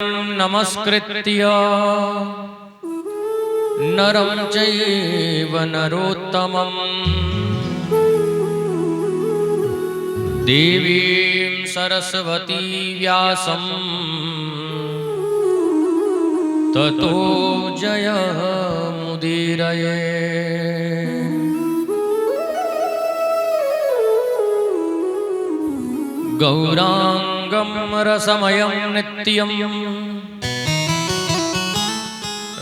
नमस्कृत्य नरं चैव नरोत्तमं देवीं सरस्वती व्यासं ततो जयमुदीरये। गौरांगं रसमयं नित्यं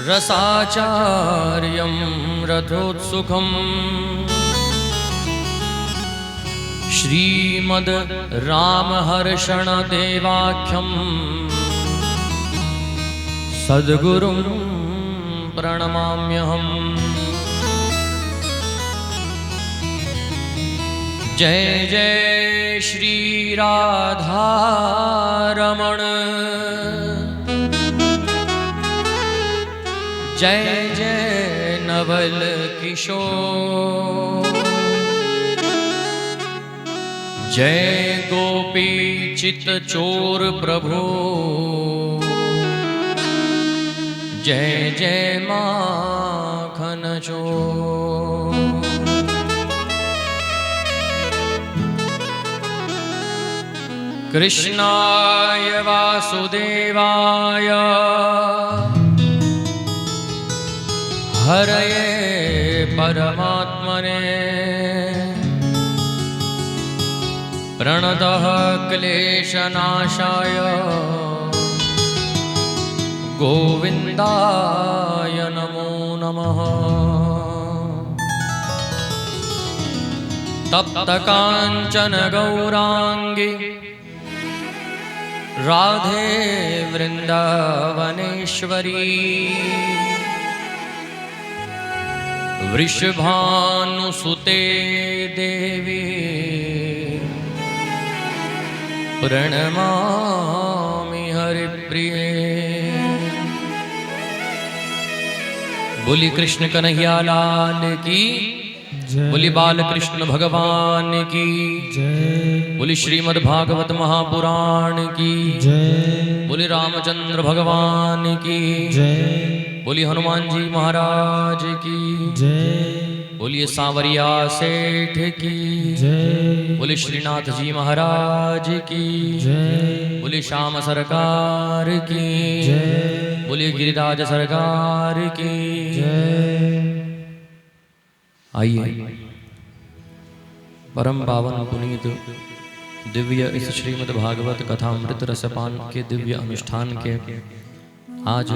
रसाचार्यं रथोत्सुकं श्रीमद् रामहर्षण देवाख्यं सद्गुरुं प्रणमाम्यहम्। जय जय श्री राधा रमण, जय जय नवल किशोर, जय गोपी चित चोर प्रभु, जय जय माखन चोर। कृष्णाय वासुदेवाय हरये परमात्मने प्रणतः क्लेशनाशाय गोविन्दाय नमो नमः। तप्त कांचन गौरांगी राधे वृंदावनेश्वरी, वृषभानुसुते देवी प्रणमामि हरिप्रिये। बोली कृष्ण कन्हैया लाल की, बोली बाल कृष्ण भगवान की जय, बोली श्रीमद् भागवत महापुराण की जय, बोली रामचंद्र भगवान की जय, बोली हनुमान जी महाराज की जय, बोलिए सांवरिया सेठ की जय, बोली श्रीनाथ जी महाराज की जय, बोली श्याम सरकार की जय, बोली गिरिराज सरकार की जय। आइए परम पावन पुनीत दिव्य इस श्रीमद् भागवत कथामृत रसपान के दिव्य अनुष्ठान के आज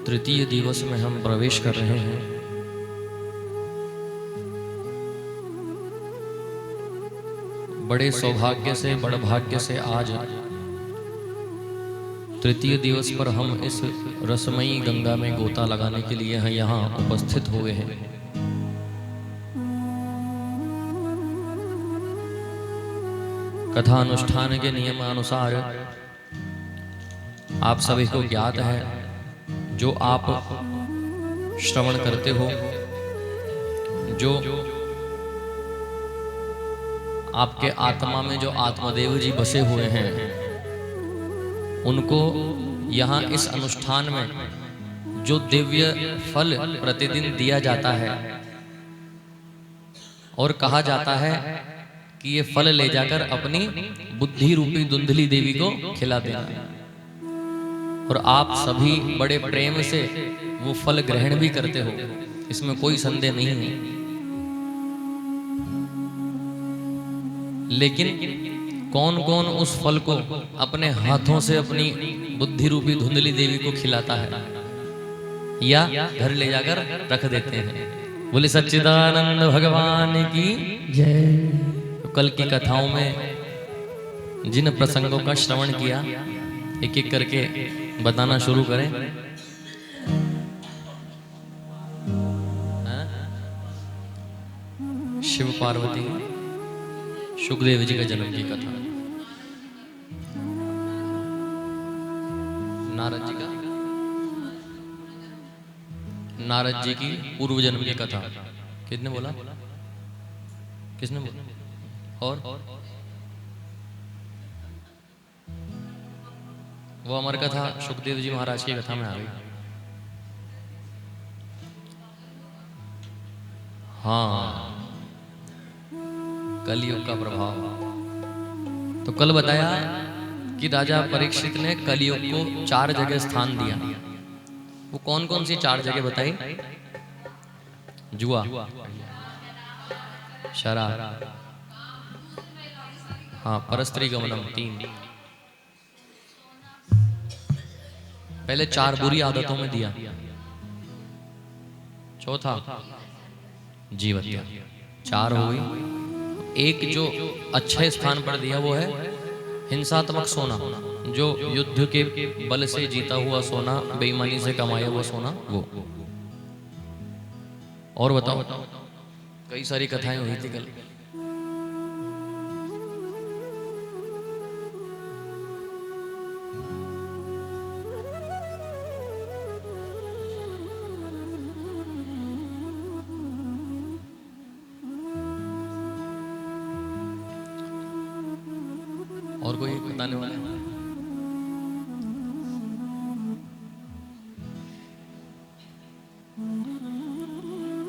तृतीय दिवस में हम प्रवेश कर रहे हैं। बड़े सौभाग्य से, बड़ भाग्य से आज तृतीय दिवस पर हम इस रसमयी गंगा में गोता लगाने के लिए यहाँ उपस्थित हुए हैं। कथा अनुष्ठान के नियमानुसार आप सभी को ज्ञात है, जो आप श्रवण करते हो, जो आपके आत्मा में जो आत्मदेव जी बसे हुए हैं, उनको यहाँ इस अनुष्ठान में जो दिव्य फल प्रतिदिन दिया जाता है और कहा जाता है कि ये फल ले जाकर अपनी बुद्धि रूपी धुंधली देवी को खिला देना, और आप सभी बड़े प्रेम से वो फल ग्रहण भी करते हो, इसमें कोई संदेह नहीं है। लेकिन कौन कौन उस फल को अपने हाथों से अपनी बुद्धि रूपी धुंधली देवी को खिलाता है या घर ले जाकर रख देते हैं? बोले सच्चिदानंद भगवान की जय। कल की कथाओं में जिन प्रसंगों का श्रवण किया, एक एक करके बताना शुरू करें। शिव पार्वती सुखदेव जी का जन्म की कथा, नारद जी की पूर्व जन्म की कथा। किसने बोला? किसने बोला? और वो अमर कथा सुखदेव जी महाराज की कथा में आ गई। हाँ, कलयुग का प्रभाव। तो कल बताया कि राजा परीक्षित ने कलयुग को 4 जगह स्थान दिया। वो कौन कौन सी 4 जगह बताई? जुआ, शराब, हाँ, परस्त्री गमनम 3। पहले 4 बुरी आदतों में दिया। चौथा जीवत्या, 4 हो गई। एक जो अच्छे स्थान पर दिया वो है हिंसात्मक सोना, जो युद्ध के बल से जीता हुआ सोना, बेईमानी से कमाया हुआ सोना, वो। और बताओ, कई सारी कथाएं हुई थी कल। और कोई बताने वाला है?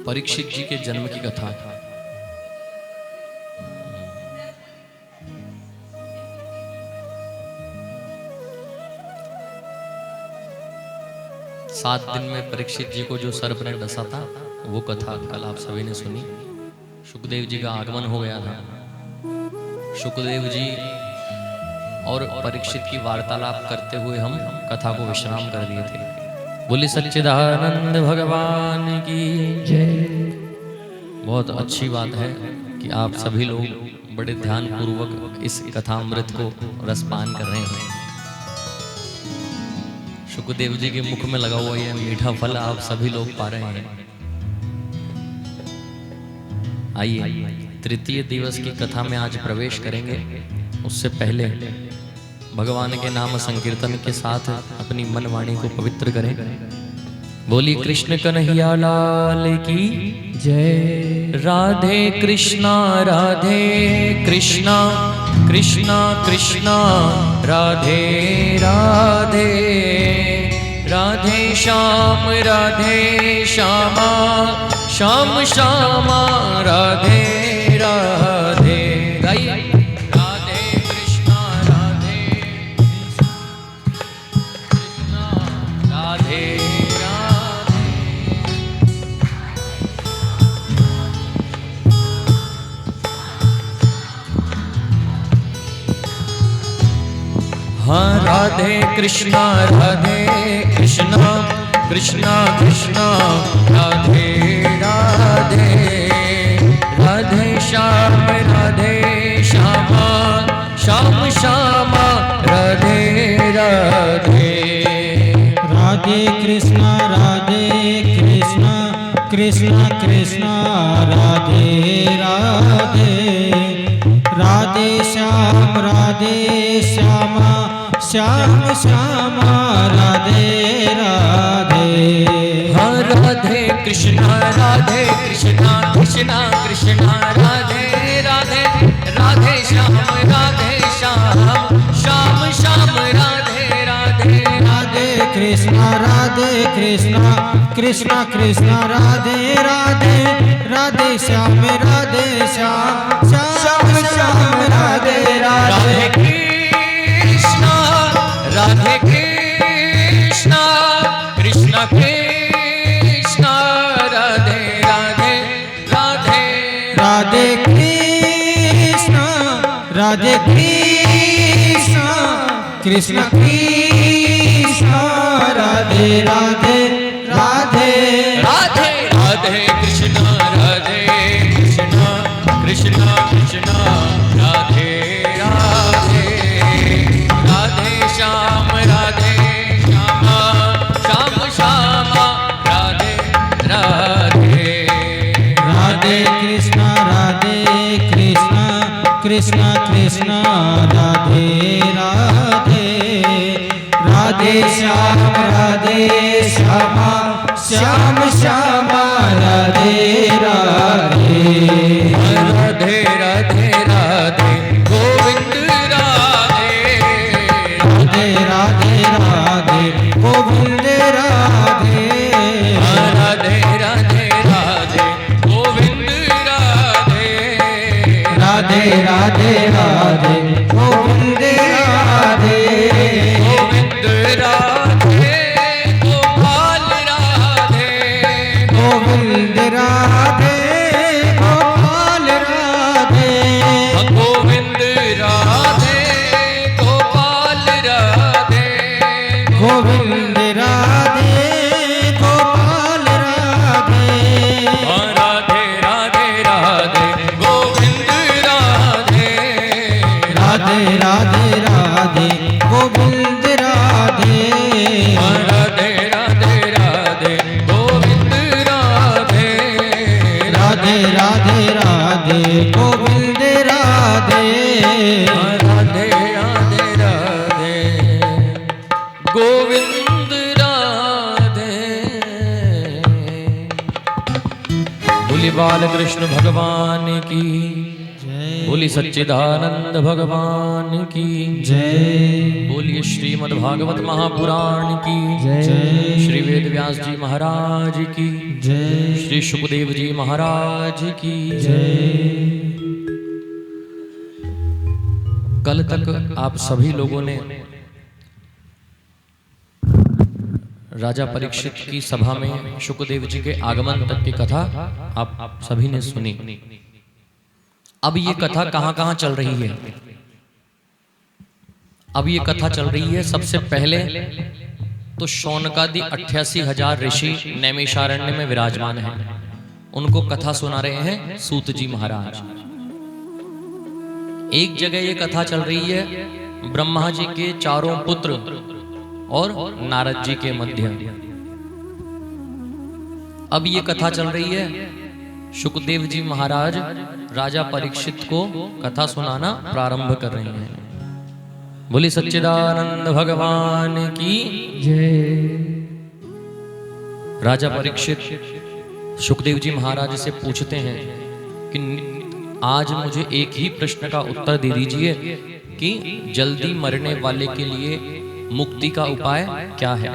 परीक्षित जी के जन्म की कथा। 7 दिन में परीक्षित जी को जो सर्प ने डसा था, वो कथा कल आप सभी ने सुनी। सुखदेव जी का आगमन हो गया था। सुखदेव जी और परीक्षित की वार्तालाप करते हुए हम कथा को विश्राम कर दिए थे। बोली सच्चिदानंद भगवान की जय। बहुत अच्छी बात है कि आप सभी लोग बड़े ध्यान पूर्वक इस कथामृत को रसपान कर रहे हैं। सुखदेव जी के मुख में लगा हुआ यह मीठा फल आप सभी लोग पा रहे हैं। आइए तृतीय दिवस की कथा में आज प्रवेश करेंगे। उससे पहले भगवान के नाम संकीर्तन के साथ अपनी मन वाणी को पवित्र करें। बोली कृष्ण कन्हैया लाल की जय। राधे कृष्णा कृष्णा कृष्णा राधे राधे। राधे श्यामा श्याम श्यामा राधे राधे। गाइए राधे कृष्णा कृष्णा कृष्णा राधे राधे। राधे श्यामा श्याम श्यामा राधे राधे। राधे कृष्णा कृष्णा राधे राधे। राधे श्यामा श्याम श्यामा राधे राधे। हाँ राधे कृष्णा कृष्णा कृष्णा राधे राधे। राधे श्याम श्याम राधे राधे। राधे कृष्णा कृष्णा राधे राधे। राधे श्याम श्याम राधे राधे। राधे कृष्णा कृष्णा कृष्णा राधे राधे राधे। राधे कृष्णा कृष्णा राधे राधे राधे। राधे राधे कृष्णा कृष्णा कृष्णा राधे राधे। राधे श्यामा श्याम श्यामा राधे राधे। राधे कृष्णा कृष्णा राधे राधे। राधे श्यामा श्यामा राधे राधे। राधे राधे राधे गोविंद राधे। राधे गोविंद राधे गोपाल राधे। राधे राधे राधे गोविंद राधे। राधे राधे राधे गोविंद राधे। राधे राधे राधे गोविंद राधे। राधे राधे राधे गोविंद राधे। राधे राधे राधे गोविंद राधे। बोली बाल कृष्ण भगवान की बोली सच्चिदानंद भगवान की जय। बोलिए श्रीमद् भागवत महापुराण की जय। श्री वेद व्यास जी महाराज की जय। श्री सुखदेव जी महाराज की जय। कल तक आप सभी लोगों ने राजा परीक्षित की सभा में शुकदेव जी के आगमन तक की कथा आप सभी ने सुनी। अब ये कथा कहाँ कहाँ चल रही है? अब ये कथा चल रही है सबसे पहले तो शौनकादि 88,000 ऋषि नैमिषारण्य में विराजमान हैं। उनको कथा सुना रहे हैं सूत जी महाराज। एक जगह ये कथा चल रही है ब्रह्मा जी के चारों पुत्र और नारद जी के मध्य। अब ये कथा चल रही है शुकदेव जी महाराज राजा परीक्षित को कथा सुनाना प्रारंभ कर रहे हैं। बोली सच्चिदानंद भगवान की जय। राजा परीक्षित शुकदेव जी महाराज से पूछते हैं कि आज मुझे एक ही प्रश्न का उत्तर दे दीजिए कि जल्दी मरने वाले के लिए मुक्ति का उपाय क्या है?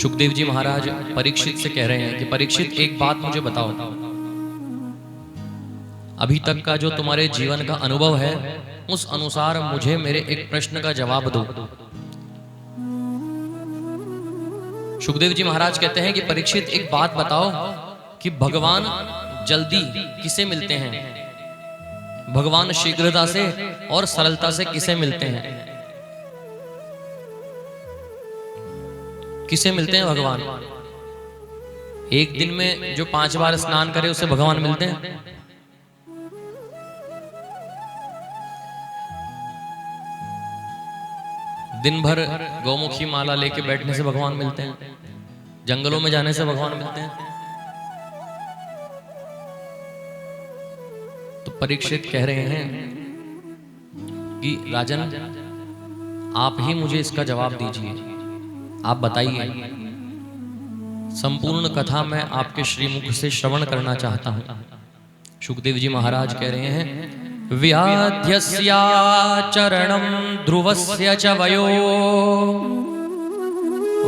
शुकदेव जी महाराज परीक्षित से कह रहे हैं कि परीक्षित एक बात मुझे बताओ, अभी तक का जो तुम्हारे जीवन का अनुभव है उस अनुसार मुझे मेरे एक प्रश्न का जवाब दो। शुकदेव जी महाराज कहते हैं कि परीक्षित एक बात बताओ कि भगवान जल्दी किसे मिलते हैं? भगवान शीघ्रता से और सरलता से किसे मिलते हैं? किसे मिलते हैं भगवान? एक दिन में जो 5 बार स्नान करे उसे भगवान मिलते हैं? दिन भर गौमुखी माला लेके बैठने से भगवान मिलते हैं? जंगलों में जाने से भगवान मिलते हैं? तो परीक्षित कह रहे हैं कि राजन आप ही मुझे इसका जवाब दीजिए, आप बताइए। संपूर्ण कथा मैं आपके श्रीमुख से श्रवण करना चाहता हूं। शुकदेव जी महाराज कह रहे हैं व्याध्यस्याचरणं ध्रुवस्य च वयो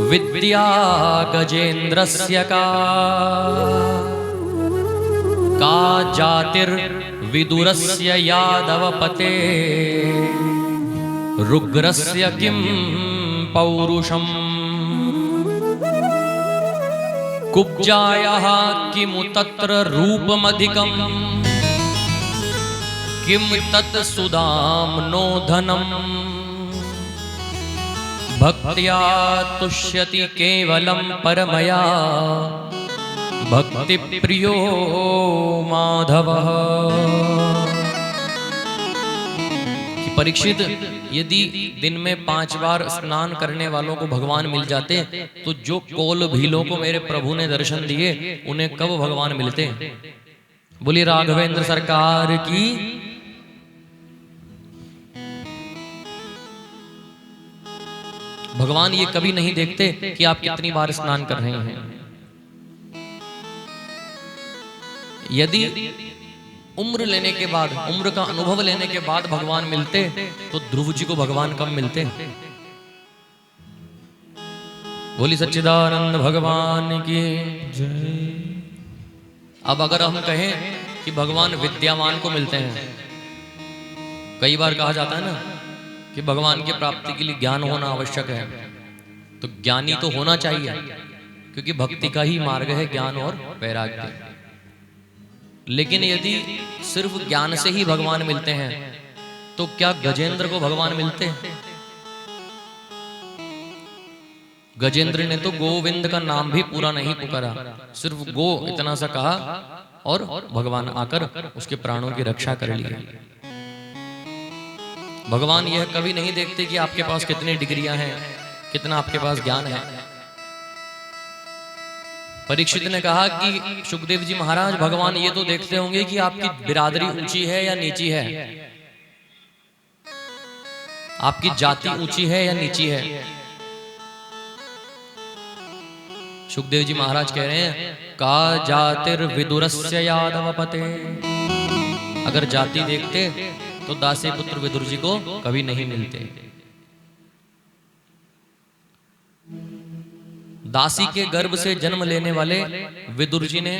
विद्या गजेन्द्रस्य का जातिर्विदुरस्य यादवपते रुग्रस्य किं पौरुषम् कुब्जायाः किमु तत्र रूपमधिकम् किं तत् सुदाम नो धनम् भक्त्या तुष्यति केवलं परमया भक्ति प्रियो माधवः। कि परीक्षित यदि दिन में 5 बार स्नान करने वालों को भगवान मिल जाते तो जो कोल भीलों को मेरे प्रभु ने दर्शन दिए उन्हें कब भगवान मिलते? बोली राघवेंद्र सरकार की। भगवान ये कभी नहीं देखते कि आप कितनी बार स्नान कर रहे हैं। यदि उम्र लेने के बाद, उम्र का अनुभव लेने के बाद भगवान मिलते तो ध्रुव जी को भगवान कब मिलते? बोली सच्चिदानंद भगवान की जय। अब अगर हम कहें कि भगवान विद्यावान को मिलते हैं, कई बार कहा जाता है ना कि भगवान की प्राप्ति के लिए ज्ञान होना आवश्यक है, तो ज्ञानी तो होना चाहिए क्योंकि भक्ति का ही मार्ग है ज्ञान और वैराग्य। लेकिन यदि सिर्फ ज्ञान से ही भगवान मिलते हैं तो क्या गजेंद्र को भगवान मिलते हैं? गजेंद्र ने तो गोविंद का नाम भी पूरा नहीं पुकारा, सिर्फ गो इतना सा कहा और भगवान आकर उसके प्राणों की रक्षा कर ली। भगवान यह कभी नहीं देखते कि आपके पास कितनी डिग्रियां हैं, कितना आपके पास ज्ञान है। परीक्षित ने कहा कि सुखदेव जी महाराज, भगवान ये तो देखते होंगे कि आपकी बिरादरी ऊंची है या नीची है, आपकी जाति ऊंची है या नीची है। सुखदेव जी महाराज कह रहे हैं, का जातिर विदुरस्य यादव पते। अगर जाति देखते तो दासी पुत्र विदुर जी को कभी नहीं मिलते। दासी के गर्भ से जन्म लेने वाले विदुर जी ने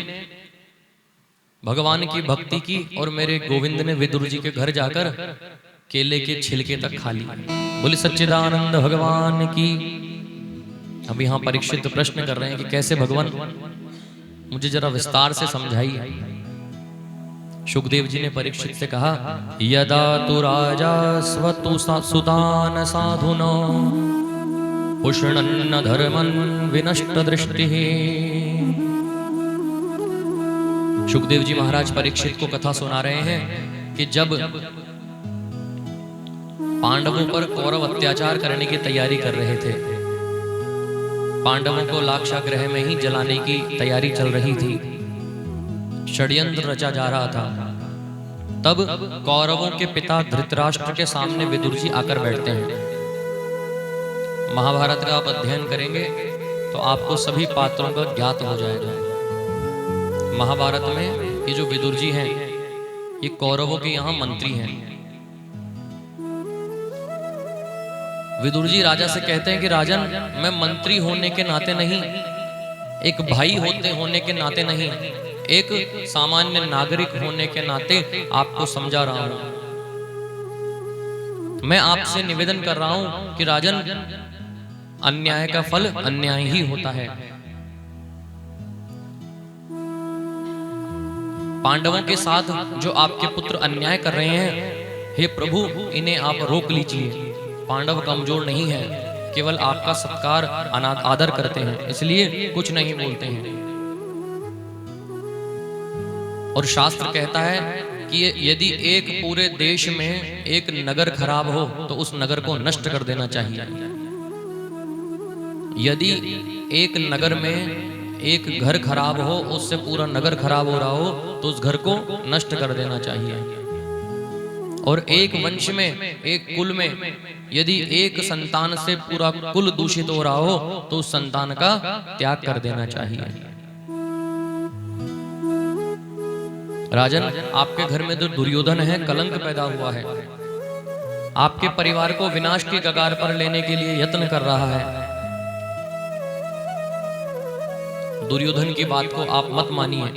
भगवान की भक्ति की और मेरे गोविंद ने विदुर जी के घर जाकर केले के छिलके तक खा ली। बोले सच्चिदानंद भगवान की। अब यहाँ परीक्षित प्रश्न कर रहे हैं कि कैसे भगवान, मुझे जरा विस्तार से समझाइए। सुखदेव जी ने परीक्षित से कहा, यदा तु राजा स्वतु सुदान साधुनो पुष्णन्न धर्मन् विनष्ट दृष्टि। सुखदेव जी महाराज परीक्षित को कथा सुना रहे हैं कि जब पांडवों पर कौरव अत्याचार करने की तैयारी कर रहे थे, पांडवों को लाक्षागृह में ही जलाने की तैयारी चल रही थी, षड्यंत्र रचा जा रहा था, तब कौरवों के पिता धृतराष्ट्र के सामने विदुर जी आकर बैठते हैं। महाभारत का आप अध्ययन करेंगे तो आपको सभी पात्रों का ज्ञात हो जाएगा। महाभारत में ये जो विदुर जी हैं, ये कौरवों के यहाँ मंत्री हैं। विदुर जी राजा से कहते हैं कि राजन, मैं मंत्री होने के नाते नहीं, एक भाई होने के नाते नहीं, एक सामान्य नागरिक होने के नाते आपको समझा रहा हूं। मैं आपसे निवेदन कर रहा हूं कि राजन, अन्याय का फल अन्याय ही होता है। पांडवों के साथ जो आपके पुत्र अन्याय कर रहे हैं, हे प्रभु, इन्हें आप रोक लीजिए। पांडव कमजोर नहीं है, केवल आपका सत्कार आदर करते हैं, इसलिए कुछ नहीं बोलते हैं। और शास्त्र कहता है कि यदि एक पूरे देश में एक नगर खराब हो तो उस नगर को नष्ट कर देना चाहिए। यदि एक नगर में एक घर खराब हो, उससे पूरा नगर खराब हो रहा हो, तो उस घर को नष्ट कर देना चाहिए। और एक वंश में, एक कुल में यदि एक संतान से पूरा कुल दूषित हो रहा हो तो उस संतान का त्याग कर देना चाहिए। राजन, आपके घर में जो दुर्योधन है, कलंक पैदा हुआ है, आपके परिवार को विनाश की कगार पर लेने के लिए यत्न कर रहा है। दुर्योधन की बात को आप मत मानिए,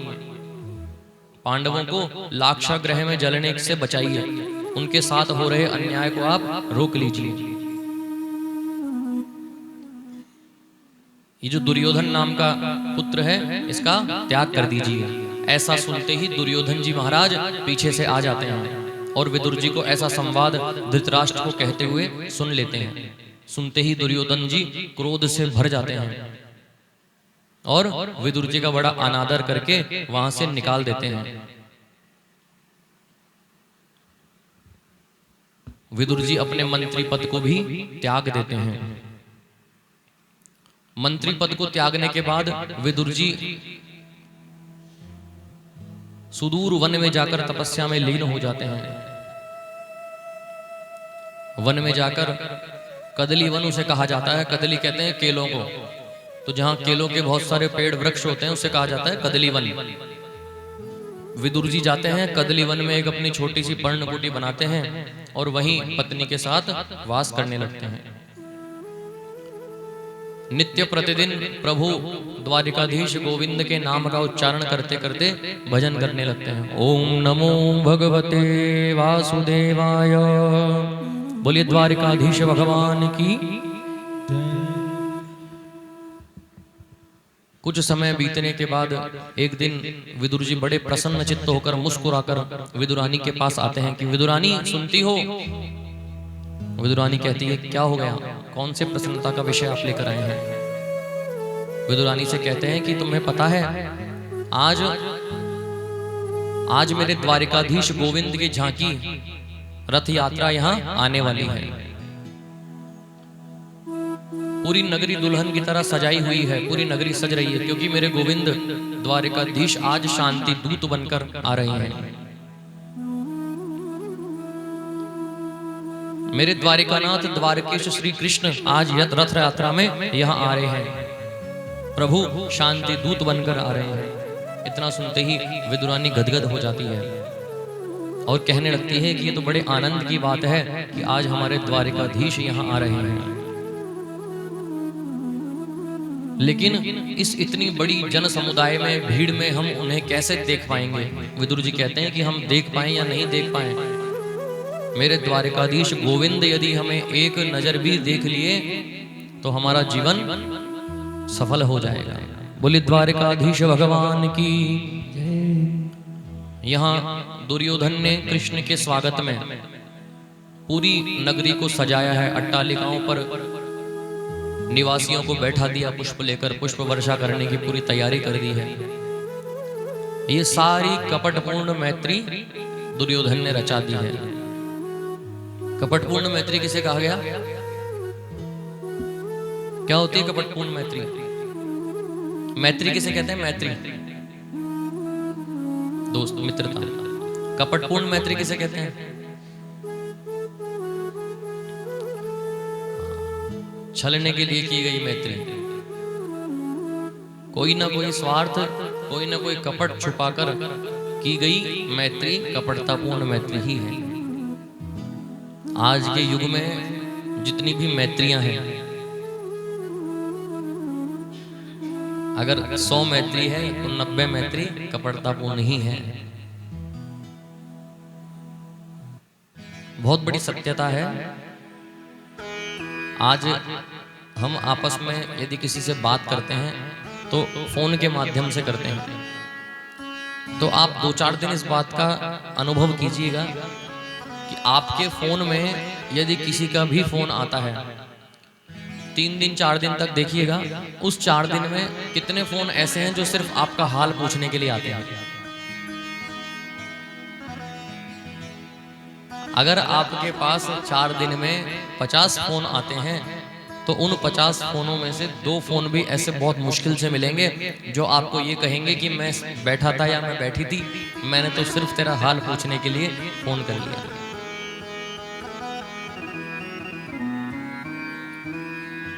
पांडवों को लाक्षागृह में जलने से बचाइए, उनके साथ हो रहे अन्याय को आप रोक लीजिए। ये जो दुर्योधन नाम का पुत्र है, इसका त्याग कर दीजिए। ऐसा सुनते ही दुर्योधन जी महाराज पीछे से आ जाते हैं और विदुर जी को ऐसा संवाद धृतराष्ट्र को कहते हुए सुन लेते हैं। सुनते ही दुर्योधन जी क्रोध से भर जाते हैं और विदुर जी का बड़ा अनादर करके वहां से निकाल देते हैं। विदुर जी अपने मंत्री पद को भी त्याग देते हैं। मंत्री पद को त्यागने के बाद विदुर जी सुदूर वन में जाकर तपस्या में लीन हो जाते हैं। वन में जाकर कदली वन उसे कहा जाता है। कदली कहते हैं केलों को, तो जहां केलों के बहुत सारे पेड़ वृक्ष होते हैं उसे कहा जाता है कदली वन। विदुर जी जाते हैं कदली वन में, एक अपनी छोटी सी पर्णकुटी बनाते हैं और वहीं पत्नी के साथ वास करने लगते हैं। नित्य प्रतिदिन प्रभु द्वारिकाधीश गोविंद के नाम का उच्चारण करते करते भजन करने लगते हैं। ओम नमो भगवते वासुदेवाय। बोलिए द्वारिकाधीश भगवान की। कुछ समय बीतने के बाद एक दिन विदुर जी बड़े प्रसन्न चित्त होकर मुस्कुराकर विदुरानी के पास आते हैं कि विदुरानी सुनती हो। विदुरानी कहती है क्या हो गया, कौन से प्रसन्नता का विषय आप लेकर आए हैं। विदुरानी से कहते हैं कि तुम्हें पता है आज मेरे द्वारिकाधीश गोविंद की झांकी रथ यात्रा यहाँ आने वाली है। पूरी नगरी दुल्हन की तरह सजाई हुई है, पूरी नगरी सज रही है, क्योंकि मेरे गोविंद द्वारिकाधीश आज शांति दूत बनकर आ रहे हैं। मेरे द्वारिकानाथ द्वारकेश श्री कृष्ण आज रथ यात्रा में यहाँ आ रहे हैं। प्रभु शांति दूत बनकर आ रहे हैं। इतना सुनते ही विदुरानी गदगद हो जाती है और कहने लगती है कि ये तो बड़े आनंद की बात है कि आज हमारे द्वारिकाधीश यहाँ आ रहे हैं। लेकिन इस इतनी बड़ी जन समुदाय में, भीड़ में हम उन्हें कैसे देख पाएंगे। विदुर जी कहते हैं कि हम देख पाएं या नहीं देख पाएं, मेरे द्वारिकाधीश गोविंद यदि हमें एक नजर भी देख लिए तो हमारा जीवन सफल हो जाएगा। बोले द्वारिकाधीश भगवान की। यहाँ दुर्योधन ने कृष्ण के स्वागत में पूरी नगरी को सजाया है। अट्टालिकाओं पर निवासियों को बैठा दिया, पुष्प लेकर पुष्प वर्षा करने की पूरी तैयारी कर दी है। ये सारी कपटपूर्ण मैत्री दुर्योधन ने रचा दी है। कपटपूर्ण मैत्री किसे कहा गया? क्या होती है कपटपूर्ण मैत्री? मैत्री किसे कहते हैं? मैत्री दोस्त, मित्रता। कपटपूर्ण मैत्री किसे कहते हैं? छलने के लिए की गई मैत्री। कोई ना कोई स्वार्थ, कोई ना कोई कपट छुपाकर की गई मैत्री कपटतापूर्ण मैत्री ही है। आज के युग में जितनी भी मैत्रियां हैं, अगर 100 मैत्री है तो 90 मैत्री कपटतापूर्ण ही है। बहुत बड़ी सत्यता है। आज हम आपस में यदि किसी से बात करते हैं तो फोन के माध्यम से करते हैं। तो आप 2-4 दिन इस बात का अनुभव कीजिएगा कि आपके फोन में यदि किसी का भी फोन आता है, 3 दिन 4 दिन तक देखिएगा, उस 4 दिन में कितने फोन ऐसे हैं जो सिर्फ आपका हाल पूछने के लिए आते हैं। अगर आपके पास 4 दिन में 50 फोन आते हैं तो उन 50 फोनों में से 2 फोन भी ऐसे बहुत मुश्किल से मिलेंगे जो आपको ये कहेंगे कि मैं बैठा था या मैं बैठी थी, मैंने तो सिर्फ तेरा हाल पूछने के लिए फोन कर लिया।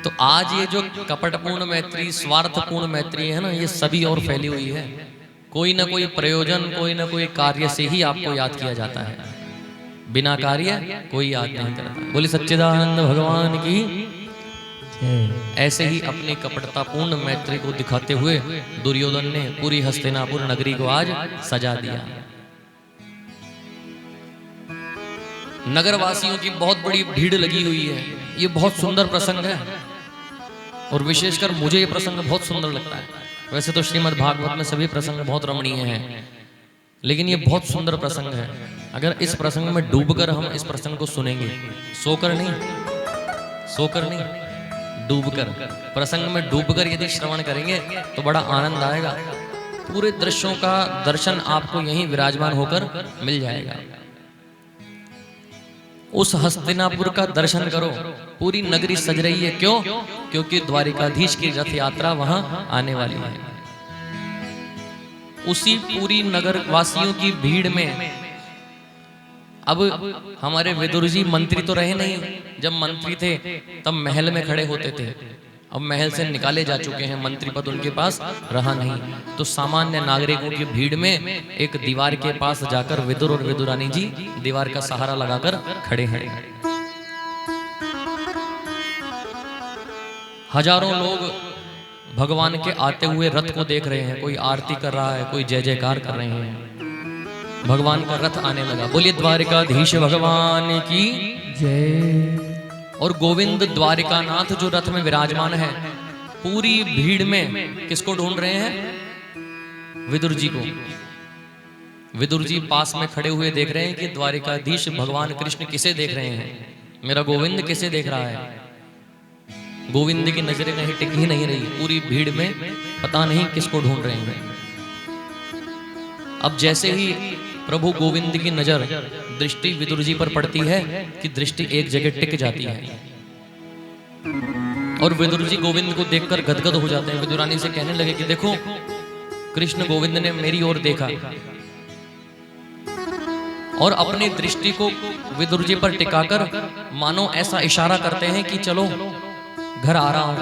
तो आज ये जो कपटपूर्ण मैत्री, स्वार्थपूर्ण मैत्री है ना, ये सभी और फैली हुई है। कोई ना कोई प्रयोजन, कोई ना कोई कार्य से ही आपको याद किया जाता है, बिना कार्य कोई याद नहीं करता। बोले सच्चिदानंद भगवान की। ऐसे ही अपनी कपटतापूर्ण मैत्री को दिखाते हुए दुर्योधन ने पूरी हस्तिनापुर नगरी को आज सजा दिया। नगरवासियों की बहुत बड़ी भीड़ लगी हुई है। ये बहुत सुंदर प्रसंग है और विशेषकर मुझे ये प्रसंग बहुत सुंदर लगता है। वैसे तो श्रीमद् भागवत में सभी प्रसंग बहुत रमणीय हैं, लेकिन ये बहुत सुंदर प्रसंग है। अगर इस प्रसंग में डूबकर हम इस प्रसंग को सुनेंगे, सोकर नहीं, डूबकर, प्रसंग में डूबकर यदि श्रवण करेंगे तो बड़ा आनंद आएगा। पूरे दृश्यों का दर्शन आपको यहीं विराजमान होकर मिल जाएगा। उस हस्तिनापुर का दर्शन करो, पूरी नगरी सज रही है। क्यों? क्योंकि द्वारिकाधीश की रथ यात्रा वहां आने वाली है। उसी पूरी नगर वासियों की भीड़ में अब हमारे विदुर जी मंत्री तो रहे नहीं। जब मंत्री थे तब महल में खड़े होते थे, अब महल से निकाले जा चुके हैं, मंत्री पद उनके पास रहा नहीं। तो सामान्य नागरिकों की भीड़ में एक दीवार के पास जाकर विदुर और विदुरानी जी दीवार का सहारा लगाकर खड़े हैं। हजारों लोग भगवान के आते हुए रथ को देख रहे हैं। कोई आरती कर रहा है, कोई जय जयकार कर रहे हैं। भगवान का रथ आने लगा। बोलिए द्वारिकाधीश भगवान की जय। और गोविंद द्वारिकानाथ जो रथ में विराजमान है, पूरी भीड़ में किसको ढूंढ रहे हैं? विदुर जी को। विदुर जी पास में खड़े हुए देख रहे हैं कि द्वारिकाधीश भगवान कृष्ण किसे देख रहे हैं, मेरा गोविंद किसे देख रहा है। गोविंद की नजरें कहीं टिक ही नहीं रही, पूरी भीड़ में पता नहीं किसको ढूंढ रहे हैं। अब जैसे ही प्रभु गोविंद की नजर दृष्टि विदुर जी पर पड़ती है कि दृष्टि एक जगह टिक जाती है और विदुर जी गोविंद को देखकर गदगद हो जाते हैं। विदुरानी से कहने लगे कि देखो, कृष्ण गोविंद ने मेरी ओर देखा और अपनी दृष्टि को विदुर जी पर टिकाकर मानो ऐसा इशारा करते हैं कि चलो घर आ रहा हूं।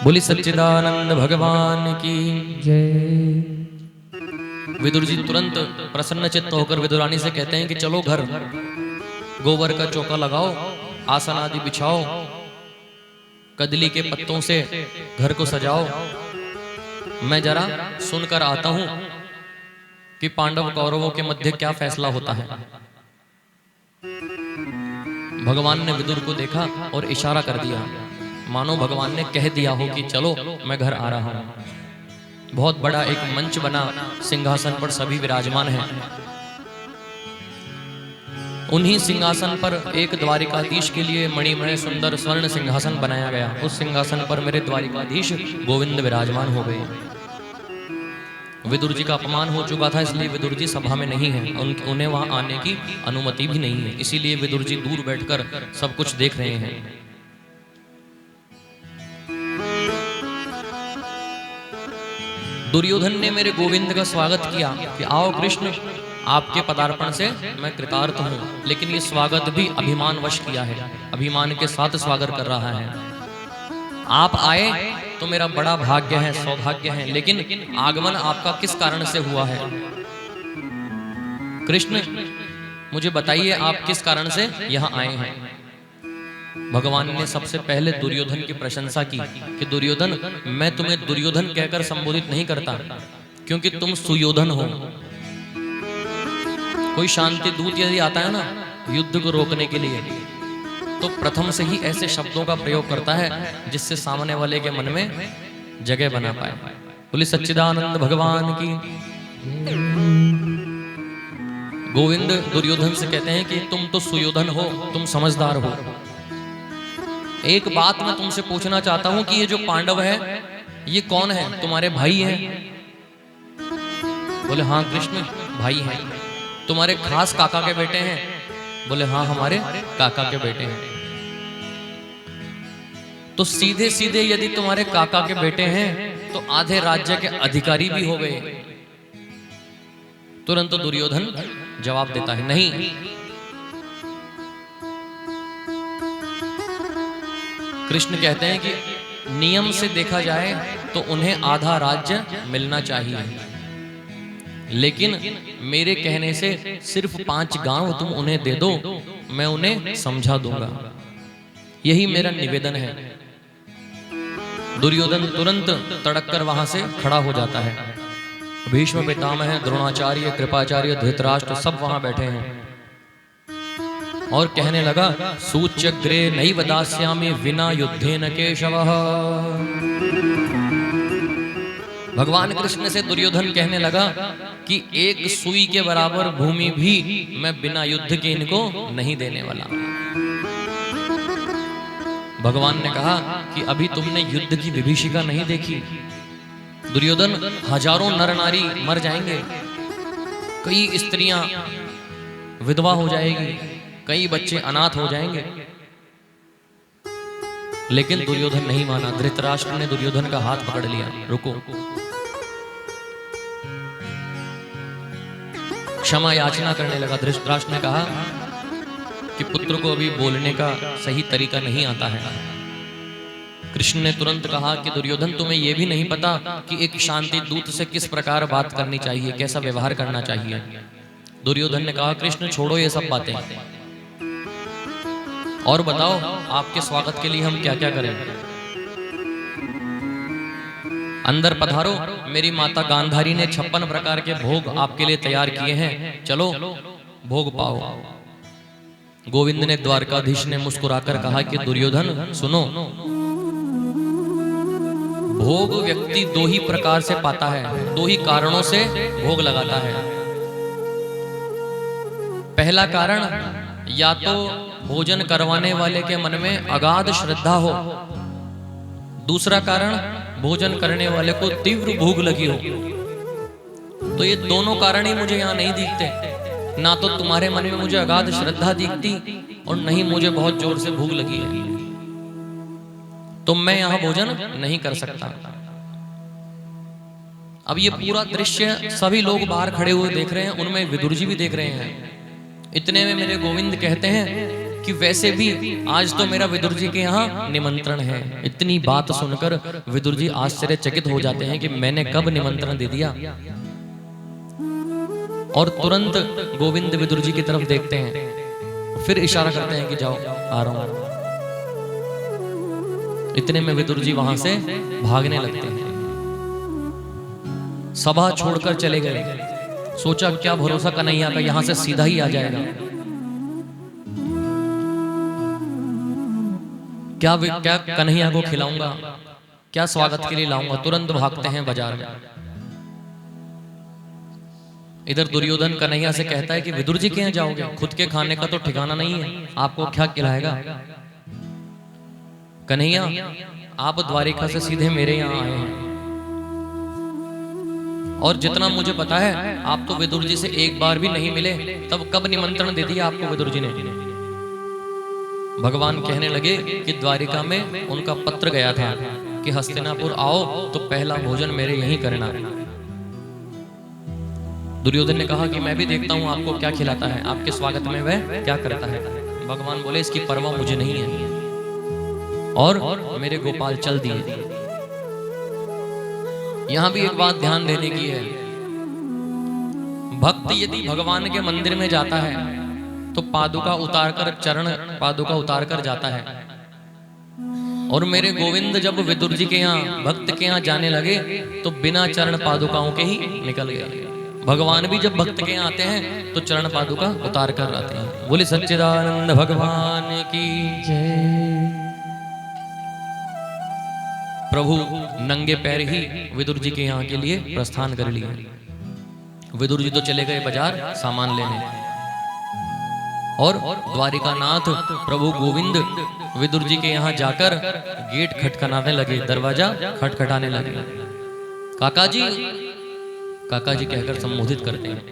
बोली सच्चिदानंद भगवान की जय। विदुर जी तुरंत प्रसन्न चित्त होकर विदुरानी से कहते हैं कि चलो घर, गोबर का चौका लगाओ, आसन आदि बिछाओ, कदली के पत्तों से घर को सजाओ, मैं जरा सुनकर आता हूं कि पांडव कौरवों के मध्य क्या फैसला होता है। भगवान ने विदुर को देखा और इशारा कर दिया, मानो भगवान ने कह दिया हो कि चलो मैं घर आ रहा हूं। बहुत बड़ा एक मंच बना, सिंहासन पर सभी विराजमान हैं। उन्हीं सिंहासन पर एक द्वारिकाधीश के लिए मणिमय सुंदर स्वर्ण सिंहासन बनाया गया। उस सिंहासन पर मेरे द्वारिकाधीश गोविंद विराजमान हो गए। विदुर जी का अपमान हो चुका था, इसलिए विदुर जी सभा में नहीं है, उन्हें वहां आने की अनुमति भी नहीं है। इसीलिए विदुर जी दूर बैठकर सब कुछ देख रहे हैं। दुर्योधन ने मेरे गोविंद का स्वागत किया कि आओ कृष्ण, आपके पदार्पण से मैं कृतार्थ हूं, लेकिन ये स्वागत भी अभिमान वश किया है, अभिमान के साथ स्वागत कर रहा है। आप आए तो मेरा बड़ा भाग्य है, सौभाग्य है, लेकिन आगमन आपका किस कारण से हुआ है? कृष्ण मुझे बताइए, आप किस कारण से यहां आए हैं? भगवान ने सबसे पहले दुर्योधन की प्रशंसा की कि दुर्योधन, मैं तुम्हें दुर्योधन कहकर संबोधित नहीं करता, क्योंकि तुम सुयोधन हो। कोई शांति दूत यदि आता है ना युद्ध को रोकने के लिए, तो प्रथम से ही ऐसे शब्दों का प्रयोग करता है जिससे सामने वाले के मन में जगह बना पाए। बोले सच्चिदानंद भगवान की। गोविंद दुर्योधन से कहते हैं कि तुम तो सुयोधन हो, तुम समझदार हो। एक बात मैं तुमसे पूछना चाहता हूं कि ये जो पांडव है ये कौन है? तुम्हारे भाई हैं? बोले हाँ कृष्ण, भाई हैं। तुम्हारे खास काका के बेटे हैं? बोले हाँ, हमारे काका के बेटे हैं। तो सीधे सीधे यदि तुम्हारे काका के बेटे हैं तो आधे राज्य के अधिकारी भी हो गए। तुरंत दुर्योधन जवाब देता है, नहीं, कृष्ण कहते हैं कि नियम से देखा जाए तो उन्हें आधा राज्य मिलना चाहिए, लेकिन मेरे कहने से सिर्फ 5 गांव तुम उन्हें दे दो, मैं उन्हें समझा दूंगा। यही मेरा निवेदन है। दुर्योधन तुरंत तड़क कर वहां से खड़ा हो जाता है। भीष्म पितामह, द्रोणाचार्य, कृपाचार्य, धृतराष्ट्र सब वहां बैठे हैं और कहने लगा, सूच्यग्रे नैव दास्यामि विना युद्धेन केशवः। भगवान कृष्ण से दुर्योधन कहने लगा कि एक सुई के बराबर भूमि भी मैं बिना युद्ध के इनको नहीं देने वाला। भगवान ने कहा कि अभी तुमने युद्ध की विभीषिका नहीं देखी। दुर्योधन, हजारों नर नारी मर जाएंगे, कई स्त्रियां विधवा हो जाएगी, कई बच्चे अनाथ हो जाएंगे, लेकिन दुर्योधन नहीं माना। धृतराष्ट्र ने दुर्योधन का हाथ पकड़ लिया, रुको, क्षमा याचना करने लगा। धृतराष्ट्र ने कहा कि पुत्र को अभी बोलने का सही तरीका नहीं आता है। कृष्ण ने तुरंत कहा कि दुर्योधन, तुम्हें यह भी नहीं पता कि एक शांति दूत से किस प्रकार बात करनी चाहिए, कैसा व्यवहार करना चाहिए। दुर्योधन ने कहा, कृष्ण छोड़ो ये सब बातें, और बताओ आपके स्वागत के लिए हम क्या क्या करें। अंदर पधारो, मेरी माता गांधारी ने 56 प्रकार के भोग आपके लिए तैयार किए हैं, चलो भोग पाओ। गोविंद ने, द्वारकाधीश ने मुस्कुराकर कहा कि दुर्योधन सुनो, भोग व्यक्ति दो ही प्रकार से पाता है, दो ही कारणों से भोग लगाता है। पहला कारण, या तो भोजन करवाने वाले के मन में अगाध श्रद्धा हो। दूसरा कारण, भोजन करने वाले को तीव्र भूख लगी हो। तो ये दोनों कारण ही मुझे यहाँ नहीं दिखते। ना तो तुम्हारे मन में मुझे अगाध श्रद्धा दिखती और नहीं मुझे बहुत जोर से भूख लगी है, तो मैं यहाँ भोजन नहीं कर सकता। अब ये पूरा दृश्य सभी लोग बाहर खड़े हुए देख रहे हैं, उनमें विदुर जी भी देख रहे हैं। इतने में मेरे गोविंद कहते हैं कि वैसे भी आज तो मेरा विदुर जी के यहाँ निमंत्रण है। इतनी बात सुनकर विदुर जी आश्चर्यचकित हो जाते हैं कि मैंने कब निमंत्रण दे दिया। और तुरंत गोविंद विदुर जी की तरफ देखते हैं, फिर इशारा करते हैं कि जाओ, आ रहा हूं। इतने में विदुर जी वहां से भागने लगते हैं, सभा छोड़कर चले गए। सोचा क्या भरोसा कन्हैया का, यहां से सीधा ही आ जाएगा। क्या कन्हैया को खिलाऊंगा, क्या स्वागत के लिए लाऊंगा। तुरंत भागते हैं बाजार में। इधर दुर्योधन कन्हैया से कहता है कि विदुर जी के यहाँ जाओगे, खुद के खाने का तो ठिकाना नहीं है, आपको क्या खिलाएगा। कन्हैया, आप द्वारिका से सीधे मेरे यहाँ आए हैं, और जितना मुझे पता है आप तो विदुर जी से एक बार भी नहीं मिले, तब कब निमंत्रण दे दिया आपको विदुर जी ने। भगवान कहने लगे कि द्वारिका में उनका पत्र गया था कि हस्तिनापुर आओ तो पहला भोजन मेरे यहीं करना। दुर्योधन ने कहा कि मैं भी देखता हूं आपको क्या खिलाता है, आपके स्वागत में वह क्या करता है। भगवान बोले इसकी परवाह मुझे नहीं है, और मेरे गोपाल चल दिए। यहां भी एक बात ध्यान देने की है, भक्त यदि भगवान के मंदिर में जाता है तो पादुका उतारकर, चरण पादुका उतारकर जाता है। और मेरे गोविंद जब विदुर जी के यहाँ, भक्त के यहाँ जाने लगे तो बिना चरण पादुकाओं के ही निकल गए। भगवान भी जब भक्त के यहाँ आते हैं तो चरण पादुका उतार कर आते हैं। बोले सच्चिदानंद भगवान की जय। प्रभु नंगे पैर ही विदुर जी के यहाँ के लिए प्रस्थान कर लिए। विदुर जी तो चले गए बाजार सामान लेने, और द्वारिकानाथ प्रभु गोविंद विदुर जी के यहाँ जाकर गेट खटखटाने लगे, दरवाजा खटखटाने लगे। काका जी, काका जी कहकर संबोधित करते हैं।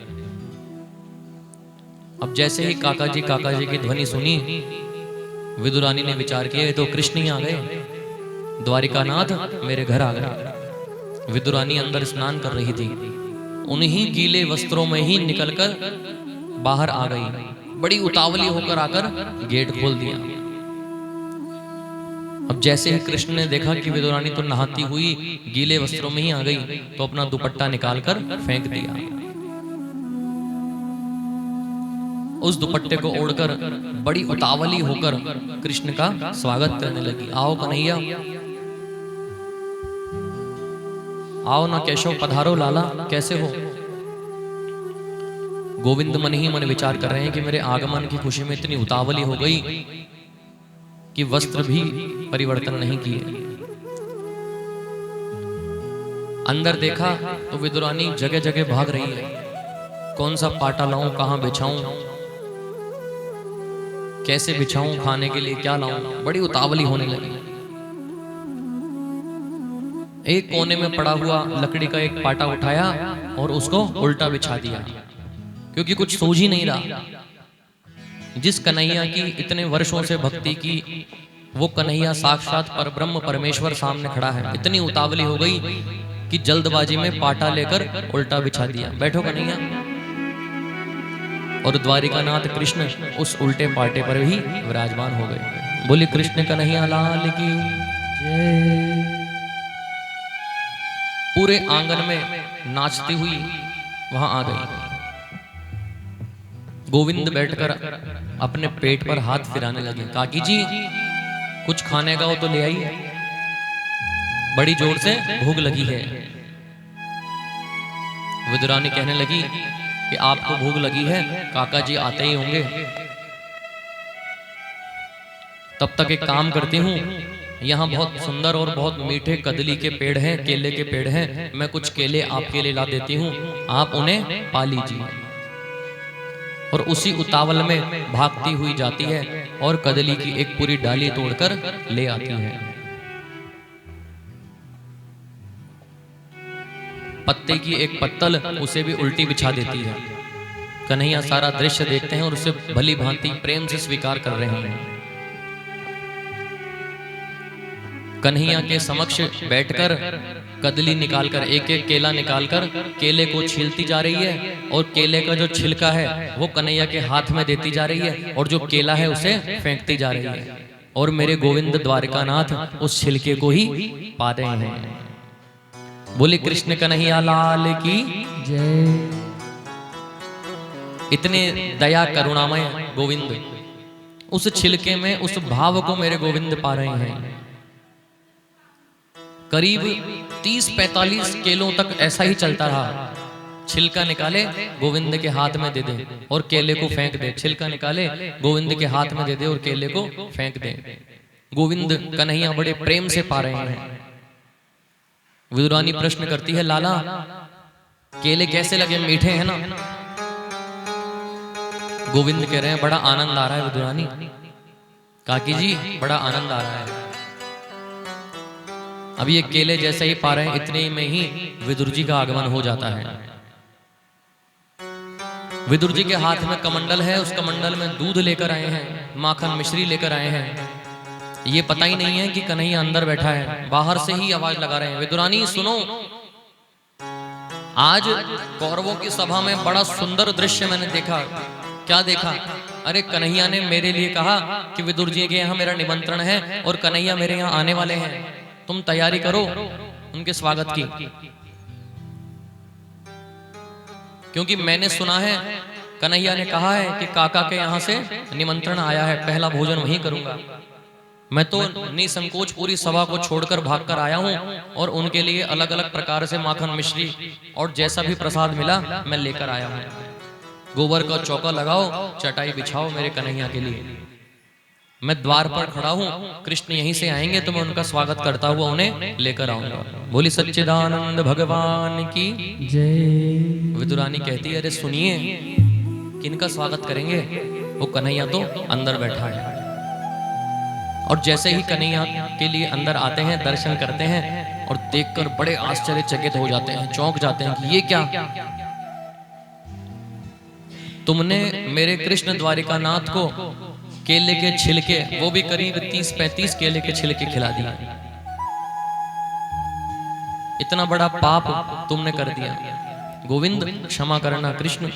अब जैसे ही काका जी की ध्वनि सुनी, विदुरानी ने विचार किया तो कृष्ण ही आ गए, द्वारिकानाथ मेरे घर आ गए। विदुरानी अंदर स्नान कर रही थी, उन्हीं गीले वस्त्रों में ही निकलकर बाहर आ गई। बड़ी उतावली होकर आकर गेट खोल दिया। अब जैसे ही कृष्ण ने देखा कि विदुरानी तो नहाती हुई गीले वस्त्रों में ही आ गई, तो अपना दुपट्टा निकालकर फेंक दिया। उस दुपट्टे को ओढ़कर बड़ी उतावली होकर कृष्ण का स्वागत करने लगी। आओ कन्हैया, आओ ना केशव, पधारो लाला, कैसे हो। गोविंद मन ही मन विचार कर रहे हैं कि मेरे आगमन की खुशी में इतनी उतावली हो गई कि वस्त्र भी परिवर्तन नहीं किए। अंदर देखा तो विदुरानी जगह जगह भाग रही है, कौन सा पाटा लाऊं, कहां बिछाऊं, कैसे बिछाऊं, खाने के लिए क्या लाऊं। बड़ी उतावली होने लगी। एक कोने में पड़ा हुआ लकड़ी का एक पाटा उठाया और उसको उल्टा बिछा दिया, क्योंकि कुछ सूझ ही नहीं रहा। जिस कन्हैया की इतने वर्षों से भक्ति की, वो कन्हैया साक्षात परब्रह्म परमेश्वर सामने खड़ा है। इतनी उतावली हो गई कि जल्दबाजी में पाटा लेकर उल्टा बिछा दिया। बैठो कन्हैया। और द्वारिकानाथ कृष्ण उस उल्टे पाटे पर ही विराजमान हो गए। बोले कृष्ण कन्हैया लाल की जय। पूरे आंगन में नाचती हुई वहां आ गई। गोविंद बैठकर अपने पेट पर हाथ फिराने लगे। काकी जी, कुछ खाने का हो तो ले आई, बड़ी जोर से भूख लगी है। विदुरानी कहने लगी कि आपको भूख लगी है, काका जी आते ही होंगे, तब तक एक काम करती हूं, यहाँ बहुत सुंदर और बहुत मीठे कदली के पेड़ हैं, केले के पेड़ हैं, मैं कुछ केले आपके लिए ला देती हूँ, आप उन्हें पा लीजिए। और उसी उतावल में भागती हुई जाती है और कदली की एक पूरी डाली तोड़कर ले आती है। पत्ते की एक पत्तल उसे भी उल्टी बिछा देती है। कन्हैया सारा दृश्य देखते हैं और उसे भली भांति प्रेम से स्वीकार कर रहे हैं। कन्हैया के समक्ष बैठकर कदली निकालकर एक एक केला निकालकर केले को छीलती जा रही है और केले का जो छिलका है वो कन्हैया के हाथ में देती जा रही है और जो केला है उसे फेंकती जा रही है। और मेरे गोविंद द्वारिकानाथ उस छिलके को ही पा रहे हैं। बोले कृष्ण कन्हैया लाल की जय। इतने दया करुणामय गोविंद उस छिलके में उस भाव को मेरे गोविंद पा रहे हैं। करीब 30-45 केलों तक ऐसा ही चलता रहा। छिलका निकाले गोविंद के हाथ में दे दे और केले को फेंक दे, छिलका निकाले गोविंद के हाथ में दे दे और केले को फेंक दे। गोविंद कन्हैया बड़े प्रेम से पा रहे हैं। विदुरानी प्रश्न करती है, लाला केले कैसे लगे, मीठे हैं ना? गोविंद कह रहे हैं बड़ा आनंद आ रहा है विदुरानी। काकी जी बड़ा आनंद आ रहा है। अब ये केले जैसे ही पा रहे हैं इतने में ही विदुर जी का आगमन हो जाता है। विदुर जी के हाथ में कमंडल है, उस कमंडल में दूध लेकर आए हैं, माखन मिश्री लेकर आए हैं। ये पता ही नहीं है कि कन्हैया अंदर बैठा है, बाहर से ही आवाज लगा रहे हैं, विदुरानी सुनो, आज कौरवों की सभा में बड़ा सुंदर दृश्य मैंने देखा। क्या देखा? अरे कन्हैया ने मेरे लिए कहा कि विदुर जी के यहाँ मेरा निमंत्रण है और कन्हैया मेरे यहाँ आने वाले हैं, तुम तैयारी करो उनके स्वागत की। क्योंकि मैंने सुना है कन्हैया ने कहा है कि काका के यहाँ से निमंत्रण आया है, पहला भोजन वहीं करूंगा। मैं तो निसंकोच पूरी सभा को छोड़कर भागकर आया हूं और उनके लिए अलग अलग प्रकार से माखन मिश्री और जैसा भी प्रसाद मिला मैं लेकर आया हूं। गोबर का चौका लगाओ, चटाई बिछाओ मेरे कन्हैया के लिए। मैं द्वार पर खड़ा हूं, कृष्ण यहीं से आएंगे तो मैं उनका स्वागत करता हुआ उन्हें लेकर आऊंगा। बोली सच्चिदानंद भगवान की जय। विदुरानी कहती है, अरे सुनिए किनका स्वागत करेंगे, वो कन्हैया तो अंदर बैठा है। और जैसे ही कन्हैया के लिए अंदर आते हैं, दर्शन करते हैं और देखकर बड़े आश्चर्यचकित हो जाते हैं, चौंक जाते हैं कि ये क्या, तुमने मेरे कृष्ण द्वारिकानाथ को केले के छिलके, वो भी करीब 30-35 केले के छिलके खिला दिया। इतना बड़ा पाप तुमने कर दिया। गोविंद क्षमा करना कृष्ण।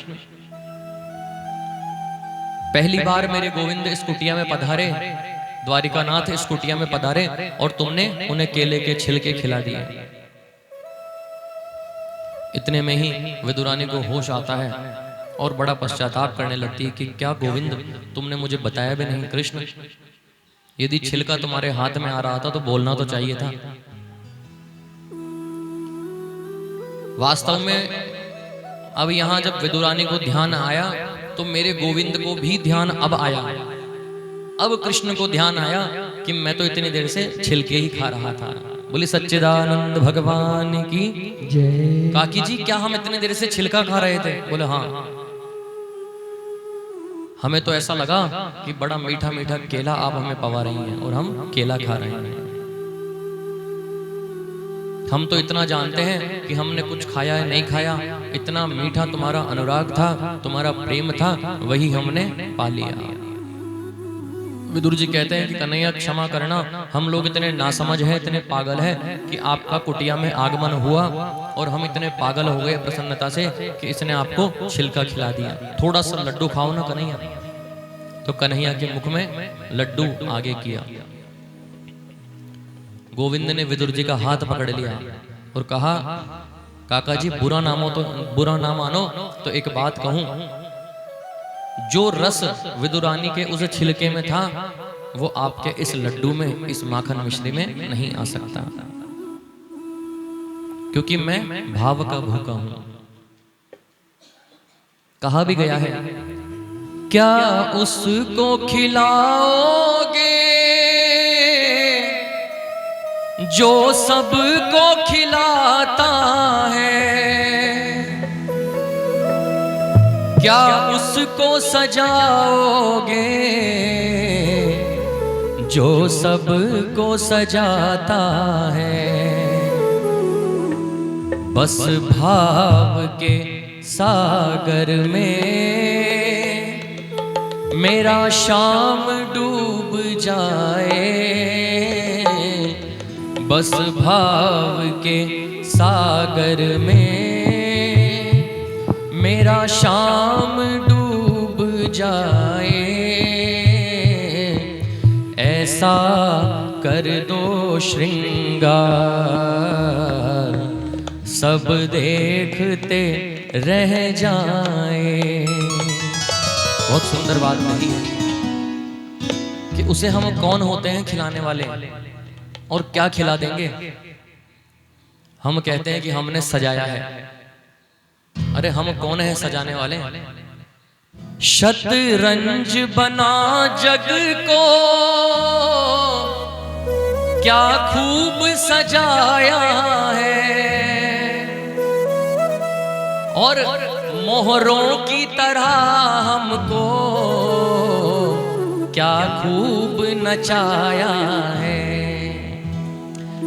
पहली बार मेरे गोविंद इस कुटिया में पधारे, द्वारिकानाथ इस कुटिया में पधारे और तुमने उन्हें केले के छिलके खिला दिए। इतने में ही विदुरानी को होश आता है और बड़ा पश्चाताप करने लगती है कि क्या गोविंद तुमने मुझे बताया भी नहीं। कृष्ण यदि छिलका तुम्हारे हाथ में आ रहा था तो बोलना तो चाहिए था। वास्तव में अब यहां जब विदुरानी को ध्यान आया तो मेरे गोविंद को भी ध्यान अब आया। अब कृष्ण को ध्यान आया कि मैं तो इतनी देर से छिलके ही खा रहा था। बोली सच्चिदानंद भगवान की जय। काकी जी क्या हम इतनी देर से छिलका खा रहे थे? बोले हाँ, हमें तो ऐसा लगा कि बड़ा मीठा मीठा केला आप हमें पवा रही हैं और हम केला खा रहे हैं। हम तो इतना जानते हैं कि हमने कुछ खाया है नहीं खाया, इतना मीठा तुम्हारा अनुराग था, तुम्हारा प्रेम था, वही हमने पा लिया। विदुर जी कहते हैं कि कन्हैया क्षमा करना, हम लोग इतने नासमझ हैं, इतने पागल हैं कि आपका कुटिया में आगमन हुआ और हम इतने पागल हो गए प्रसन्नता से कि इसने आपको छिलका खिला दिया। थोड़ा सा लड्डू खाओ ना कन्हैया। तो कन्हैया के मुख में लड्डू आगे किया। गोविंद ने विदुर जी का हाथ पकड़ लिया और कहा, काका जी बुरा ना मानो तो एक बात कहूं, जो रस विदुरानी के उस छिलके में था वो आपके इस लड्डू में, इस माखन मिश्री में नहीं आ सकता, क्योंकि मैं भाव का भूखा हूं। कहा भी गया है, क्या उसको खिलाओगे जो सबको खिलाता है, क्या उसको सजाओगे? जो सबको सजाता है, बस भाव के सागर में मेरा शाम डूब जाए। बस भाव के सागर में मेरा शाम डूब जाए। ऐसा कर दो श्रृंगार, सब देखते रह जाए। बहुत सुंदर बात कही है कि उसे हम कौन होते हैं खिलाने वाले, और क्या खिला देंगे। हम कहते हैं कि हमने सजाया है। अरे हम कौन है सजाने वाले? शतरंज बना जग को क्या खूब सजाया है, और मोहरों की तरह हमको क्या खूब नचाया है।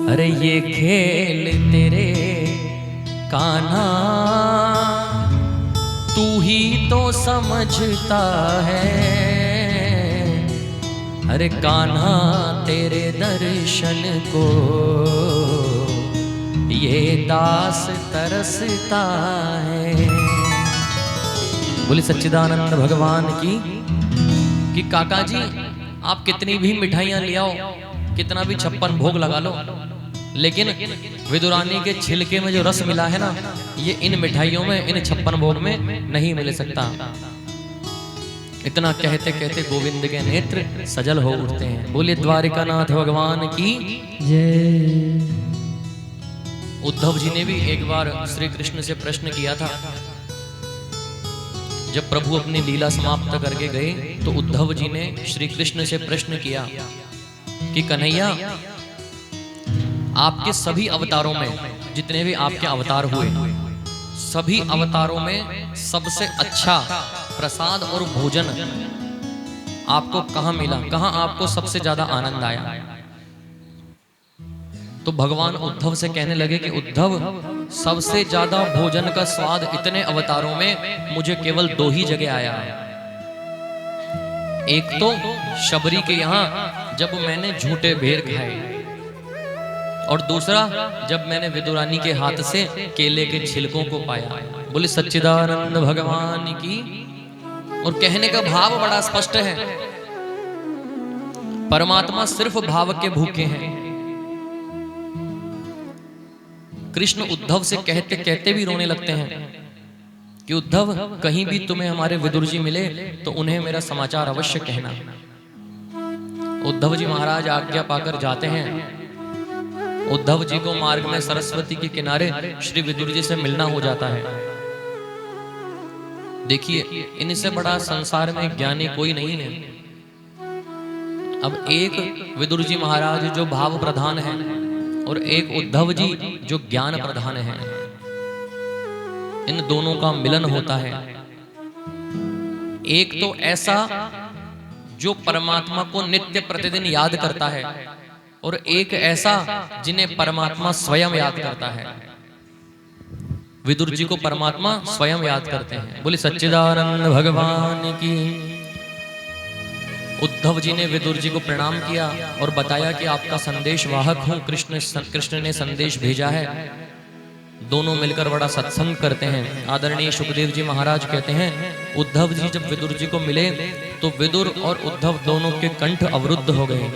अरे ये खेल तेरे कान्हा तू ही तो समझता है। अरे कान्हा तेरे दर्शन को ये दास तरसता है। बोले सच्चिदानंद भगवान की कि काका जी आप कितनी भी मिठाइयां ले आओ, कितना भी 56 भोग लगा लो, लेकिन विदुरानी के छिलके में जो रस मिला है ना, ये इन मिठाइयों में, इन 56 भोग में नहीं मिल सकता। इतना कहते कहते गोविंद के नेत्र सजल हो उठते हैं। बोले द्वारिकानाथ भगवान की जय। उद्धव जी ने भी एक बार श्री कृष्ण से प्रश्न किया था। जब प्रभु अपनी लीला समाप्त करके गए तो उद्धव जी ने श्री कृष्ण से प्रश्न किया कि कन्हैया, आपके सभी अवतारों में, जितने भी आपके अवतार हुए, सभी अवतारों में सबसे अच्छा प्रसाद और भोजन आपको कहाँ मिला? कहाँ आपको सबसे ज्यादा आनंद आया? तो भगवान उद्धव से कहने लगे कि उद्धव, सबसे ज्यादा भोजन का स्वाद इतने अवतारों में मुझे केवल 2 ही जगह आया है। एक तो शबरी के यहाँ जब मैंने झूठे भेर खाए, और दूसरा जब मैंने विदुरानी के हाथ से केले के छिलकों को पाया। बोले सच्चिदानंद भगवान की। और कहने का भाव बड़ा स्पष्ट है, परमात्मा सिर्फ भाव के भूखे हैं। कृष्ण उद्धव से कहते कहते भी रोने लगते हैं कि उद्धव, कहीं भी तुम्हें हमारे विदुर जी मिले तो उन्हें मेरा समाचार अवश्य कहना। उद्धव जी महाराज आज्ञा पाकर जाते हैं। उद्धव जी को मार्ग में सरस्वती के किनारे श्री विदुर जी से मिलना हो जाता है। देखिए, इनसे बड़ा संसार में ज्ञानी कोई नहीं है। अब एक विदुर जी महाराज जो भाव प्रधान है, और एक उद्धव जी जो ज्ञान प्रधान है, इन दोनों का मिलन होता है। एक तो ऐसा जो परमात्मा को नित्य प्रतिदिन याद करता है, और एक ऐसा जिन्हें परमात्मा स्वयं याद करता है। विदुर जी को परमात्मा स्वयं याद करते हैं। बोले सच्चिदानंद भगवान की। उद्धव जी ने विदुर जी को प्रणाम किया और बताया कि आपका संदेश वाहक हूं, कृष्ण ने संदेश भेजा है। दोनों मिलकर बड़ा सत्संग करते हैं। आदरणीय सुखदेव जी महाराज कहते हैं, उद्धव जी जब विदुर जी को मिले तो विदुर और उद्धव दोनों के कंठ अवरुद्ध हो गए।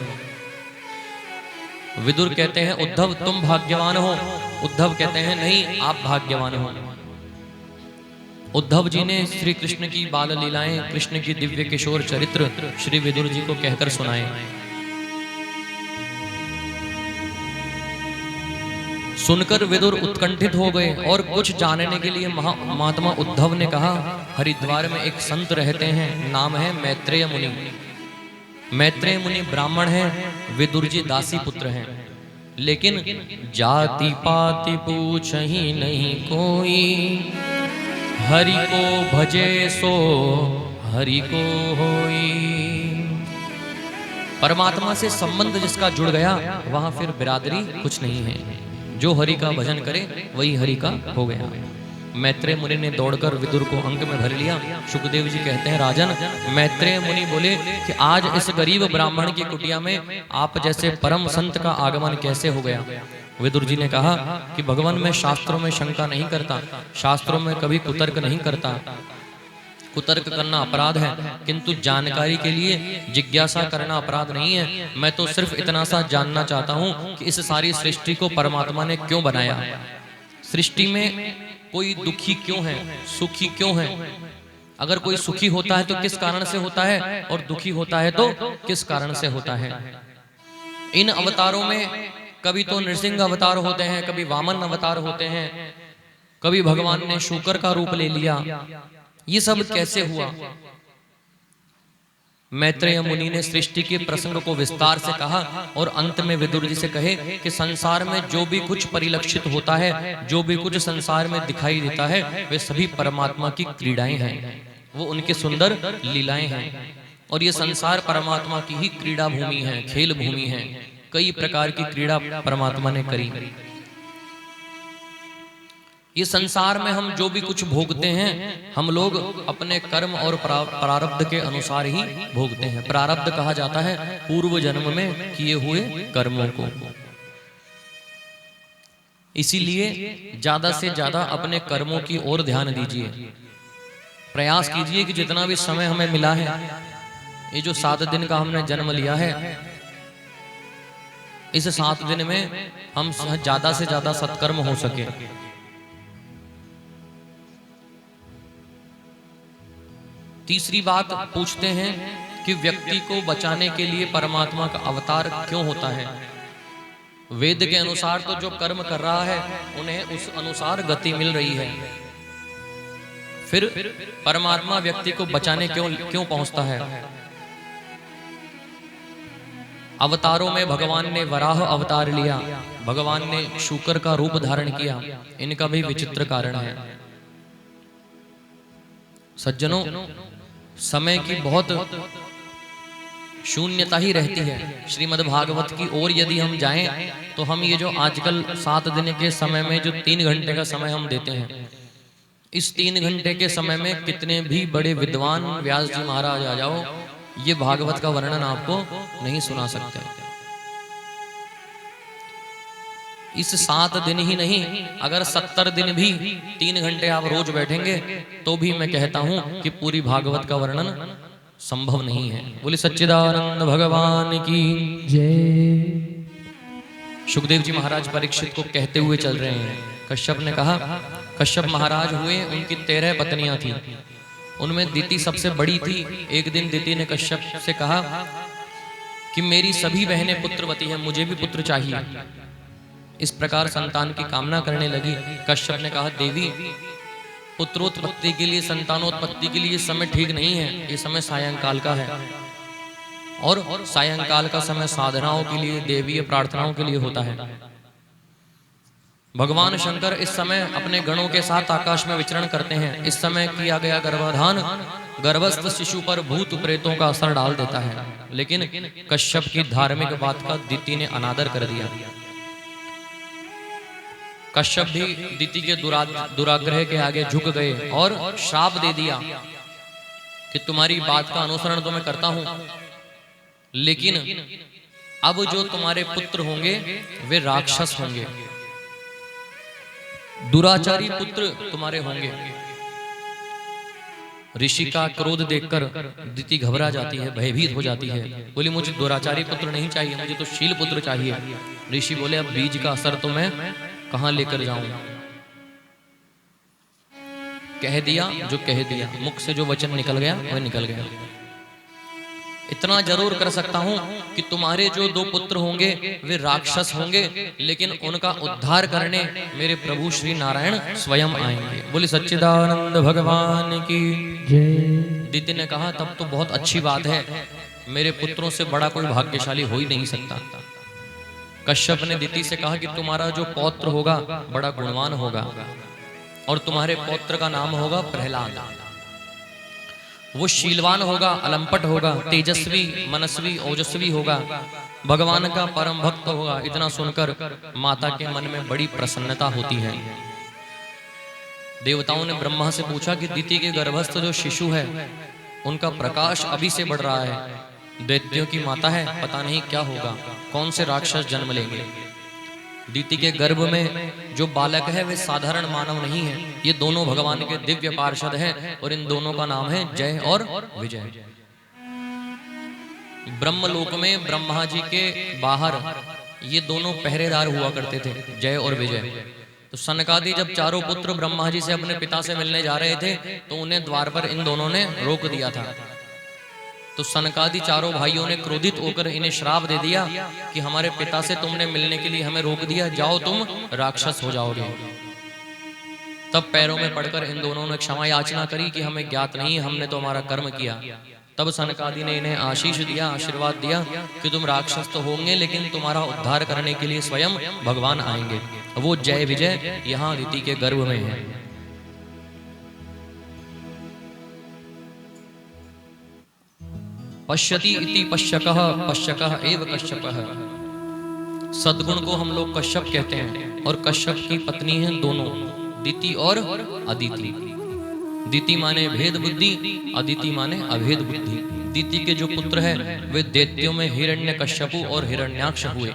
विदुर कहते हैं, उद्धव तुम भाग्यवान हो। उद्धव कहते हैं, नहीं, आप भाग्यवान हो। उद्धव जी ने श्री कृष्ण की बाल लीलाएं, कृष्ण की दिव्य किशोर चरित्र श्री विदुर जी को कहकर सुनाए। सुनकर विदुर उत्कंठित हो गए और कुछ जानने के लिए महात्मा उद्धव ने कहा, हरिद्वार में एक संत रहते हैं, नाम है मैत्रेय मुनि। मैत्रेय मुनि ब्राह्मण हैं, विदुर जी दासी पुत्र हैं, लेकिन जाति पाति पूछहि नहीं कोई, हरि को भजे सो हरि को होई। परमात्मा से संबंध जिसका जुड़ गया वहां फिर बिरादरी कुछ नहीं है। जो हरि का भजन करे वही हरि का हो गया। मैत्रेय मुनि ने दौड़कर विदुर को अंक में भर लिया। सुखदेव जी कहते हैं, राजन, मैत्रेय मुनि बोले कि आज इस गरीब ब्राह्मण की कुटिया में आप जैसे परम संत का आगमन कैसे हो गया। विदुर जी ने कहा कि भगवान, मैं शास्त्रों में शंका नहीं करता, शास्त्रों में कभी कुतर्क नहीं करता। कुतर्क करना अपराध है, किंतु जानकारी के लिए जिज्ञासा करना अपराध नहीं है। मैं तो सिर्फ इतना सा जानना चाहता हूं कि इस सारी सृष्टि को परमात्मा ने क्यों बनाया। सृष्टि में कोई दुखी क्यों है, सुखी क्यों है। अगर कोई सुखी होता है तो किस कारण से होता है, और दुखी होता है तो किस कारण से होता है। इन अवतारों में कभी तो नृसिंह अवतार होते हैं, कभी वामन अवतार होते हैं, कभी भगवान ने शूकर का रूप ले लिया। ये सब कैसे हुआ। मैत्रेय मुनि ने सृष्टि के प्रसंग को विस्तार से कहा और अंत में विदुर जी से कहे कि संसार में जो भी कुछ परिलक्षित होता है, जो भी कुछ संसार में दिखाई देता है, वे सभी परमात्मा की क्रीड़ाएं हैं, वो उनके सुंदर लीलाएं हैं। और ये संसार परमात्मा की ही क्रीड़ा भूमि है, खेल भूमि है। कई प्रकार की क्रीड़ा परमात्मा ने करी। ये संसार में हम जो भी कुछ भोगते हैं, हम लोग अपने कर्म और प्रारब्ध के अनुसार ही भोगते हैं। प्रारब्ध कहा जाता है पूर्व जन्म में किए हुए कर्मों को। इसीलिए ज्यादा से ज्यादा अपने कर्मों की ओर ध्यान दीजिए। प्रयास कीजिए कि जितना भी समय हमें मिला है, ये जो 7 दिन का हमने जन्म लिया है, इस 7 दिन में हम ज्यादा से ज्यादा सत्कर्म हो सके। तीसरी बात पूछते हैं कि व्यक्ति को बचाने के लिए परमात्मा का अवतार क्यों होता है। वेद के अनुसार तो जो कर्म कर रहा है उन्हें उस अनुसार गति मिल रही है, फिर परमात्मा व्यक्ति को बचाने क्यों पहुंचता है। अवतारों में भगवान ने वराह अवतार लिया, भगवान ने शूकर का रूप धारण किया, इनका भी विचित्र कारण है। सज्जनों, समय की बहुत शून्यता ही रहती है। श्रीमद् भागवत की ओर यदि हम जाएं तो हम ये जो आजकल 7 दिन के समय में जो 3 घंटे का समय हम देते हैं, इस 3 घंटे के समय में कितने भी बड़े विद्वान व्यास जी महाराज आ जाओ, ये भागवत का वर्णन आपको नहीं सुना सकते। इस 7 दिन ही नहीं, अगर 70 दिन भी 3 घंटे आप रोज बैठेंगे तो भी मैं कहता हूं कि पूरी भागवत का वर्णन संभव नहीं है। बोले सच्चिदानंद भगवान की जय। सुखदेव जी महाराज परीक्षित को कहते हुए चल रहे हैं। कश्यप ने कहा, कश्यप महाराज हुए, उनकी 13 पत्नियां थी, उनमें दिति सबसे बड़ी थी। एक दिन दिति ने कश्यप से कहा कि मेरी सभी बहनें पुत्रवती हैं, मुझे भी पुत्र चाहिए। इस प्रकार संतान की कामना करने लगी। कश्यप ने कहा, देवी, पुत्रोत्पत्ति के लिए, संतानोत्पत्ति के लिए समय ठीक नहीं है, ये समय सायंकाल का है, और सायंकाल का समय साधनाओं के लिए, देवीय प्रार्थनाओं के लिए होता है। भगवान शंकर इस समय अपने गणों के साथ आकाश में विचरण करते हैं। इस समय किया गया गर्भाधान गर्भस्थ शिशु पर भूत प्रेतों का असर डाल देता है। लेकिन कश्यप की धार्मिक बात का दिति ने अनादर कर दिया। कश्यप भी दिति के दुराग्रह के आगे झुक गए और श्राप दे दिया कि तुम्हारी बात का अनुसरण तो मैं करता हूं, लेकिन अब जो तुम्हारे पुत्र होंगे वे राक्षस होंगे, दुराचारी पुत्र तुम्हारे होंगे। ऋषि का क्रोध देखकर दिति घबरा जाती है, भयभीत हो जाती है। बोली, मुझे दुराचारी पुत्र नहीं चाहिए, मुझे तो शील पुत्र चाहिए। ऋषि बोले, अब बीज का असर तो मैं कहां लेकर जाऊं। कह दिया जो कह दिया, मुख से जो वचन निकल गया वह निकल गया। इतना जरूर कर सकता हूं कि तुम्हारे जो 2 पुत्र होंगे वे राक्षस होंगे, लेकिन उनका उद्धार करने मेरे प्रभु श्री नारायण स्वयं आएंगे। बोले सच्चिदानंद भगवान की जय। दिति ने कहा, तब तो बहुत अच्छी बात है, मेरे पुत्रों से बड़ा कोई भाग्यशाली हो ही नहीं सकता। कश्यप ने दिति से कहा कि तुम्हारा जो पौत्र होगा बड़ा गुणवान होगा और तुम्हारे पौत्र का नाम होगा प्रहलाद। वो शीलवान होगा, अलंपट होगा, तेजस्वी, मनस्वी, ओजस्वी होगा, भगवान का परम भक्त होगा। इतना सुनकर माता के मन में बड़ी प्रसन्नता होती है। देवताओं ने ब्रह्मा से पूछा कि दिति के गर्भस्थ जो शिशु है उनका प्रकाश अभी से बढ़ रहा है, दैत्यों की माता है, पता नहीं क्या होगा, कौन से राक्षस जन्म लेंगे। दिति के गर्भ में जो बालक है वे साधारण मानव नहीं है, ये दोनों भगवान के दिव्य पार्षद हैं और इन दोनों का नाम है जय और विजय। ब्रह्मलोक में ब्रह्मा जी के बाहर ये दोनों पहरेदार हुआ करते थे, जय और विजय। तो सनकादि जब चारों पुत्र ब्रह्मा जी से अपने पिता से मिलने जा रहे थे तो उन्हें द्वार पर इन दोनों ने रोक दिया था। तो सनकादि चारों भाइयों ने क्रोधित होकर इन्हें श्राप दे दिया कि हमारे पिता से तुमने मिलने के लिए हमें रोक दिया, जाओ तुम राक्षस हो जाओगे। तब पैरों में पड़कर इन दोनों ने क्षमा याचना करी कि हमें ज्ञात नहीं, हमने तो हमारा कर्म किया। तब सनकादि ने इन्हें आशीष दिया, आशीर्वाद दिया कि तुम राक्षस तो होंगे लेकिन तुम्हारा उद्धार करने के लिए स्वयं भगवान आएंगे। वो जय विजय यहाँ दिति के गर्भ में है। पश्यति इति पश्यकः, पश्यकः एव कश्यपः। सद्गुण को हम लोग कश्यप कहते हैं और कश्यप की पत्नी है दोनों, दिति और अदिति। दिति माने भेद बुद्धि, अदिति माने अभेद बुद्धि। दिति के जो पुत्र हैं वे दैत्यों में हिरण्यकश्यपु और हिरण्याक्ष हुए।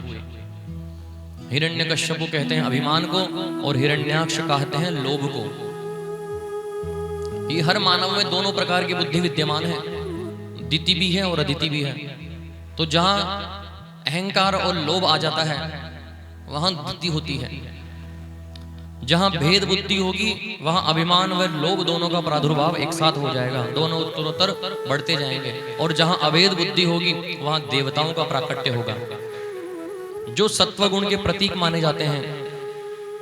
हिरण्यकश्यपु कहते हैं अभिमान को और हिरण्याक्ष कहते हैं लोभ को। ये हर मानव में दोनों प्रकार की बुद्धि विद्यमान है, दिति भी है और अदिति भी है। तो जहां अहंकार और लोभ आ जाता है वहां दिति होती है। जहां भेद बुद्धि होगी वहां अभिमान व लोभ दोनों का प्रादुर्भाव एक साथ हो जाएगा, दोनों उत्तरोत्तर बढ़ते जाएंगे। और जहां अभेद बुद्धि होगी वहां देवताओं का प्राकट्य होगा, जो सत्व गुण के प्रतीक माने जाते हैं।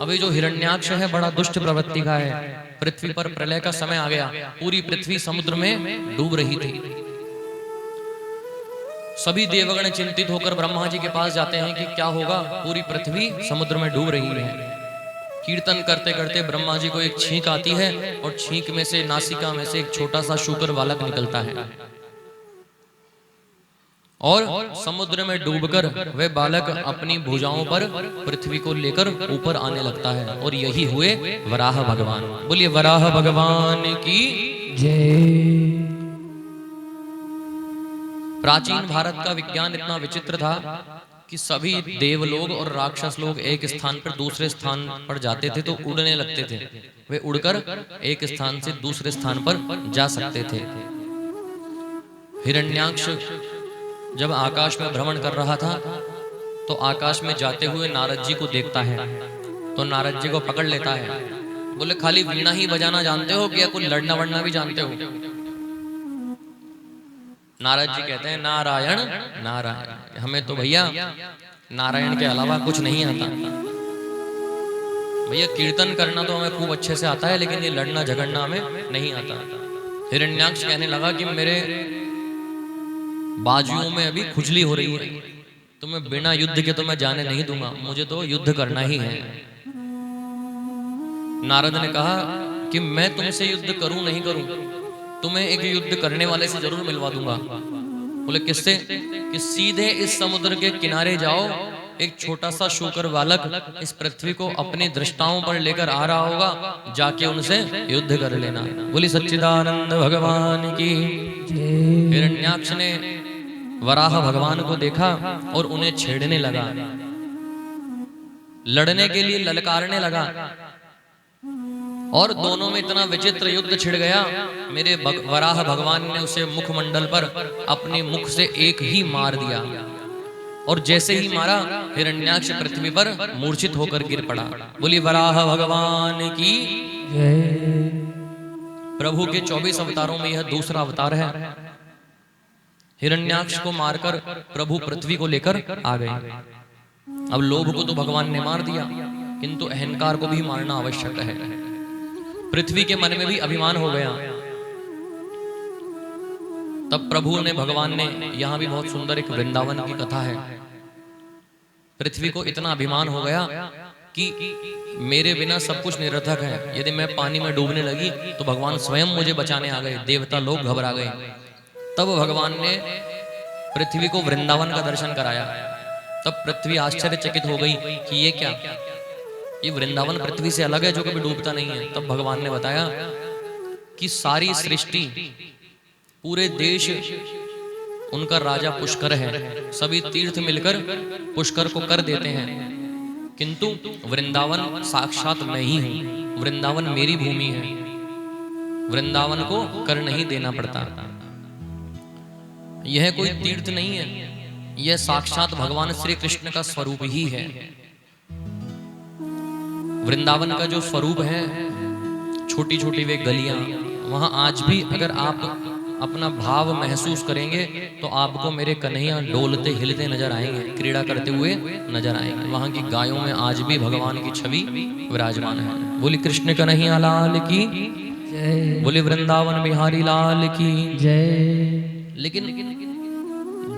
अभी जो हिरण्याक्ष है बड़ा दुष्ट प्रवृत्ति का है। पृथ्वी पर प्रलय का समय आ गया, पूरी पृथ्वी समुद्र में डूब रही थी। सभी देवगण चिंतित होकर ब्रह्मा जी के पास जाते हैं कि क्या होगा, पूरी पृथ्वी समुद्र में डूब रही है। कीर्तन करते करते ब्रह्मा जी को एक छींक आती है और छींक में से, नासिका में से एक छोटा सा शूकर बालक निकलता है और समुद्र में डूबकर वह बालक अपनी भुजाओं पर पृथ्वी को लेकर ऊपर आने लगता है। और यही हुए वराह भगवान। बोलिए वराह भगवान की जय। प्राचीन भारत का विज्ञान इतना विचित्र था कि सभी देवलोग और राक्षस लोग एक स्थान पर दूसरे स्थान पर जाते थे तो उड़ने लगते थे। वे उड़कर एक स्थान से दूसरे स्थान पर जा सकते थे। हिरण्याक्ष जब आकाश में भ्रमण कर रहा था तो आकाश में जाते हुए नारद जी को देखता है तो नारद जी को पकड़ लेता है। बोले खाली वीणा ही बजाना जानते हो क्या कुछ लड़ना वड़ना भी जानते हो? नारद जी कहते हैं नारायण नारायण, हमें तो भैया नारायण के अलावा कुछ नहीं आता। भैया कीर्तन करना तो हमें खूब अच्छे से आता है लेकिन ये लड़ना झगड़ना हमें नहीं आता। हिरण्याक्ष कहने लगा कि मेरे बाजुओं में अभी खुजली हो रही है, तो मैं बिना युद्ध के तो मैं जाने नहीं दूंगा, मुझे तो युद्ध करना ही है। नारद ने कहा कि मैं तुमसे युद्ध करूं नहीं करूं, तुम्हें एक युद्ध करने वाले से जरूर मिलवा दूंगा। बोले किससे? कि सीधे इस समुद्र के किनारे जाओ, एक छोटा सा शूकर बालक इस पृथ्वी को अपनी दृष्टाओं पर लेकर आ रहा होगा, जाके उनसे युद्ध कर लेना। बोली सच्चिदानंद भगवान की। हिरण्याक्ष ने वराह भगवान को देखा और उन्हें छेड़ने लगा, लड़ने के लिए ललकारने लगा और दोनों में इतना विचित्र युद्ध छिड़ गया। मेरे वराह भगवान ने उसे मुखमंडल पर अपने मुख से एक ही मार दिया और जैसे ही मारा हिरण्याक्ष पृथ्वी पर मूर्छित होकर गिर पड़ा। बोली वराह भगवान की जय। प्रभु के 24 अवतारों में यह दूसरा अवतार है। हिरण्याक्ष को मारकर प्रभु पृथ्वी को लेकर आ गए। अब लोभ को तो भगवान ने मार दिया किंतु अहंकार को भी मारना आवश्यक है। पृथ्वी के मन में भी अभिमान हो गया। तब प्रभु ने, भगवान ने, यहां भी बहुत सुंदर एक वृंदावन की कथा है। पृथ्वी को इतना अभिमान हो गया कि मेरे बिना सब कुछ निरर्थक है, यदि मैं पानी में डूबने लगी तो भगवान स्वयं मुझे बचाने आ गए, देवता लोग घबरा गए। तब भगवान ने पृथ्वी को वृंदावन का दर्शन कराया। तब पृथ्वी आश्चर्यचकित हो गई कि ये क्या, ये वृंदावन पृथ्वी से अलग है जो कभी डूबता नहीं है। तब भगवान ने बताया कि सारी सृष्टि, पूरे देश उनका राजा पुष्कर है, सभी तीर्थ मिलकर पुष्कर को कर देते हैं, किंतु वृंदावन साक्षात मैं ही हूं, वृंदावन मेरी भूमि है, वृंदावन को कर नहीं देना पड़ता। यह कोई तीर्थ नहीं है, यह साक्षात भगवान श्री कृष्ण का स्वरूप ही है। वृंदावन का जो स्वरूप है, छोटी छोटी वे गलियां, वहां आज भी अगर आप अपना भाव महसूस करेंगे तो आपको मेरे कन्हैया डोलते हिलते नजर आएंगे, क्रीड़ा करते हुए नजर आएंगे। वहां की गायों में आज भी भगवान की छवि विराजमान है। बोली कृष्ण कन्हैया लाल की जय, बोली वृंदावन बिहारी लाल की जय। लेकिन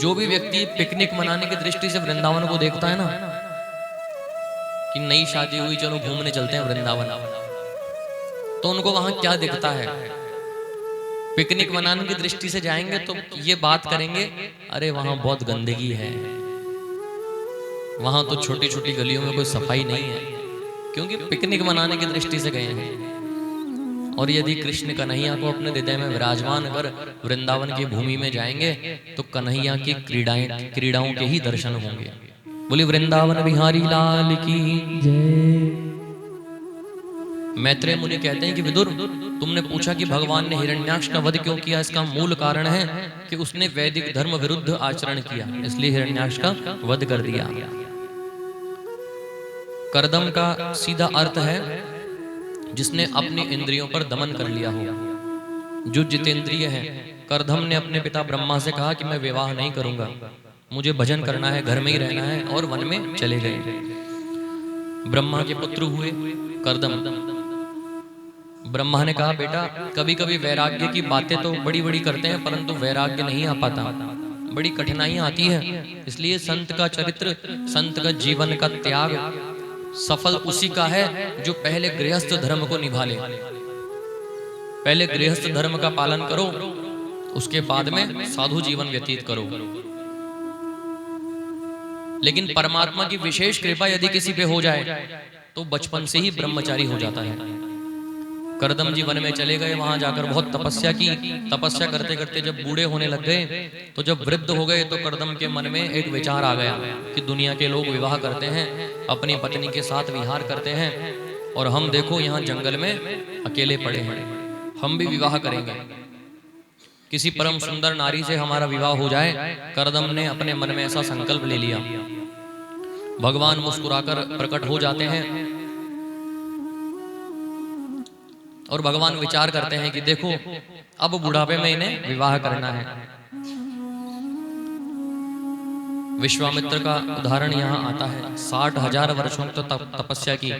जो भी व्यक्ति पिकनिक मनाने की दृष्टि से वृंदावन को देखता है ना, कि नई शादी हुई चलो घूमने चलते हैं वृंदावन, तो उनको वहां क्या दिखता है? पिकनिक मनाने की दृष्टि से जाएंगे तो ये बात करेंगे, अरे वहां बहुत गंदगी है, वहां तो छोटी छोटी गलियों में कोई सफाई नहीं है, क्योंकि पिकनिक मनाने की दृष्टि से गए हैं। और यदि कृष्ण कन्हैया को अपने हृदय में विराजमान कर वृंदावन की भूमि में जाएंगे तो कन्हैया की क्रीड़ाओं के ही दर्शन होंगे। बोली वृंदावन बिहारी लाल की जय। मैत्रेय मुनि कहते हैं कि विदुर, तुमने पूछा कि भगवान ने हिरण्याक्ष का वध क्यों किया। इसका मूल कारण है कि उसने वैदिक धर्म विरुद्ध आचरण किया, इसलिए हिरण्याक्ष का वध कर दिया। कर्दम का सीधा अर्थ है जिसने अपनी इंद्रियों पर दमन कर लिया हो, जो जितेंद्रिय है। कर्दम ने अपने पिता ब्रह्मा से कहा कि मैं विवाह नहीं करूंगा, मुझे भजन करना है, घर में ही रहना है, और वन में चले गए। ब्रह्मा के पुत्र हुए कर्दम। ब्रह्मा ने कहा बेटा, कभी कभी वैराग्य की बातें तो बड़ी बड़ी करते हैं, परंतु वैराग्य नहीं आ पाता, बड़ी कठिनाइयां आती है। इसलिए संत का चरित्र, संत का जीवन का त्याग सफल उसी का है जो पहले गृहस्थ धर्म को निभा ले। पहले गृहस्थ धर्म का पालन करो, उसके बाद में साधु जीवन व्यतीत करो। लेकिन परमात्मा की विशेष कृपा यदि किसी पे हो जाए तो बचपन से ही ब्रह्मचारी हो जाता है। कर्दम जी वन में चले गए, वहां जाकर बहुत तपस्या की। तपस्या करते करते जब बूढ़े होने लग गए, तो जब वृद्ध हो गए तो कर्दम के मन में एक विचार आ गया कि दुनिया के लोग विवाह करते हैं, अपनी पत्नी के साथ विहार करते हैं, और हम देखो यहाँ जंगल में अकेले पड़े हैं, हम भी विवाह करेंगे, किसी परम सुंदर नारी से हमारा विवाह हो जाए। कर्दम ने अपने मन में ऐसा संकल्प ले लिया। भगवान मुस्कुराकर प्रकट हो जाते हैं और भगवान विचार करते हैं कि देखो अब बुढ़ापे में इन्हें विवाह करना है। विश्वामित्र का उदाहरण यहाँ आता है। 60,000 वर्षों तक तपस्या की,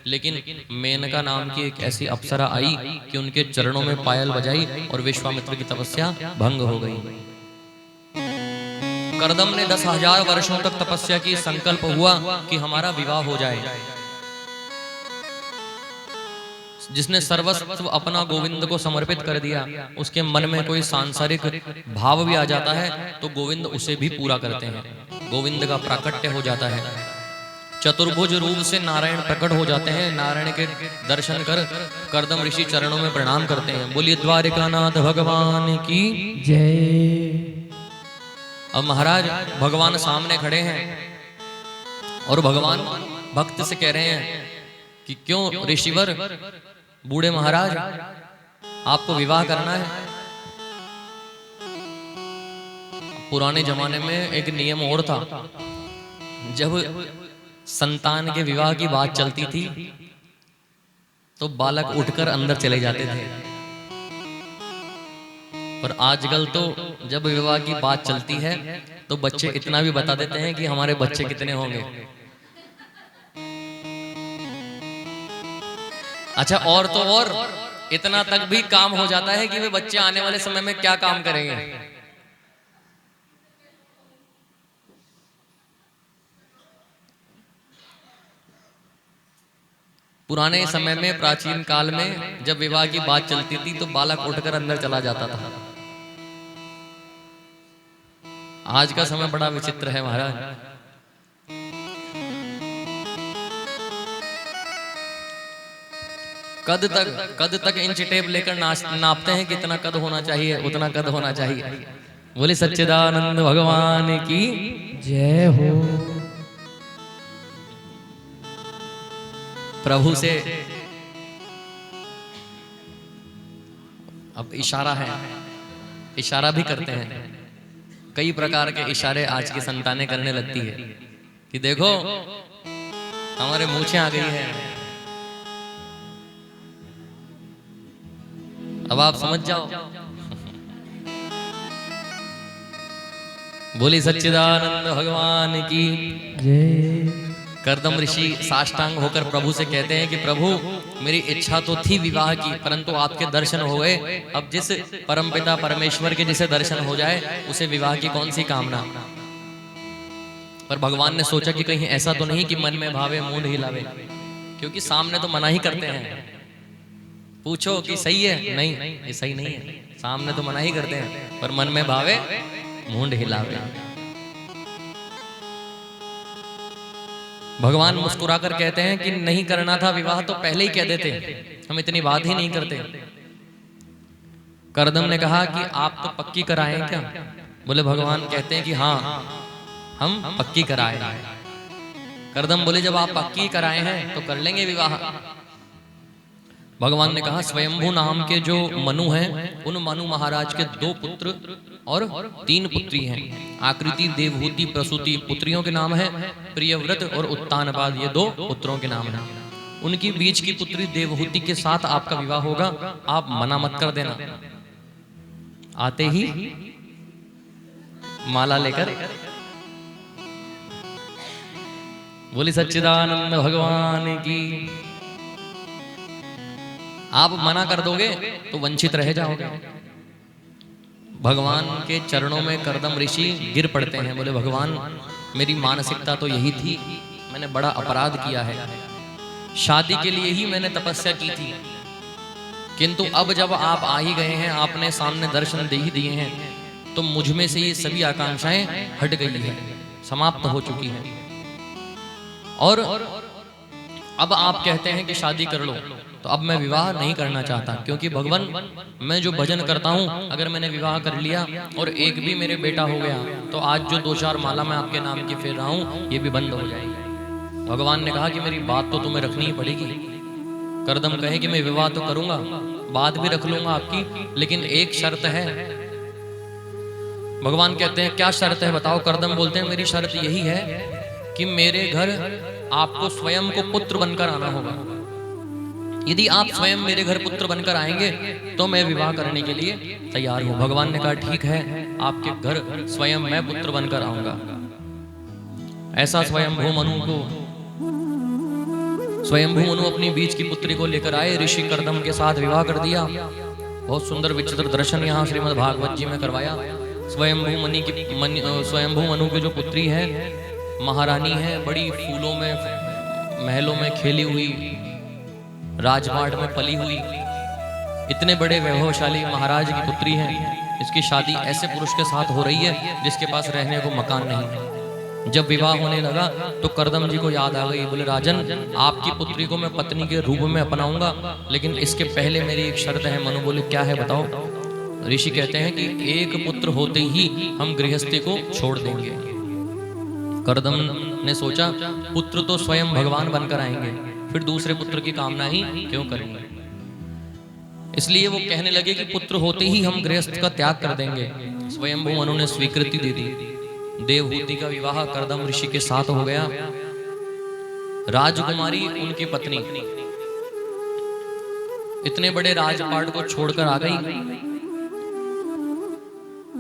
लेकिन मेनका नाम की एक ऐसी अप्सरा आई कि उनके चरणों में पायल बजाई और विश्वामित्र की तपस्या भंग हो गई। कर्दम ने 10,000 वर्षों तक तपस्या की, संकल्प हुआ कि हमारा विवाह हो जाए। जिसने सर्वस्व अपना गोविंद को समर्पित कर दिया, उसके मन में कोई सांसारिक भाव भी आ जाता है तो गोविंद उसे भी पूरा करते हैं, गोविंद का प्राकट्य हो जाता है। चतुर्भुज रूप से नारायण प्रकट हो जाते हैं। नारायण के दर्शन कर कर्दम ऋषि चरणों में प्रणाम करते हैं। बोलिए द्वारिकानाथ भगवान की जय। अब महाराज भगवान सामने खड़े हैं और भगवान भक्त से कह रहे हैं कि क्यों ऋषिवर, बूढ़े महाराज, आपको विवाह करना है। पुराने जमाने में एक नियम और था, जब संतान के विवाह की बात चलती थी तो बालक उठकर अंदर चले जाते थे। पर आजकल तो जब विवाह की बात चलती है तो बच्चे इतना भी बता देते हैं कि हमारे बच्चे कितने होंगे। अच्छा, और तो और इतना तक भी काम हो जाता है कि वे बच्चे आने वाले समय में क्या काम करेंगे। पुराने समय में, प्राचीन काल में जब विवाह की बात चलती थी तो बालक उठकर अंदर चला जाता था। आज का समय बड़ा विचित्र है महाराज। कद तक इंच टेप लेकर नापते हैं, कितना कद होना चाहिए, उतना कद होना चाहिए। बोले सच्चिदानंद भगवान की जय हो। प्रभु से अब इशारा है, इशारा भी करते हैं। कई प्रकार के इशारे आज की संतानें करने लगती है कि देखो हमारे मूछें आ गई हैं, अब आप समझ जाओ। बोली सच्चिदानंद भगवान की जय। कर्दम ऋषि साष्टांग होकर प्रभु से कहते हैं कि प्रभु मेरी इच्छा तो थी विवाह की, परंतु आपके दर्शन हो गए। अब जिस परमपिता परमेश्वर के जिसे दर्शन हो जाए उसे विवाह की कौन सी कामना। पर भगवान ने सोचा कि कहीं ऐसा तो नहीं कि मन में भावे मूंढ हिलावे, क्योंकि सामने तो मना ही करते हैं। पूछो कि सही है, नहीं ये सही नहीं है। सामने तो मना ही करते हैं पर मन में भावे मूंढ हिलावे। भगवान मुस्कुराकर कहते हैं कि नहीं करना था विवाह तो पहले ही कह देते, हम इतनी बात ही नहीं करते। कर्दम ने कहा कि आप तो पक्की कराएं क्या। बोले भगवान कहते हैं कि हाँ हम पक्की कराए। कर्दम बोले जब आप पक्की कराए हैं तो कर लेंगे विवाह। भगवान ने कहा स्वयंभू नाम के जो मनु हैं, उन मनु महाराज के 2 पुत्र और 3 पुत्री हैं। आकृति, देवहूति, प्रसूति पुत्रियों के नाम है। प्रियव्रत और उत्तानपाद ये 2 पुत्रों के नाम हैं। उनकी बीच की पुत्री देवहूति के साथ आपका विवाह होगा, आप मना मत कर देना। आते ही माला लेकर बोली सच्चिदानंद भगवान की। आप मना कर दोगे तो वंचित रह जाओगे। भगवान के चरणों में कर्दम ऋषि गिर पड़ते हैं। बोले भगवान मेरी मानसिकता तो यही थी, मैंने बड़ा अपराध किया है। शादी के लिए ही मैंने तपस्या की थी, किंतु अब जब आप आ ही गए हैं, आपने सामने दर्शन दे ही दिए हैं, तो मुझ में से ये सभी आकांक्षाएं हट गई है, समाप्त हो चुकी हैं। और अब आप कहते हैं कि शादी कर लो, तो अब मैं विवाह नहीं करना चाहता, क्योंकि भगवान मैं जो भजन करता हूँ, अगर मैंने विवाह कर लिया और एक भी मेरे बेटा हो गया तो आज जो 2-4 माला मैं आपके नाम की फेर रहा हूँ ये भी बंद हो जाएगी। भगवान ने कहा कि मेरी बात तो तुम्हें रखनी ही पड़ेगी। कर्दम कहे कि मैं विवाह तो करूंगा, बात भी रख लूंगा आपकी, लेकिन एक शर्त है। भगवान कहते हैं क्या शर्त है बताओ। कर्दम बोलते हैं मेरी शर्त यही है कि मेरे घर आपको स्वयं को पुत्र बनकर आना होगा। यदि आप स्वयं मेरे घर पुत्र बनकर आएंगे तो मैं विवाह करने के लिए तैयार हूं। भगवान ने कहा ठीक है, आपके घर स्वयं मैं पुत्र बनकर आऊंगा। ऐसा स्वयंभू मनु अपनी बीच की पुत्री को लेकर आए, ऋषि कर्दम के साथ विवाह कर दिया। बहुत सुंदर विचित्र दर्शन यहाँ श्रीमद् भागवत जी में करवाया। स्वयंभू मनु की जो पुत्री है महारानी है, बड़ी फूलों में महलों में खेली हुई, राजपाट में पली हुई, इतने बड़े वैभवशाली महाराज की पुत्री है। इसकी शादी ऐसे पुरुष के साथ हो रही है जिसके पास रहने को मकान नहीं। जब विवाह होने लगा तो कर्दम जी को याद आ गई। बोले राजन आपकी पुत्री को मैं पत्नी के रूप में अपनाऊंगा, लेकिन इसके पहले मेरी एक शर्त है। मनु बोले क्या है बताओ। ऋषि कहते हैं कि एक पुत्र होते ही हम गृहस्थी को छोड़ देंगे। कर्दम ने सोचा पुत्र तो स्वयं भगवान बनकर आएंगे, फिर दूसरे पुत्र की कामना ही क्यों करेंगे। इसलिए वो कहने लगे कि पुत्र होते ही हम गृहस्थ का त्याग कर देंगे। स्वयंभू मनु ने स्वीकृति दे दी। देवहूति का विवाह कर्दम ऋषि के साथ हो गया। राजकुमारी उनकी पत्नी इतने बड़े राजपाट को छोड़कर आ गई।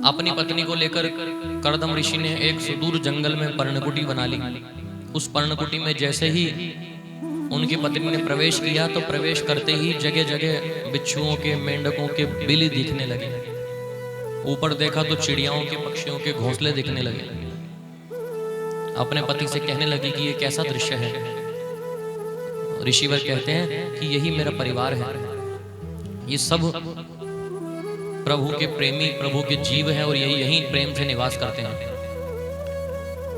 अपनी पत्नी को लेकर कर्दम ऋषि ने एक सुदूर जंगल में पर्णकुटी बना ली। उस पर्णकुटी में जैसे ही उनकी पत्नी ने प्रवेश किया तो प्रवेश करते ही जगह जगह बिच्छुओं के, मेंढकों के बिल दिखने लगे। ऊपर देखा तो चिड़ियाओं के, पक्षियों के घोंसले दिखने लगे। अपने पति से कहने लगी कि ये कैसा दृश्य है। ऋषिवर कहते हैं कि यही मेरा परिवार है, ये सब प्रभु के प्रेमी, प्रभु के जीव हैं और यही यही प्रेम से निवास करते हैं।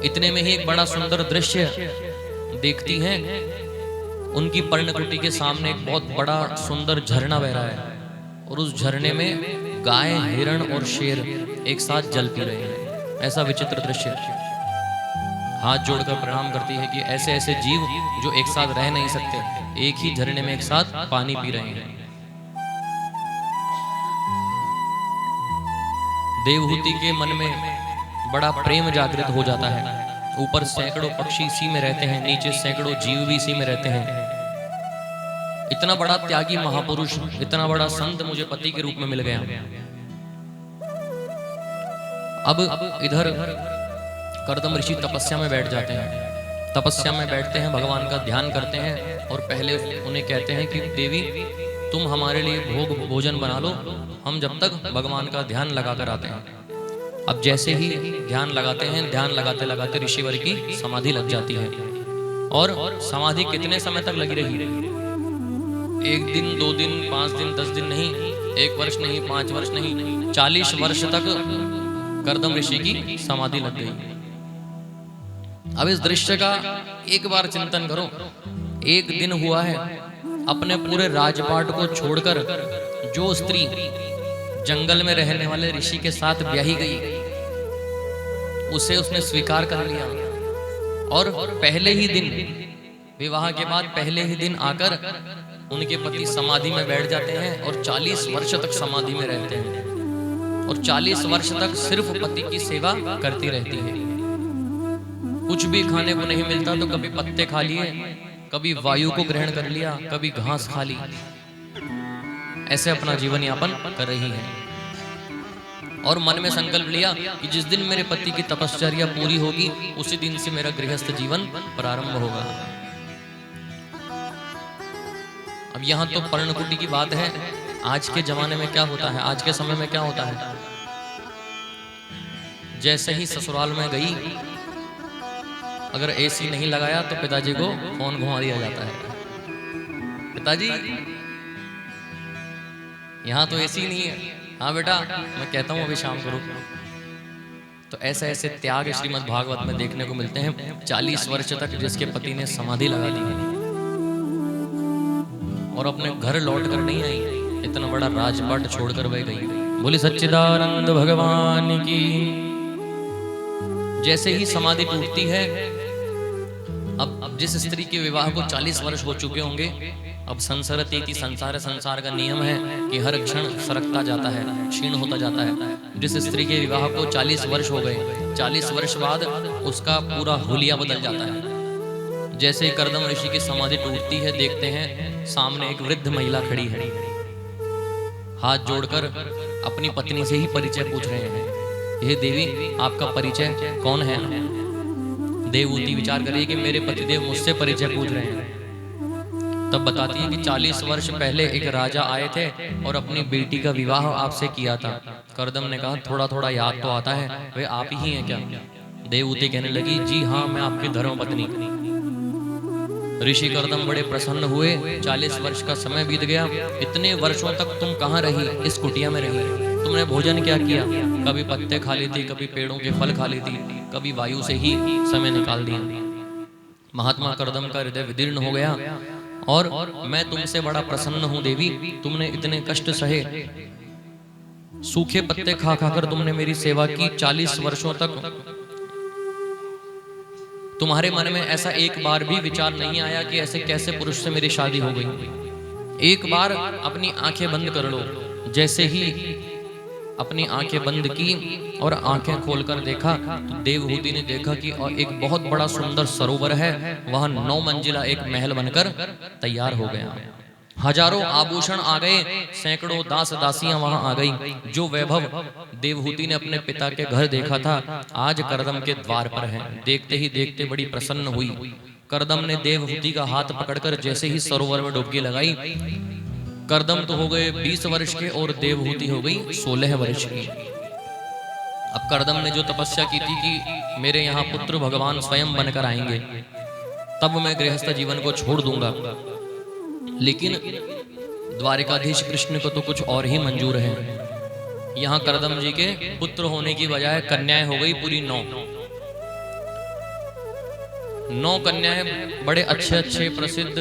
इतने में ही एक बड़ा सुंदर दृश्य देखती हैं, उनकी पर्णकुटी के सामने एक बहुत बड़ा सुंदर झरना बह रहा है और उस झरने में गाय, हिरण और शेर एक साथ जल पी रहे हैं। ऐसा विचित्र दृश्य। हाथ जोड़कर प्रणाम करती है कि ऐसे ऐसे जीव जो एक साथ रह नहीं सकते, एक ही झरने में एक साथ पानी पी रहे हैं। देवहूति के मन में बड़ा प्रेम जागृत हो जाता है। ऊपर सैकड़ों पक्षी इसी में रहते हैं, नीचे सैकड़ों जीव भी इसी में रहते हैं। इतना बड़ा त्यागी महापुरुष, इतना बड़ा संत मुझे पति के रूप में मिल गया। अब इधर कर्दम ऋषि तपस्या में बैठ जाते हैं। तपस्या में बैठते हैं, भगवान का ध्यान करते हैं और पहले उन्हें कहते हैं कि देवी तुम हमारे लिए भोजन बना लो, हम जब तक भगवान का ध्यान लगा कर आते हैं। अब जैसे ही ध्यान लगाते हैं, ध्यान लगाते लगाते ऋषिवर की समाधि लग जाती है। और समाधि कितने समय तक लगी रही? 1 दिन, 2 दिन, 5 दिन, 10 दिन नहीं, 1 वर्ष नहीं, 5 वर्ष नहीं, 40 वर्ष तक कर्दम ऋषि की समाधि लग गई। अब इस दृश्य का एक बार चिंतन करो। 1 दिन हुआ है, अपने पूरे राजपाट को छोड़कर जो स्त्री जंगल में रहने वाले ऋषि के साथ ब्याही गई, उसे उसने स्वीकार कर लिया। और पहले ही दिन, विवाह के बाद पहले ही दिन आकर उनके पति समाधि में बैठ जाते हैं और 40 वर्ष तक समाधि में रहते हैं और 40 वर्ष तक सिर्फ पति की सेवा करती रहती है। कुछ भी खाने को नहीं मिलता तो कभी पत्ते खा लिए, कभी वायु को ग्रहण कर लिया, कभी घास खा ली। ऐसे अपना जीवन यापन कर रही है और मन में संकल्प लिया कि जिस दिन मेरे पति की तपश्चर्या पूरी होगी उसी दिन से मेरा गृहस्थ जीवन प्रारंभ होगा। अब यहाँ तो पर्णकुटी की बात है। आज के जमाने में क्या होता है, आज के समय में क्या होता है, जैसे ही ससुराल में गई, अगर एसी नहीं लगाया तो पिताजी को फोन घुमा दिया जाता है। पिताजी यहाँ तो एसी नहीं है। हाँ बेटा, मैं कहता हूँ अभी शाम को रुक। तो ऐसे ऐसे त्याग श्रीमद् भागवत में देखने को मिलते हैं। 40 वर्ष तक जिसके पति ने समाधि लगा दी और अपने घर लौट कर नहीं आई, इतना बड़ा राजपाट छोड़कर वह गई। बोली सच्चिदानंद भगवान की। जैसे ही समाधि टूटती है, अब जिस स्त्री के विवाह को 40 वर्ष हो चुके होंगे, अब संसरती की संसार का नियम है कि हर क्षण सरकता जाता है, क्षीण होता जाता है। जिस स्त्री के विवाह को 40 वर्ष हो गए, 40 वर्ष बाद उसका पूरा हुलिया बदल जाता है। जैसे ही कर्दम ऋषि की समाधि टूटती है, देखते हैं सामने एक वृद्ध महिला खड़ी है। हाथ जोड़कर अपनी पत्नी से ही परिचय पूछ रहे हैं, हे देवी आपका परिचय कौन है? देवहूति विचार करिए कि मेरे पतिदेव मुझसे परिचय पूछ रहे हैं। तब बताती है कि 40 वर्ष पहले एक राजा आए थे और अपनी बेटी का विवाह आपसे किया था। कर्दम ने कहा थोड़ा थोड़ा याद तो आता है, वे आप ही हैं क्या? देवहूति कहने लगी, जी हाँ, मैं आपकी धर्मपत्नी। ऋषि कर्दम बड़े प्रसन्न हुए। 40 वर्ष का समय बीत गया। इतने वर्षों तक तुम कहाँ रही? इस कुटिया में रही। तुमने भोजन क्या किया? कभी पत्ते खा ली थी, कभी पेड़ों के फल खा ली थी, कभी वायु से ही समय निकाल दिया। महात्मा कर्दम का हृदय विदीर्ण हो गया और मैं तुमसे बड़ा प्रसन्न हूं देवी। तुमने इतने कष्ट सहे, सूखे पत्ते खा खाकर तुमने मेरी सेवा की 40 वर्षों तक। तुम्हारे मन में ऐसा एक बार भी विचार नहीं आया कि ऐसे कैसे पुरुष से मेरी शादी हो गई? एक बार अपनी आंखें बंद कर लो। जैसे ही अपनी आंखें बंद की और आंखें खोलकर देखा तो देवहूति ने देखा कि एक बहुत बड़ा सुंदर सरोवर है, वह 9 मंजिला एक महल बनकर तैयार हो गया। हजारों आभूषण आ गए, सैकड़ों दास दासियां वहां आ गई। जो वैभव देवहूति ने अपने पिता के घर देखा था, आज कर्दम के द्वार पर है। देखते ही देखते बड़ी प्रसन्न हुई। कर्दम ने देवहूति का हाथ पकड़कर जैसे ही सरोवर में डुबकी लगाई, कर्दम तो हो गए 20 वर्ष के और देवहूति हो गई 16 वर्ष की। अब कर्दम ने जो तपस्या की थी कि मेरे यहाँ पुत्र भगवान स्वयं बनकर आएंगे, तब मैं गृहस्थ जीवन को छोड़ दूंगा, लेकिन द्वारिकाधीश कृष्ण को तो कुछ और ही मंजूर है। यहाँ करदम जी के पुत्र होने की बजाय कन्याएं हो गई पूरी 9 कन्याएं बड़े अच्छे अच्छे प्रसिद्ध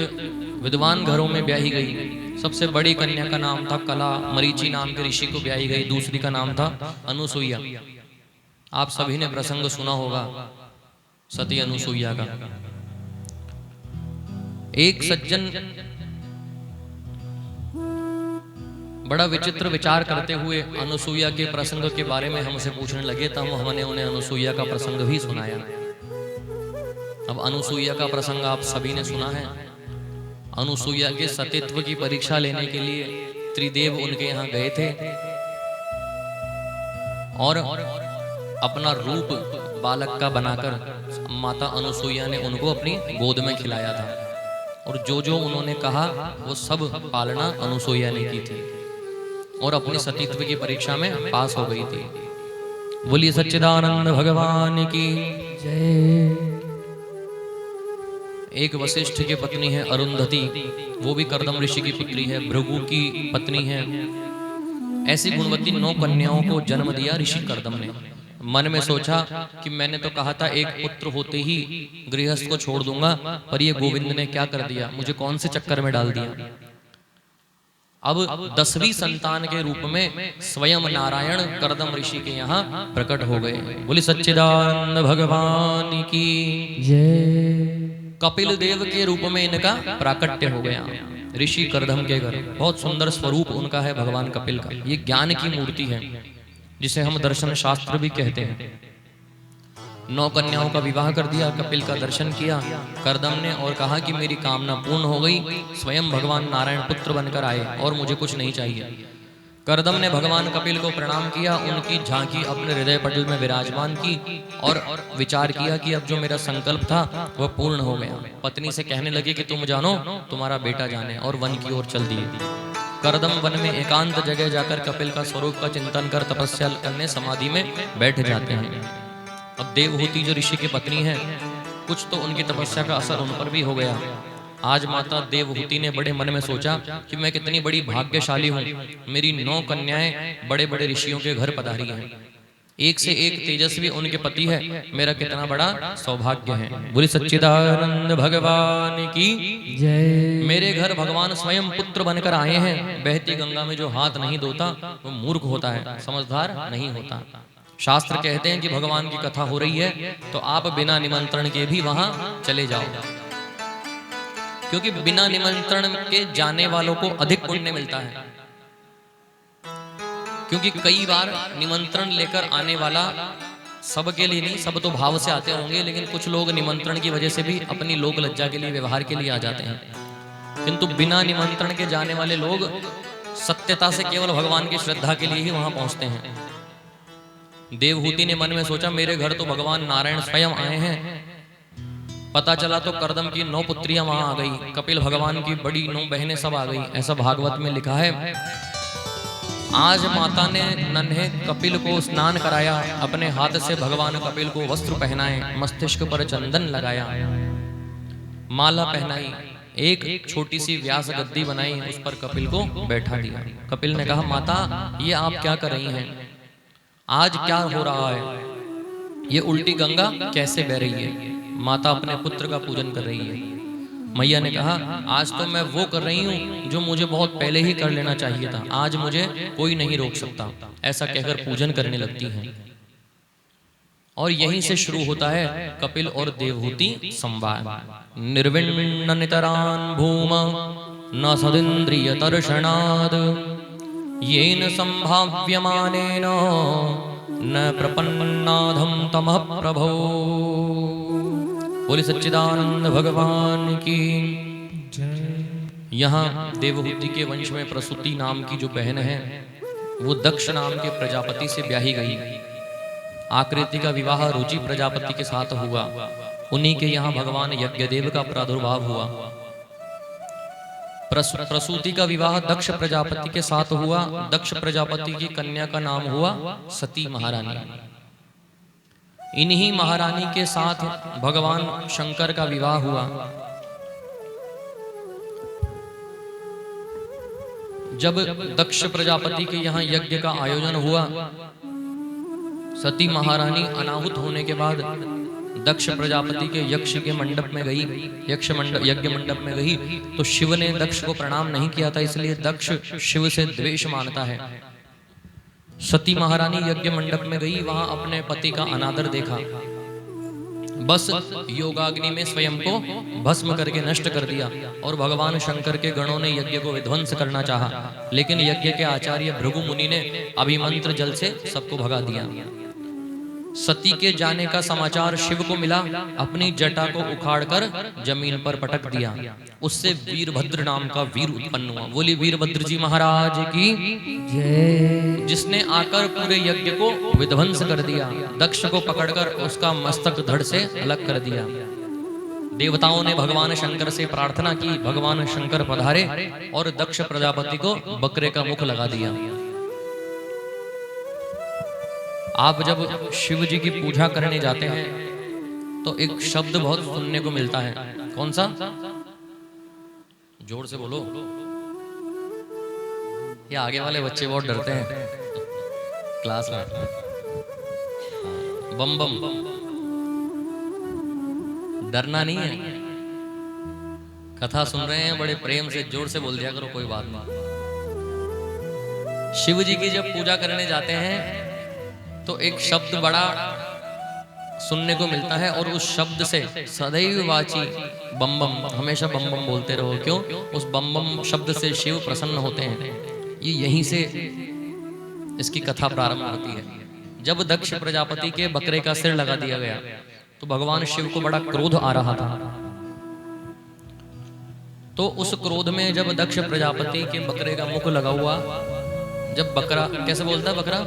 विद्वान घरों में ब्याही गई। सबसे बड़ी कन्या का नाम था कला, मरीचि नाम के ऋषि को ब्याही गई। दूसरी का नाम था अनुसुईया। आप सभी ने प्रसंग सुना होगा सती अनुसुईया का। एक सज्जन बड़ा विचित्र विचार करते हुए अनुसुईया के प्रसंग के बारे में हमसे पूछने लगे, तब हमने उन्हें अनुसुईया का प्रसंग भी सुनाया। अब अनुसुईया का प्रसंग आप सभी ने सुना है। अनुसुईया के सतीत्व की परीक्षा लेने के लिए त्रिदेव उनके यहाँ गए थे और अपना रूप बालक का बनाकर माता अनुसुईया ने उनको अपनी गोद में खिलाया था और जो जो उन्होंने कहा वो सब पालना अनुसुईया ने की थी और अपनी सतीत्व की परीक्षा में पास हो गई थी। बोलिए सच्चिदानंद भगवान की जय। एक वशिष्ठ की पत्नी है अरुंधति, वो भी कर्दम ऋषि की पुत्री है, भृगु की पत्नी है। ऐसी गुणवती 9 कन्याओं को जन्म दिया ऋषि कर्दम ने। मन में सोचा कि मैंने तो कहा था एक पुत्र होते ही गृहस्थ को छोड़ दूंगा, पर ये गोविंद ने क्या कर दिया, मुझे कौन से चक्कर में डाल दिया। अब 10वीं संतान के रूप में स्वयं नारायण कर्दम ऋषि के यहाँ प्रकट हो गए। बोली सच्चिदानंद भगवान की जय। कपिल देव के रूप में इनका प्राकट्य हो गया ऋषि कर्दम के घर। बहुत सुंदर स्वरूप उनका है भगवान कपिल का। ये ज्ञान की मूर्ति है जिसे हम दर्शन शास्त्र भी कहते हैं। 9 कन्याओं का विवाह कर दिया, कपिल का दर्शन किया कर्दम ने और कहा कि मेरी कामना पूर्ण हो गई, स्वयं भगवान नारायण पुत्र बनकर आए और मुझे कुछ नहीं चाहिए। कर्दम ने भगवान कपिल को प्रणाम किया, उनकी झांकी अपने हृदय पटल में विराजमान की और विचार किया कि अब जो मेरा संकल्प था वह पूर्ण हो गया। पत्नी से कहने लगे कि तुम जानो तुम्हारा बेटा जाने, और वन की ओर चल दिए। कर्दम वन में एकांत जगह जाकर कपिल का स्वरूप का चिंतन कर तपस्या करने समाधि में बैठ जाते हैं। अब देवहूति जो ऋषि की पत्नी है, कुछ तो उनकी तपस्या का असर उन पर भी हो गया। आज माता देवहूति ने बड़े मन में सोचा कि मैं कितनी बड़ी भाग्यशाली हूँ, मेरी 9 कन्याएं बड़े बड़े ऋषियों के घर पधारी हैं, एक से एक तेजस्वी उनके पति है, मेरा कितना बड़ा सौभाग्य है। बोली सच्चिदानंद भगवान की जय। मेरे घर भगवान स्वयं पुत्र बनकर आए हैं। बहती गंगा में जो हाथ नहीं धोता वो मूर्ख होता है, समझदार नहीं होता। शास्त्र कहते हैं कि भगवान की कथा हो रही है तो आप बिना निमंत्रण के भी वहां चले जाओ, क्योंकि बिना निमंत्रण के जाने वालों को अधिक पुण्य मिलता है। क्योंकि कई बार निमंत्रण लेकर आने वाला सबके लिए नहीं, सब तो भाव से आते होंगे, लेकिन कुछ लोग निमंत्रण की वजह से भी अपनी लोक लज्जा के लिए, व्यवहार के लिए आ जाते हैं। किंतु बिना निमंत्रण के जाने वाले लोग सत्यता से केवल भगवान की श्रद्धा के लिए ही वहां पहुंचते हैं। देवहूति ने मन में सोचा मेरे घर तो भगवान नारायण स्वयं आए हैं। पता चला तो कर्दम की 9 पुत्रियां वहां आ गई, कपिल भगवान की बड़ी 9 बहनें सब आ गई। ऐसा भागवत में लिखा है। आज माता ने नन्हे कपिल को स्नान कराया, अपने हाथ से भगवान कपिल को वस्त्र पहनाए, मस्तिष्क पर चंदन लगाया, माला पहनाई, एक छोटी सी व्यास गद्दी बनाई, उस पर कपिल को बैठा दिया। कपिल ने कहा माता ये आप क्या कर रही हैं, आज क्या हो रहा है, ये उल्टी गंगा कैसे बह रही है। माता अपने पुत्र का पूजन कर रही है। मैया ने कहा आज तो मैं वो कर रही हूँ जो मुझे बहुत पहले ही कर लेना चाहिए था, आज मुझे कोई नहीं रोक सकता। ऐसा कहकर पूजन करने लगती हैं। और यहीं से शुरू होता है कपिल और देवहूति संवाद। निर्विण्ण नितरान भूमा न सदिन्द्रिय दर्शनाद येन संभाव्यमानेन न प्रपन्नाधम तमः प्रभो। बोले सच्चिदानंद भगवान की जय। यहाँ देवहूति के वंश में प्रसूति नाम की जो बहन है वो दक्ष नाम के प्रजापति से ब्याही गई। आकृति का विवाह रुचि प्रजापति के साथ हुआ। उन्हीं के यहाँ भगवान यज्ञदेव का प्रादुर्भाव हुआ। प्रसूति का विवाह दक्ष प्रजापति के साथ हुआ। दक्ष प्रजापति की कन्या का नाम हुआ सती महारानी। इन्हीं महारानी के साथ भगवान शंकर का विवाह हुआ। जब दक्ष प्रजापति के यहाँ यज्ञ का आयोजन हुआ, सती महारानी अनाहुत होने के बाद दक्ष प्रजापति के यक्ष के मंडप में गई, यज्ञ मंडप में गई, तो शिव ने दक्ष को प्रणाम नहीं किया था, इसलिए दक्ष शिव से द्वेष मानता है। सती महारानी यज्ञ मंडप में गई, वहां अपने पति का अनादर देखा, बस योगाग्नि में स्वयं को भस्म करके नष्ट कर दिया और भगवान शंकर के गणों ने यज्ञ को विध्वंस करना चाहा, लेकिन यज्ञ के आचार्य भृगु मुनि ने अभिमंत्र जल से सबको भगा दिया। सती के जाने का समाचार शिव को मिला, अपनी जटा को उखाड़कर जमीन पर पटक दिया, उससे वीरभद्र नाम का वीर उत्पन्न हुआ। बोली वीरभद्र जी महाराज की जय। जिसने आकर पूरे यज्ञ को विध्वंस कर दिया, दक्ष को पकड़कर उसका मस्तक धड़ से अलग कर दिया। देवताओं ने भगवान शंकर से प्रार्थना की, भगवान शंकर पधारे और दक्ष प्रजापति को बकरे का मुख लगा दिया। आप जब शिव जी की पूजा करने जाते हैं तो एक शब्द बहुत सुनने को मिलता है, कौन सा? जोर से बोलो, ये आगे वाले बच्चे बहुत डरते हैं क्लास में। बम बम, डरना नहीं है, कथा सुन रहे हैं बड़े प्रेम से, जोर से बोल दिया करो, कोई बात नहीं। शिव जी की जब पूजा करने जाते हैं तो एक शब्द बड़ा सुनने को मिलता है, और उस शब्द से सदैव वाची बम बम, हमेशा बम बम बोलते रहो। क्यों? उस बम बम शब्द से शिव प्रसन्न होते हैं। ये यहीं से इसकी कथा प्रारंभ होती है। जब दक्ष प्रजापति के बकरे का सिर लगा दिया गया तो भगवान शिव को बड़ा क्रोध आ रहा था। तो उस क्रोध में जब दक्ष प्रजापति के बकरे का मुख लगा हुआ, जब बकरा कैसे बोलता है, बकरा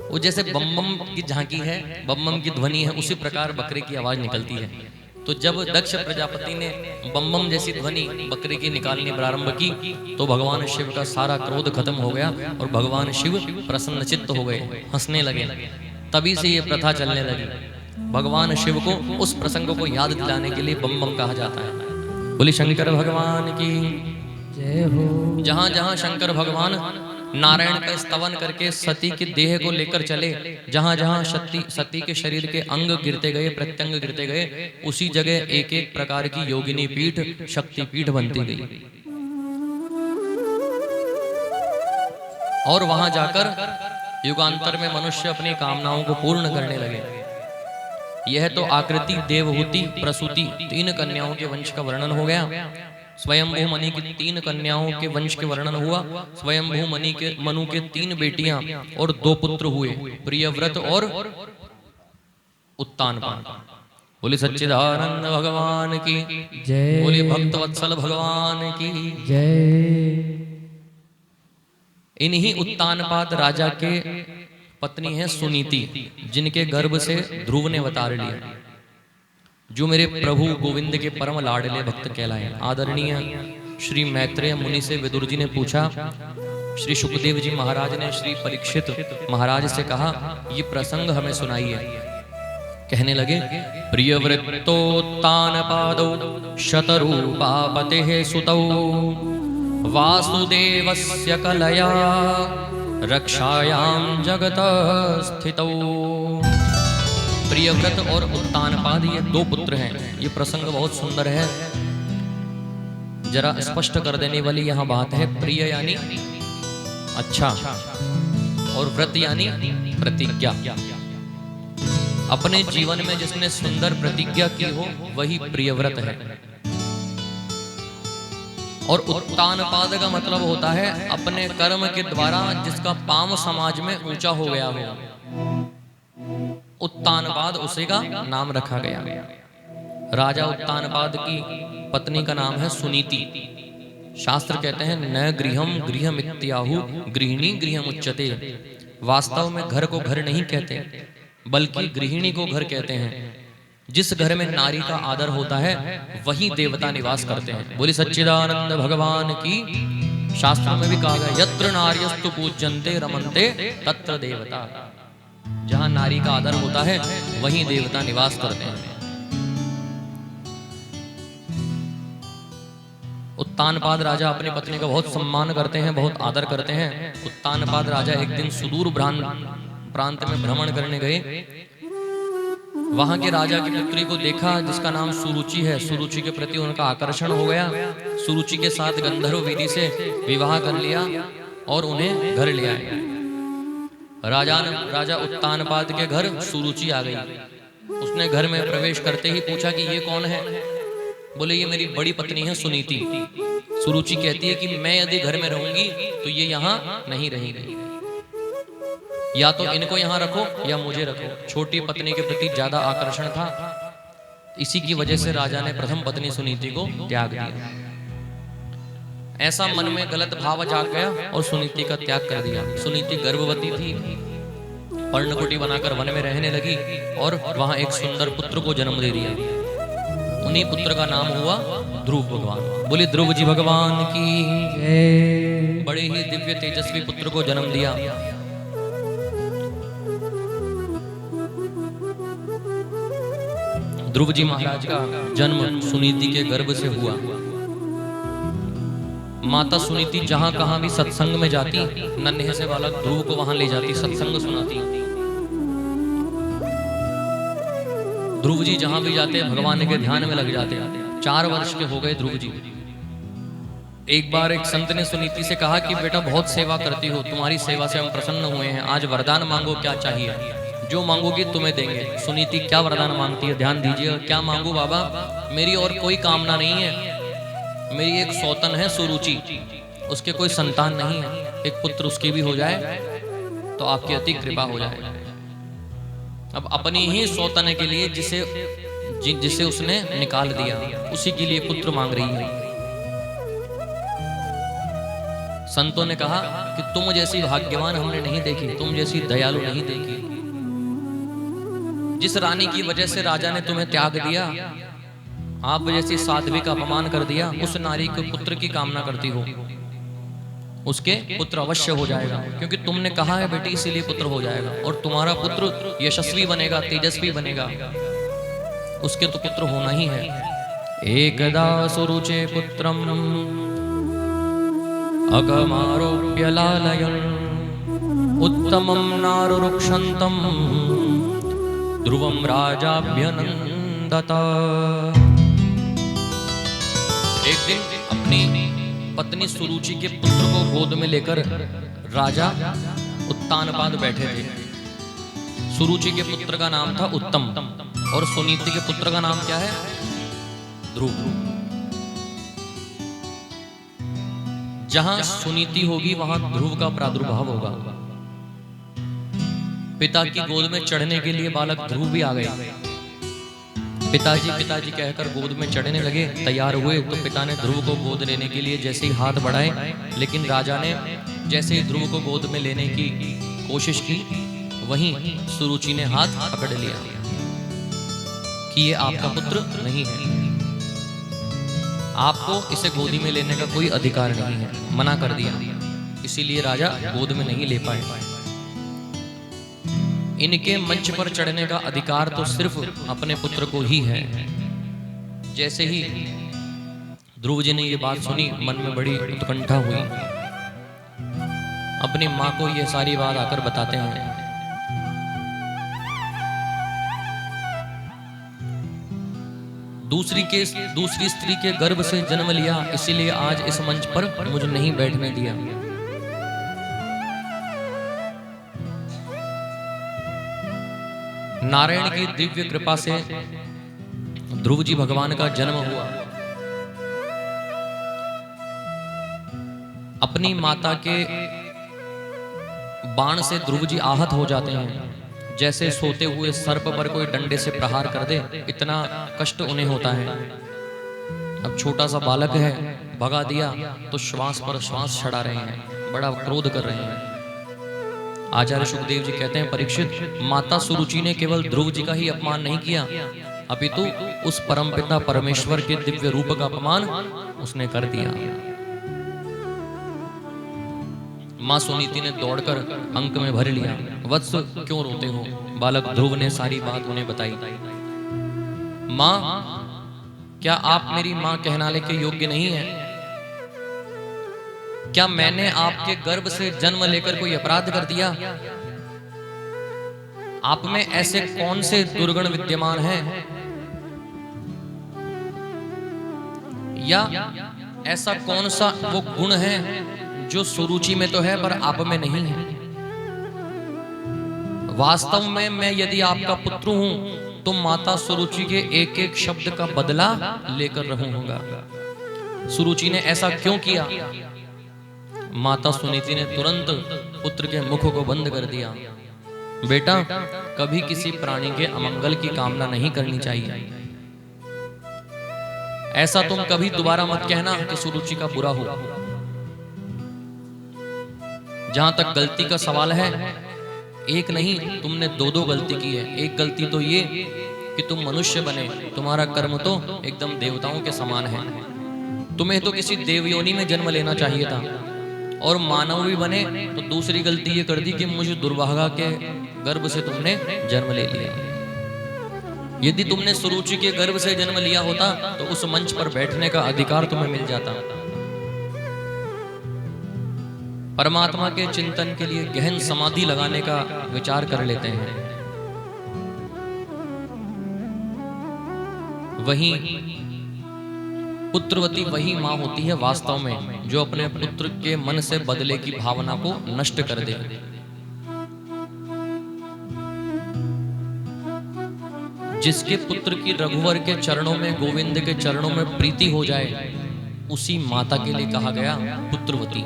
वो जैसे बम बम की झांकी है, बम बम की ध्वनि है, उसी प्रकार बकरे की आवाज निकलती है। तो जब दक्ष प्रजापति ने बम बम जैसी ध्वनि बकरे की निकालनी प्रारंभ की तो भगवान शिव का सारा क्रोध खत्म हो गया और भगवान शिव प्रसन्नचित्त हो गए, हंसने लगे। तभी से ये प्रथा चलने लगी। भगवान शिव को उस प्रसंग को याद दिलाने के लिए बम बम कहा जाता है। बोली शंकर भगवान की जय हो। जहां जहां शंकर भगवान नारायण का स्तवन करके सती के देह को लेकर चले, जहां जहां सती के शरीर के अंग गिरते गए, प्रत्यंग गिरते गए, उसी जगह एक एक प्रकार की योगिनी पीठ, शक्ति पीठ बनती गई। और वहां जाकर युगांतर में मनुष्य अपनी कामनाओं को पूर्ण करने लगे। यह तो आकृति, देवहूति, प्रसूति, 3 कन्याओं के वंश का वर्णन हो गया। स्वयंभू मणि की 3 कन्याओं के वंश के वर्णन हुआ। स्वयंभू मनु के 3 बेटियां और 2 पुत्र हुए, प्रियव्रत और उत्तानपाद। बोले सच्चिदानंद भगवान की जय। बोले भक्तवत्सल भगवान की जय। इन्हीं उत्तानपाद राजा के पत्नी है सुनीति, जिनके गर्भ से ध्रुव ने अवतार लिया, जो मेरे प्रभु गोविंद के परम लाडले भक्त कहलाए। आदरणीय श्री मैत्रेय मुनि से विदुर जी ने पूछा, श्री सुखदेव जी महाराज ने श्री परीक्षित महाराज से कहा, ये प्रसंग हमें सुनाइए। कहने लगे, प्रियवृत्तोत्तानपादौ शतरूपापतेः सुतौ वासुदेवस्य कलया रक्षायां जगत स्थितौ। प्रियव्रत और उत्तानपाद ये 2 पुत्र हैं। ये प्रसंग बहुत सुंदर है, जरा स्पष्ट कर देने वाली यहाँ बात है। प्रिय यानी अच्छा और व्रत यानी प्रतिज्ञा। अपने जीवन में जिसने सुंदर प्रतिज्ञा की हो वही प्रियव्रत है। और उत्तानपाद का मतलब होता है अपने कर्म के द्वारा जिसका पांव समाज में ऊंचा हो गया हो, उत्तानपाद उसी का नाम रखा गया। राजा उत्तानपाद की पत्नी का नाम है सुनीति। शास्त्र कहते हैं न गृहम गृहमित्याहु गृहिणी गृहमुच्यते। वास्तव में घर को घर नहीं कहते, बल्कि गृहिणी को घर कहते हैं। जिस घर में नारी का आदर होता है वही देवता निवास करते हैं। बोली सच्चिदानंद भगवान की। शास्त्रों में भी कहा गया, यत्र नार्यस्तु पूज्यन्ते रमन्ते तत्र देवता। जहां नारी का आदर होता है वहीं देवता निवास करते हैं। उत्तानपाद राजा अपनी पत्नी का बहुत सम्मान करते हैं, बहुत आदर करते हैं। उत्तानपाद राजा एक दिन सुदूर प्रांत में भ्रमण करने गए। वहां के राजा की पुत्री को देखा जिसका नाम सुरुचि है। सुरुचि के प्रति उनका आकर्षण हो गया। सुरुचि के साथ गंधर्व विधि से विवाह कर लिया और उन्हें घर ले आए। राजा उत्तानपाद के घर सुरुचि आ गई। उसने घर में प्रवेश करते ही पूछा कि ये कौन है? बोले ये मेरी बड़ी पत्नी है सुनीति। सुरुचि कहती है कि मैं यदि घर में रहूंगी तो ये यहाँ नहीं रहेगी, या तो इनको यहाँ रखो या मुझे रखो। छोटी पत्नी के प्रति ज्यादा आकर्षण था, इसी की वजह से राजा ने प्रथम पत्नी सुनीति को त्याग दिया। ऐसा मन में गलत भाव जाग गया और सुनीति का त्याग कर दिया। सुनीति गर्भवती थी, पर्णकुटी बनाकर वन में रहने लगी और वहां एक सुंदर पुत्र को जन्म दे दिया। उन्हीं पुत्र का नाम हुआ ध्रुव भगवान। बोले ध्रुव जी भगवान की जय। बड़े ही दिव्य तेजस्वी पुत्र को जन्म दिया। ध्रुव जी महाराज का जन्म सुनीति के गर्भ से हुआ। माता सुनीति जहां कहां भी सत्संग में जाती, नन्हे से बालक ध्रुव को वहां ले जाती, सत्संग सुनाती। ध्रुव जी जहां भी जाते भगवान के ध्यान में लग जाते। 4 वर्ष के हो गए ध्रुव जी। एक बार एक संत ने सुनीति से कहा कि बेटा बहुत सेवा करती हो, तुम्हारी सेवा से हम प्रसन्न हुए हैं, आज वरदान मांगो, क्या चाहिए? जो मांगोगी तुम्हें देंगे। सुनीति क्या वरदान मांगती है, ध्यान दीजिए। क्या मांगू बाबा? मेरी और कोई कामना नहीं है। मेरी एक सौतन है सुरुचि, उसके कोई संतान नहीं है, एक पुत्र उसकी भी हो जाए तो आपकी अति कृपा हो जाए। अब अपनी ही सौतन के लिए जिसे उसने निकाल दिया, उसी के लिए पुत्र मांग रही है। संतों ने कहा कि तुम जैसी भाग्यवान हमने नहीं देखी, तुम जैसी दयालु नहीं देखी। जिस रानी की वजह से राजा ने तुम्हें त्याग दिया, आप जैसी साध्वी का अपमान कर दिया, उस नारी के पुत्र की कामना करती हो, उसके पुत्र अवश्य हो जाएगा, क्योंकि तुमने कहा है बेटी, इसीलिए पुत्र हो जाएगा। और तुम्हारा पुत्र यशस्वी बनेगा, तेजस्वी बनेगा, उसके तो पुत्र होना ही है। एकदा सुरुचे पुत्रम अगमारोप्य लालयन् उत्तमं नारुरुक्षन्तम ध्रुवं राजाभ्यनन्दता। एक दिन अपनी पत्नी सुरुचि के पुत्र को गोद में लेकर राजा उत्तानपाद बैठे थे। सुरुचि के पुत्र का नाम था उत्तम और सुनीति के पुत्र का नाम क्या है? ध्रुव। जहां सुनीति होगी वहां ध्रुव का प्रादुर्भाव होगा। पिता की गोद में चढ़ने के लिए बालक ध्रुव भी आ गए। पिताजी पिताजी कहकर गोद में चढ़ने लगे, तैयार हुए तो पिता ने ध्रुव को गोद लेने के लिए जैसे ही हाथ बढ़ाए, लेकिन राजा ने जैसे ही ध्रुव को गोद में लेने की कोशिश की, वहीं सुरुचि ने हाथ पकड़ लिया कि ये आपका पुत्र नहीं है, आपको इसे गोदी में लेने का कोई अधिकार नहीं है, मना कर दिया। इसीलिए राजा गोद में नहीं ले पाए। इनके मंच पर चढ़ने का अधिकार तो सिर्फ अपने पुत्र को ही है। जैसे ही ध्रुव जी ने ये बात सुनी, मन में बड़ी उत्कंठा हुई। अपनी माँ को ये सारी बात आकर बताते हैं। दूसरी स्त्री के गर्भ से जन्म लिया, इसीलिए आज इस मंच पर मुझे नहीं बैठने दिया। नारायण की दिव्य कृपा से ध्रुव जी भगवान का जन्म हुआ। अपनी माता के बाण से ध्रुव जी आहत हो जाते हैं। जैसे सोते हुए सर्प पर कोई डंडे से प्रहार कर दे, इतना कष्ट उन्हें होता है। अब छोटा सा बालक है, भगा दिया तो श्वास पर श्वास चढ़ा रहे हैं, बड़ा क्रोध कर रहे हैं। आचार्य सुखदेव जी कहते हैं, परीक्षित, माता सुरुचि ने केवल ध्रुव जी का ही अपमान नहीं किया, अपितु उस परमपिता परमेश्वर के दिव्य रूप का अपमान उसने कर दिया। मां सुनीति ने दौड़कर अंक में भर लिया। वत्स क्यों रोते हो? बालक ध्रुव ने सारी बात उन्हें बताई। मां, क्या आप मेरी मां कहलाने के योग्य नहीं है? क्या मैंने आपके गर्भ से जन्म लेकर कोई अपराध कर दिया? आप में ऐसे कौन से दुर्गुण विद्यमान हैं? या ऐसा कौन सा वो गुण है जो सुरुचि में तो है पर आप में नहीं है? वास्तव में मैं यदि आपका पुत्र हूं तो माता सुरुचि के एक एक शब्द का बदला लेकर रहूंगा। सुरुचि ने ऐसा क्यों किया? माता सुनीति ने तुरंत पुत्र के मुख को बंद कर दिया। बेटा, कभी किसी प्राणी के अमंगल की कामना नहीं करनी चाहिए। ऐसा तुम कभी दोबारा मत कहना कि सुरुचि का बुरा हो। जहां तक गलती का सवाल है, एक नहीं तुमने दो दो गलती की है। एक गलती तो ये कि तुम मनुष्य बने, तुम्हारा कर्म तो एकदम देवताओं के समान है। तुम्हें तो किसी देवयोनि में जन्म लेना चाहिए था, और मानव भी बने तो दूसरी गलती ये कर दी कि मुझे दुर्भागा के गर्भ से तुमने जन्म ले लिया। यदि तुमने सुरुचि के गर्भ से जन्म लिया होता तो उस मंच पर बैठने का अधिकार तुम्हें मिल जाता। परमात्मा के चिंतन के लिए गहन समाधि लगाने का विचार कर लेते हैं। वहीं पुत्रवती वही मां होती है वास्तव में, जो अपने पुत्र के मन से बदले की भावना को नष्ट कर दे। जिसके पुत्र की रघुवर के चरणों में, गोविंद के चरणों में प्रीति हो जाए, उसी माता के लिए कहा गया पुत्रवती।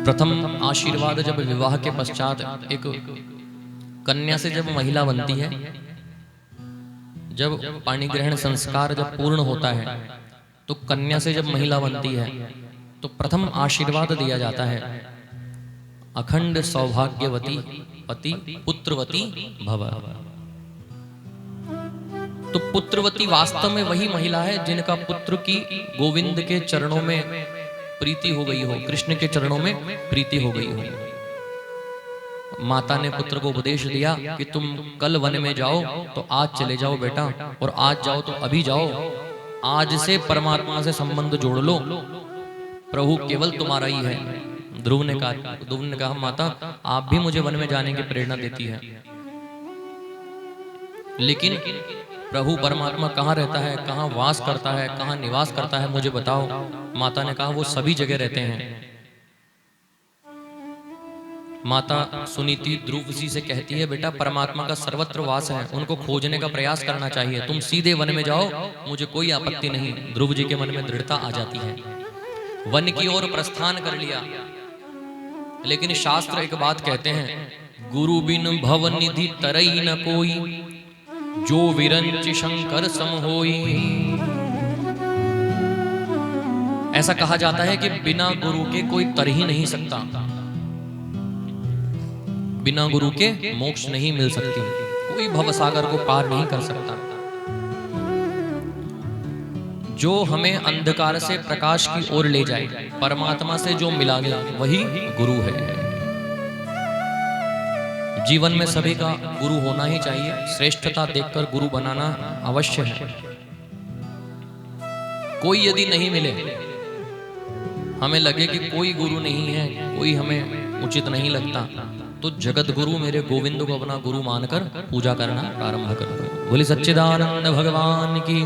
प्रथम आशीर्वाद जब विवाह के पश्चात एक कन्या से जब महिला बनती है, जब पाणिग्रहण संस्कार जब पूर्ण होता है, तो कन्या से जब महिला बनती है तो प्रथम आशीर्वाद दिया जाता है, अखंड सौभाग्यवती पति पुत्रवती भव। तो पुत्रवती वास्तव में वही महिला है जिनका पुत्र की गोविंद के चरणों में प्रीति हो गई हो, कृष्ण के चरणों में प्रीति हो गई हो। माता ने पुत्र को उपदेश दिया कि तुम कल वन में जाओ तो आज चले जाओ बेटा, और आज जाओ तो अभी जाओ। आज से परमात्मा से संबंध जोड़ लो, प्रभु केवल तुम्हारा ही है। ध्रुव ने कहा माता, आप भी मुझे वन में जाने की प्रेरणा देती है, लेकिन प्रभु परमात्मा कहाँ रहता है, कहाँ वास करता है, कहाँ निवास करता है, मुझे बताओ। माता ने कहा वो सभी जगह रहते हैं। माता सुनीति ध्रुव जी से कहती है, बेटा परमात्मा का सर्वत्र वास है, उनको खोजने का प्रयास करना चाहिए। तुम सीधे वन में जाओ, मुझे कोई आपत्ति नहीं। ध्रुव जी के मन में दृढ़ता आ जाती है। वन की ओर प्रस्थान कर लिया। लेकिन शास्त्र एक बात कहते हैं, गुरु बिन भव निधि तरई न कोई, जो विरंच शंकर सम होई। ऐसा कहा जाता है कि बिना गुरु के कोई तर ही नहीं सकता, बिना गुरु के मोक्ष नहीं मिल सकती, कोई भवसागर को पार नहीं कर सकता। जो हमें अंधकार से प्रकाश की ओर ले जाए, परमात्मा से जो मिला गया, वही गुरु है। जीवन में सभी का गुरु होना ही चाहिए। श्रेष्ठता देखकर गुरु बनाना अवश्य है। कोई यदि नहीं मिले, हमें लगे कि कोई गुरु नहीं है, कोई हमें उचित नहीं लगता, तो जगत गुरु मेरे गोविंद को अपना गुरु मानकर पूजा करना प्रारंभ कर दो। बोले सच्चिदानंद भगवान की।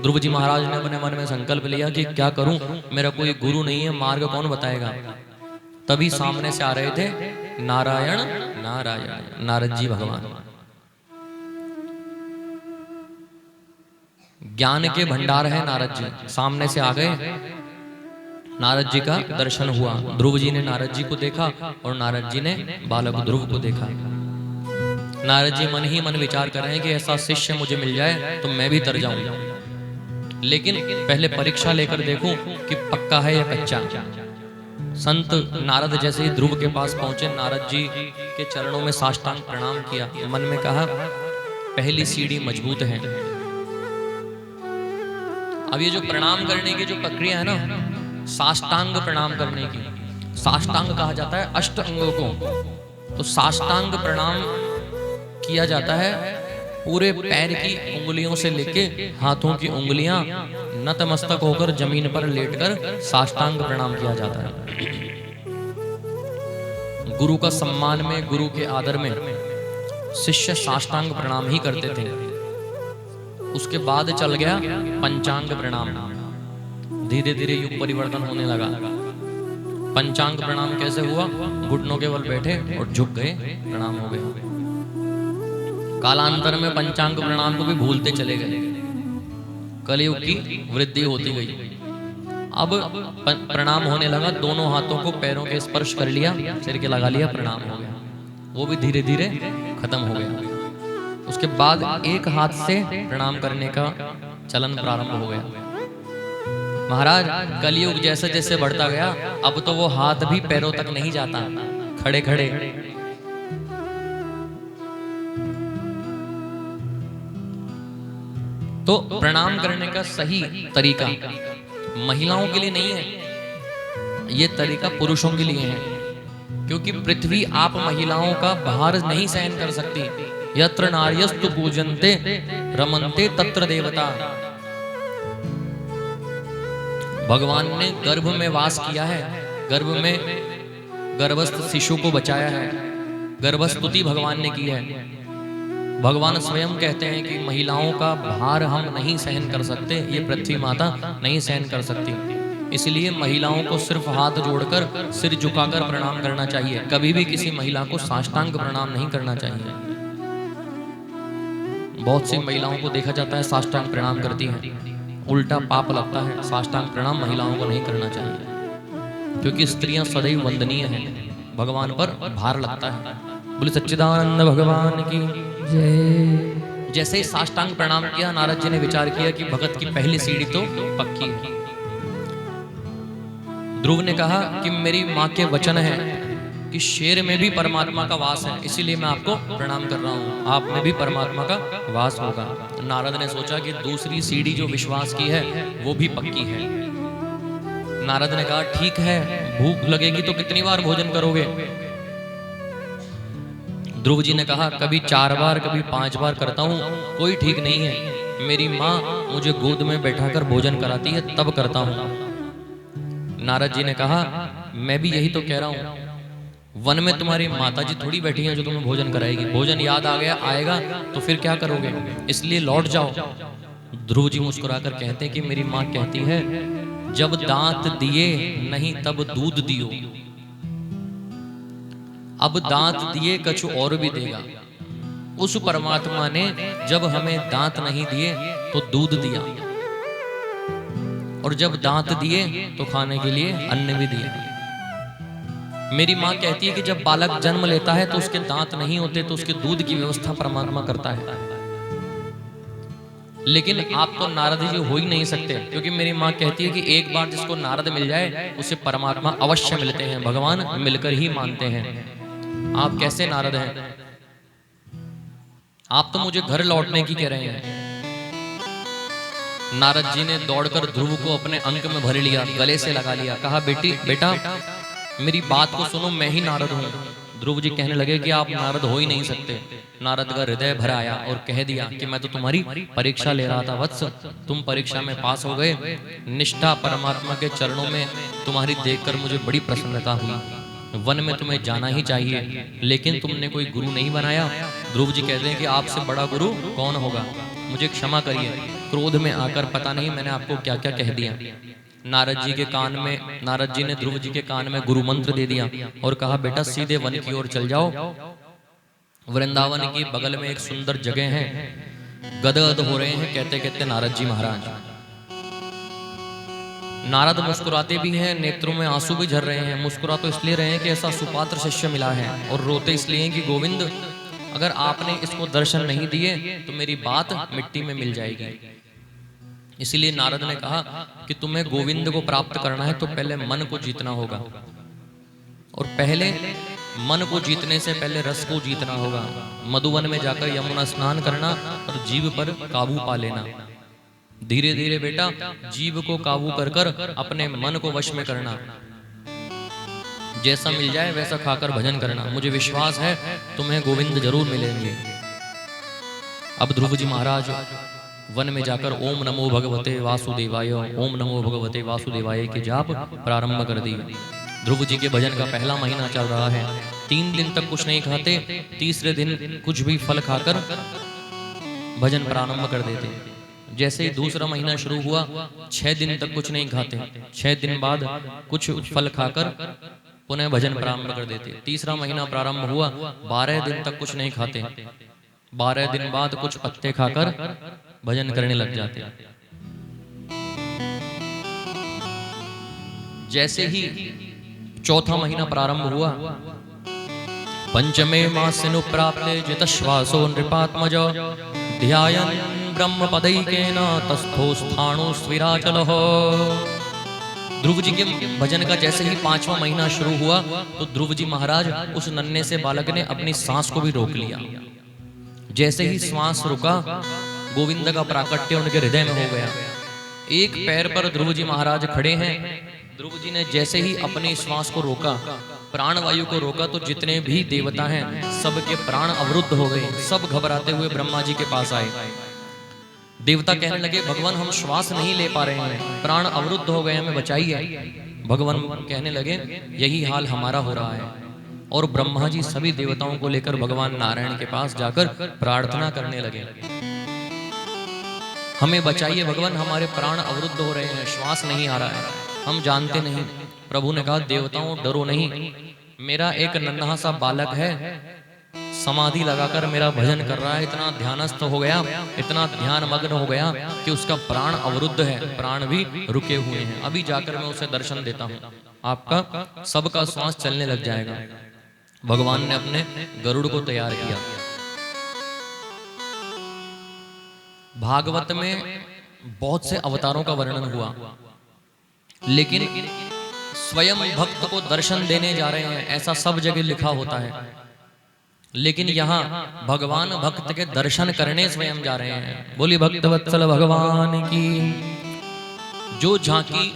ध्रुव जी महाराज ने अपने मन में संकल्प लिया कि क्या करूं, मेरा कोई गुरु नहीं है, मार्ग कौन बताएगा। तभी सामने से आ रहे थे नारायण नारायण नारद जी भगवान। ज्ञान के भंडार है नारद जी, सामने से आ गए। नारद जी का दर्शन हुआ। ध्रुव जी ने नारद जी को देखा और नारद जी ने बालक ध्रुव को देखा। नारद जी मन ही मन विचार कर रहे हैं कि ऐसा शिष्य मुझे मिल जाए तो मैं भी तर जाऊं, लेकिन पहले परीक्षा लेकर देखूं कि पक्का है या कच्चा। संत नारद जैसे ही ध्रुव के पास पहुंचे, नारद जी के चरणों में साष्टांग प्रणाम किया। मन में कहा, पहली सीढ़ी मजबूत है। अब ये जो प्रणाम करने की जो प्रक्रिया है ना, साष्टांग प्रणाम करने की, साष्टांग कहा जाता है अष्ट अंगों को। तो साष्टांग प्रणाम किया जाता है पूरे पैर की उंगलियों से लेके हाथों की उंगलियां, नतमस्तक होकर जमीन पर लेटकर साष्टांग प्रणाम किया जाता है। गुरु का सम्मान में, गुरु के आदर में शिष्य साष्टांग प्रणाम ही करते थे। उसके बाद चल गया पंचांग प्रणाम। धीरे धीरे युग परिवर्तन होने लगा। पंचांग प्रणाम कैसे हुआ? घुटनों के बल बैठे और झुक गए, प्रणाम हो गए। कालांतर में पंचांग प्रणाम को भी भूलते चले गए। कलयुग की वृद्धि होती गई। अब प्रणाम होने लगा, दोनों हाथों को पैरों के स्पर्श कर लिया, सिर के लगा लिया, प्रणाम हो गया। वो भी धीरे धीरे खत्म हो गया। उसके बाद एक हाथ से प्रणाम करने का चलन प्रारंभ हो गया। महाराज, कलयुग जैसे जैसे बढ़ता गया, अब तो वो हाथ भी पैरों तक नहीं जाता, खड़े खड़े। तो प्रणाम करने का सही तरीका महिलाओं के लिए नहीं है, ये तरीका पुरुषों के लिए है। क्योंकि पृथ्वी आप महिलाओं का भार नहीं सहन कर सकती। यत्र नार्यस्तु पूजन्ते रमन्ते तत्र देवता। भगवान ने गर्भ में वास किया है, गर्भ में गर्भस्थ शिशु को बचाया है, गर्भस्तुति भगवान ने की है। भगवान स्वयं कहते हैं कि महिलाओं का भार हम नहीं सहन कर सकते, ये पृथ्वी माता नहीं सहन कर सकती। इसलिए महिलाओं को सिर्फ हाथ जोड़कर, सिर झुकाकर प्रणाम करना चाहिए। कभी भी किसी महिला को साष्टांग प्रणाम नहीं करना चाहिए। बहुत सी महिलाओं को देखा जाता है साष्टांग प्रणाम करती हैं, उल्टा पाप लगता है। साष्टांग प्रणाम महिलाओं को नहीं करना चाहिए, क्योंकि स्त्रियां सदैव वंदनीय हैं, भगवान पर भार लगता है। बोले सच्चिदानंद भगवान की जय। जैसे ही साष्टांग प्रणाम किया, नारद जी ने विचार किया कि भगत की पहली सीढ़ी तो पक्की है। ध्रुव ने कहा कि मेरी माँ के वचन है कि शेर में भी परमात्मा का वास है, इसीलिए मैं आपको प्रणाम कर रहा हूँ, आप में भी परमात्मा का वास होगा। नारद ने सोचा कि दूसरी सीढ़ी जो विश्वास की है वो भी पक्की है। नारद ने कहा ठीक है, भूख लगेगी तो कितनी बार भोजन करोगे? ध्रुव जी ने कहा कभी 4 बार, कभी 5 बार करता हूँ, कोई ठीक नहीं है। मेरी माँ मुझे गोद में बैठाकर भोजन कराती है, तब करता हूँ। नारद जी ने कहा मैं भी यही तो कह रहा हूँ, वन में तुम्हारी माता जी थोड़ी बैठी हैं जो तुम्हें भोजन कराएगी। भोजन याद आ गया आएगा तो फिर क्या करोगे, इसलिए लौट जाओ। ध्रुव जी मुस्कुराकर कहते हैं कि मेरी माँ कहती है जब दांत दिए नहीं तब दूध दियो, अब दांत दिए कछु और भी देगा। उस परमात्मा ने जब हमें दांत नहीं दिए तो दूध दिया, और जब दांत दिए तो खाने के लिए अन्न भी दिया। मेरी माँ कहती है कि जब बालक जन्म लेता है तो उसके दांत नहीं होते, तो उसके दूध की व्यवस्था परमात्मा करता है। लेकिन आप तो नारद जी हो ही नहीं सकते, क्योंकि मेरी माँ कहती है कि एक बार जिसको नारद मिल जाए उसे परमात्मा अवश्य मिलते हैं, भगवान मिलकर ही मानते हैं। आप कैसे नारद हैं? आप तो मुझे घर लौटने की कह रहे हैं। नारद जी ने दौड़कर ध्रुव को अपने अंक में भर लिया, गले से लगा लिया, कहा बेटा मेरी बात को सुनो, मैं ही नारद हूँ। ध्रुव जी कहने लगे कि आप नारद हो ही नहीं सकते। नारद का हृदय भर आया और कह दिया कि मैं तो तुम्हारी परीक्षा ले रहा था वत्स, तुम परीक्षा में पास हो गए। निष्ठा परमात्मा के चरणों में तुम्हारी देखकर मुझे बड़ी प्रसन्नता हुई। वन में तुम्हें जाना ही चाहिए, लेकिन तुमने कोई गुरु नहीं बनाया। ध्रुव जी कहते हैं कि आपसे बड़ा गुरु कौन होगा, मुझे क्षमा करिए। क्रोध में आकर पता नहीं मैंने आपको क्या क्या कह दिया। नारद जी के कान में, नारद जी ने ध्रुव जी के कान में गुरु मंत्र दे दिया और कहा बेटा सीधे वन की ओर चल जाओ। वृंदावन की बगल में एक सुंदर जगह है, गदगद हो रहे हैं कहते कहते नारद जी महाराज। नारद मुस्कुराते भी हैं, नेत्रों में आंसू भी झर रहे हैं। मुस्कुरा तो इसलिए रहे हैं कि ऐसा सुपात्र शिष्य मिला है, और रोते इसलिए हैं कि गोविंद अगर आपने इसको दर्शन नहीं दिए तो मेरी बात मिट्टी में मिल जाएगी। इसीलिए नारद ने कहा कि तुम्हें गोविंद को प्राप्त करना है तो पहले मन को जीतना होगा, और पहले मन को जीतने से पहले रस को जीतना होगा। मधुवन में जाकर यमुना स्नान करना और जीभ पर काबू पा लेना। धीरे धीरे बेटा जीभ को काबू कर कर अपने मन को वश में करना। जैसा मिल जाए वैसा खाकर भजन करना। मुझे विश्वास है तुम्हें गोविंद जरूर मिलेंगे। अब ध्रुव जी महाराज वन में जाकर ओम नमो भगवते वासुदेवाय, ओम नमो भगवते वासुदेवाय के जाप प्रारंभ कर दी। ध्रुव जी के भजन का पहला महीना चल रहा है। 3 दिन तक कुछ नहीं खाते, तीसरे दिन कुछ भी फल खाकर भजन प्रारंभ कर देते। जैसे ही दूसरा महीना शुरू हुआ, 6 दिन तक कुछ नहीं खाते, 6 दिन बाद कुछ फल खाकर पुनः भजन प्रारंभ कर देते। तीसरा महीना प्रारंभ हुआ, 12 दिन तक कुछ नहीं खाते, 12 दिन बाद कुछ पत्ते खाकर भजन करने लग जाते। जैसे ही चौथा महीना प्रारंभ हुआ, पंचमे मासनु प्राप्ते जितश्वासो नृपात्मज ध्यायन् ब्रह्मपदैकेन तस्थो स्थाणु स्विराचलः। ध्रुव जी के भजन का जैसे ही 5वां महीना शुरू हुआ तो ध्रुव जी महाराज उस नन्हे से बालक ने अपनी सांस को भी रोक लिया। जैसे ही श्वास रुका, गोविंद का प्राकट्य उनके हृदय में हो गया। एक पैर पर ध्रुव जी महाराज खड़े हैं। ध्रुव जी ने जैसे ही अपनी श्वास को रोका, प्राण वायु को रोका, तो जितने भी देवता हैं सबके प्राण अवरुद्ध हो गए। सब घबराते हुए ब्रह्मा जी के पास आए। देवता कहने लगे, भगवान हम श्वास नहीं ले पा रहे हैं, प्राण अवरुद्ध हो गए, हमें बचाइए। भगवान कहने लगे, यही हाल हमारा हो रहा है। और ब्रह्मा जी सभी देवताओं को लेकर भगवान नारायण के पास जाकर प्रार्थना करने लगे, हमें बचाइए भगवान, हमारे प्राण अवरुद्ध हो रहे हैं, श्वास नहीं आ रहा है, हम जानते नहीं। प्रभु ने कहा, देवताओं डरो नहीं, मेरा एक नन्हा सा बालक है, समाधि लगाकर मेरा भजन कर रहा है, इतना ध्यानस्थ हो गया, इतना ध्यान मग्न हो गया कि उसका प्राण अवरुद्ध है, प्राण भी रुके हुए हैं। अभी जाकर मैं उसे दर्शन देता हूँ, आपका सबका श्वास चलने लग जाएगा। भगवान ने अपने गरुड़ को तैयार किया। भागवत में बहुत से अवतारों का वर्णन हुआ, लेकिन स्वयं भक्त को दर्शन देने जा रहे हैं ऐसा सब जगह लिखा होता है। लेकिन यहाँ भगवान भक्त के दर्शन करने स्वयं जा रहे हैं। बोली भक्तवत्सल भगवान की। जो झांकी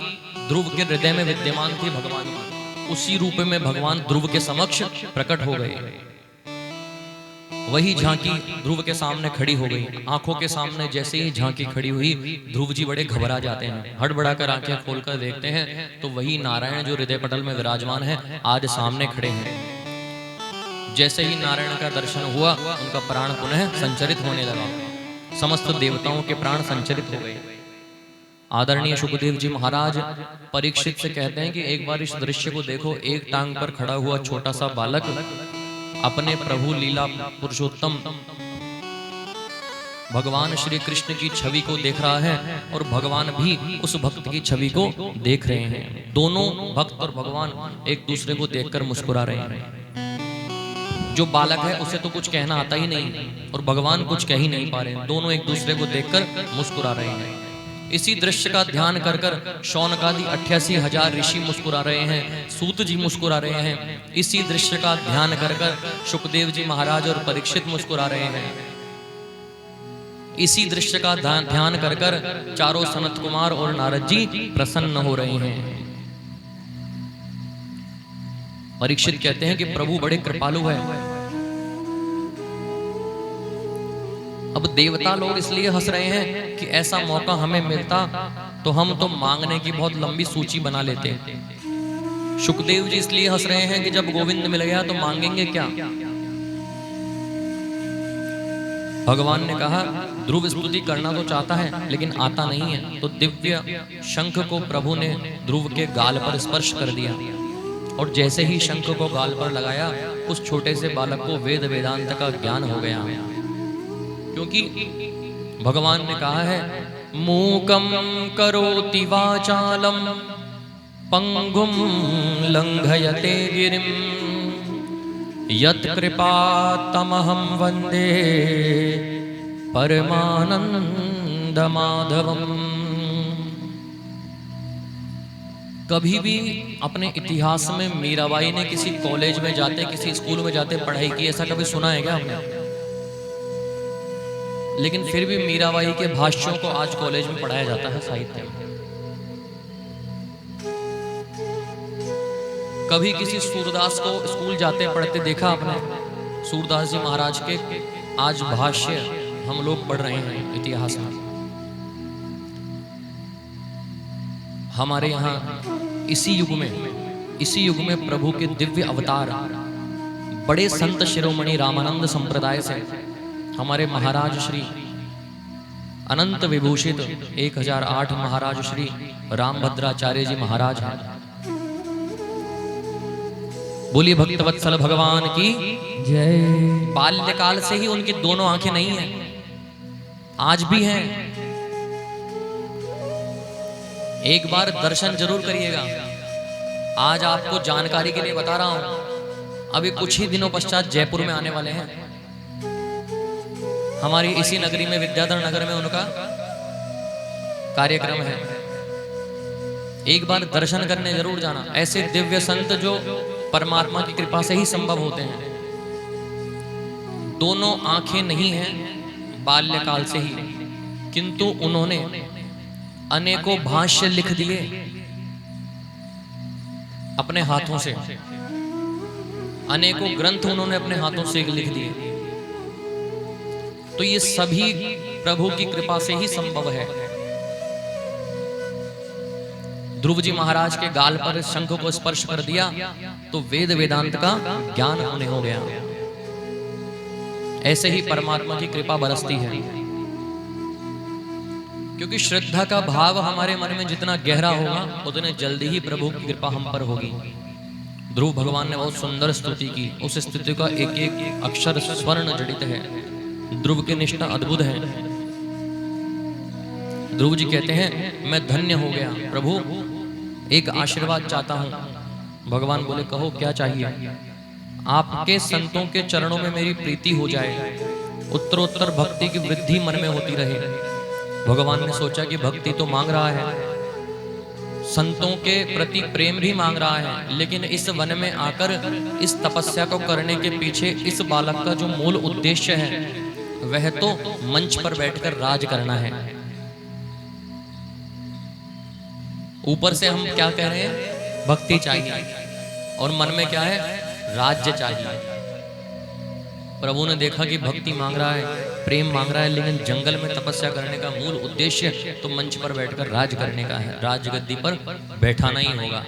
ध्रुव के हृदय में विद्यमान थी भगवान की, उसी रूप में भगवान ध्रुव के समक्ष प्रकट हो गए। वही झांकी ध्रुव के सामने खड़ी हो गई। आंखों के सामने जैसे ही झांकी खड़ी हुई, ध्रुव जी बड़े घबरा जाते हैं। हड़बड़ाकर आंखें खोलकर देखते हैं तो वही नारायण जो हृदय पटल में विराजमान है आज सामने खड़े हैं। जैसे ही नारायण का दर्शन हुआ, उनका प्राण पुनः संचरित होने लगा। समस्त देवताओं के प्राण संचरित हो गए। आदरणीय शुकदेव जी महाराज परीक्षित से कहते हैं कि एक बार इस दृश्य को देखो, एक टांग पर खड़ा हुआ छोटा सा बालक अपने प्रभु लीला पुरुषोत्तम भगवान श्री कृष्ण की छवि को देख रहा है और भगवान भी उस भक्त की छवि को देख रहे हैं। दोनों भक्त और भगवान एक दूसरे को देखकर मुस्कुरा रहे हैं। जो बालक है उसे तो कुछ कहना आता ही नहीं और भगवान कुछ कह ही नहीं पा रहे हैं। दोनों एक दूसरे को देखकर मुस्कुरा रहे हैं। इसी दृश्य का ध्यान कर कर शौनकादि 88,000 ऋषि मुस्कुरा रहे हैं, सूत जी मुस्कुरा रहे हैं। इसी दृश्य का ध्यान कर कर शुकदेव जी महाराज और परीक्षित मुस्कुरा रहे हैं। इसी दृश्य का ध्यान कर कर चारों सनत कुमार और नारद जी प्रसन्न हो रहे हैं। परीक्षित कहते हैं कि प्रभु बड़े कृपालु है। अब देवता लोग इसलिए हंस रहे हैं कि ऐसा मौका हमें मिलता तो हम तो मांगने की बहुत लंबी सूची बना लेते। शुकदेव जी इसलिए हंस रहे हैं कि जब गोविंद मिल गया तो मांगेंगे क्या। भगवान ने कहा, ध्रुव स्तुति करना तो चाहता है लेकिन आता नहीं है। तो दिव्य शंख को प्रभु ने ध्रुव के गाल पर स्पर्श कर दिया और जैसे ही शंख को गाल पर लगाया, उस छोटे से बालक को वेद वेदांत का ज्ञान हो गया। क्योंकि भगवान ने कहा है, मूकम करोति वाचालम पंगुम लंघयते गिरिम यत् कृपातमहं वंदे परमानंद माधवम। कभी भी अपने इतिहास में मीराबाई ने किसी कॉलेज में जाते, किसी स्कूल में जाते पढ़ाई की, ऐसा कभी सुना है क्या हमने? लेकिन फिर भी मीराबाई के भाष्यों को आज कॉलेज में पढ़ाया जाता है, साहित्य में। कभी किसी सूरदास को स्कूल जाते पढ़ते देखा आपने? सूरदास जी महाराज के आज भाष्य हम लोग पढ़ रहे हैं इतिहास में। हमारे यहाँ इसी युग में प्रभु के दिव्य अवतार बड़े संत शिरोमणि रामानंद संप्रदाय से हमारे महाराज श्री अनंत विभूषित 1008 महाराज श्री रामभद्राचार्य जी महाराज हैं। बोलिए भक्तवत्सल भगवान की जय। बाल्यकाल से ही उनकी दोनों आंखें नहीं हैं, आज भी हैं। एक बार दर्शन जरूर करिएगा। आज आपको जानकारी के लिए बता रहा हूं, अभी कुछ ही दिनों पश्चात जयपुर में आने वाले हैं। हमारी इसी नगरी में, विद्याधर नगर में उनका कार्यक्रम है। एक बार दर्शन करने जरूर जाना। ऐसे दिव्य संत जो परमात्मा की कृपा से ही संभव होते हैं। दोनों आंखें नहीं हैं बाल्यकाल से ही, किंतु उन्होंने अनेकों भाष्य लिख दिए अपने हाथों से, अनेकों ग्रंथ उन्होंने अपने हाथों से लिख दिए। तो ये सभी प्रभु की कृपा से ही संभव है। ध्रुव जी महाराज के गाल पर शंख को स्पर्श कर दिया तो वेद वेदांत का ज्ञान उन्हें हो गया। ऐसे ही परमात्मा की कृपा बरसती है, क्योंकि श्रद्धा का भाव हमारे मन में जितना गहरा होगा उतने जल्दी ही प्रभु की कृपा हम पर होगी। ध्रुव भगवान ने बहुत सुंदर स्तुति की। उस स्तुति का एक एक अक्षर स्वर्ण जड़ित है। ध्रुव की निष्ठा अद्भुत है। ध्रुव जी कहते हैं, मैं धन्य हो गया प्रभु, एक आशीर्वाद चाहता हूं। भगवान बोले, कहो क्या चाहिए। आपके संतों के चरणों में मेरी प्रीति हो जाए, उत्तरोत्तर भक्ति की वृद्धि मन में होती रहे। भगवान ने सोचा कि भक्ति तो मांग रहा है, संतों के प्रति प्रेम भी मांग रहा है, लेकिन इस वन में आकर इस तपस्या को करने के पीछे इस बालक का जो मूल उद्देश्य है वह तो मंच पर बैठकर राज करना है। ऊपर से हम क्या कह रहे हैं, भक्ति चाहिए, और मन में क्या है, राज्य चाहिए। प्रभु ने देखा कि भक्ति मांग रहा है, प्रेम मांग रहा है, लेकिन जंगल में तपस्या करने का मूल उद्देश्य तो मंच पर बैठकर राज करने का है, राजगद्दी पर बैठाना ही होगा।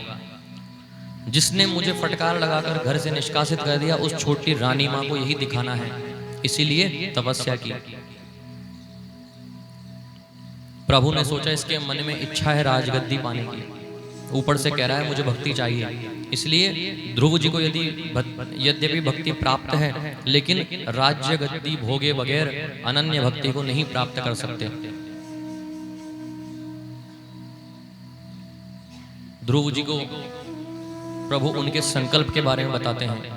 जिसने मुझे फटकार लगाकर घर से निष्कासित कर दिया, उस छोटी रानी मां को यही दिखाना है, इसीलिए तपस्या की। प्रभु ने सोचा इसके मन में इच्छा है राजगद्दी पाने की, ऊपर से कह रहा है मुझे भक्ति चाहिए। इसलिए ध्रुव जी को यद्यपि भक्ति प्राप्त है, लेकिन राज्य गद्दी भोगे बगैर अनन्य भक्ति को नहीं प्राप्त कर सकते। ध्रुव जी को प्रभु उनके संकल्प के बारे में बताते हैं।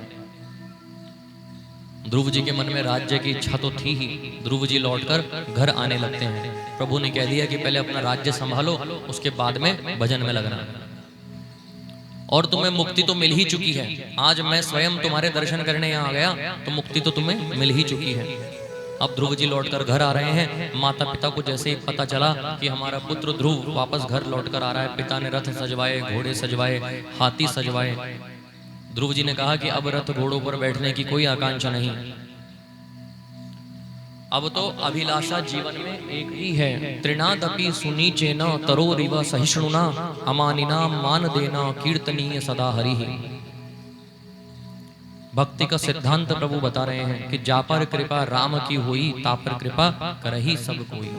ध्रुव जी के मन में राज्य की इच्छा तो थी ही। ध्रुव जी लौटकर घर आने लगते हैं। प्रभु ने कह दिया कि पहले अपना राज्य संभालो, उसके बाद में भजन में लगना, और तुम्हें मुक्ति तो मिल ही चुकी है। आज मैं स्वयं तुम्हारे दर्शन करने यहाँ आ गया तो मुक्ति तो तुम्हें मिल ही चुकी है। अब ध्रुव जी लौटकर घर आ रहे हैं। माता पिता को जैसे ही पता चला कि हमारा पुत्र ध्रुव वापस घर लौटकर आ रहा है, पिता ने रथ सजवाए, घोड़े सजवाए, हाथी सजवाए। ध्रुव जी ने कहा कि अब रथ घोड़ों पर बैठने की कोई आकांक्षा नहीं, अब तो अभिलाषा जीवन में एक ही है। तृणादपि सुनीचेन तरोरिव सहिष्णुना अमानिना मान देना कीर्तनीय सदा हरि। भक्ति का सिद्धांत प्रभु बता रहे हैं कि जा पर कृपा राम की हुई, ता पर कृपा करही सब कोई।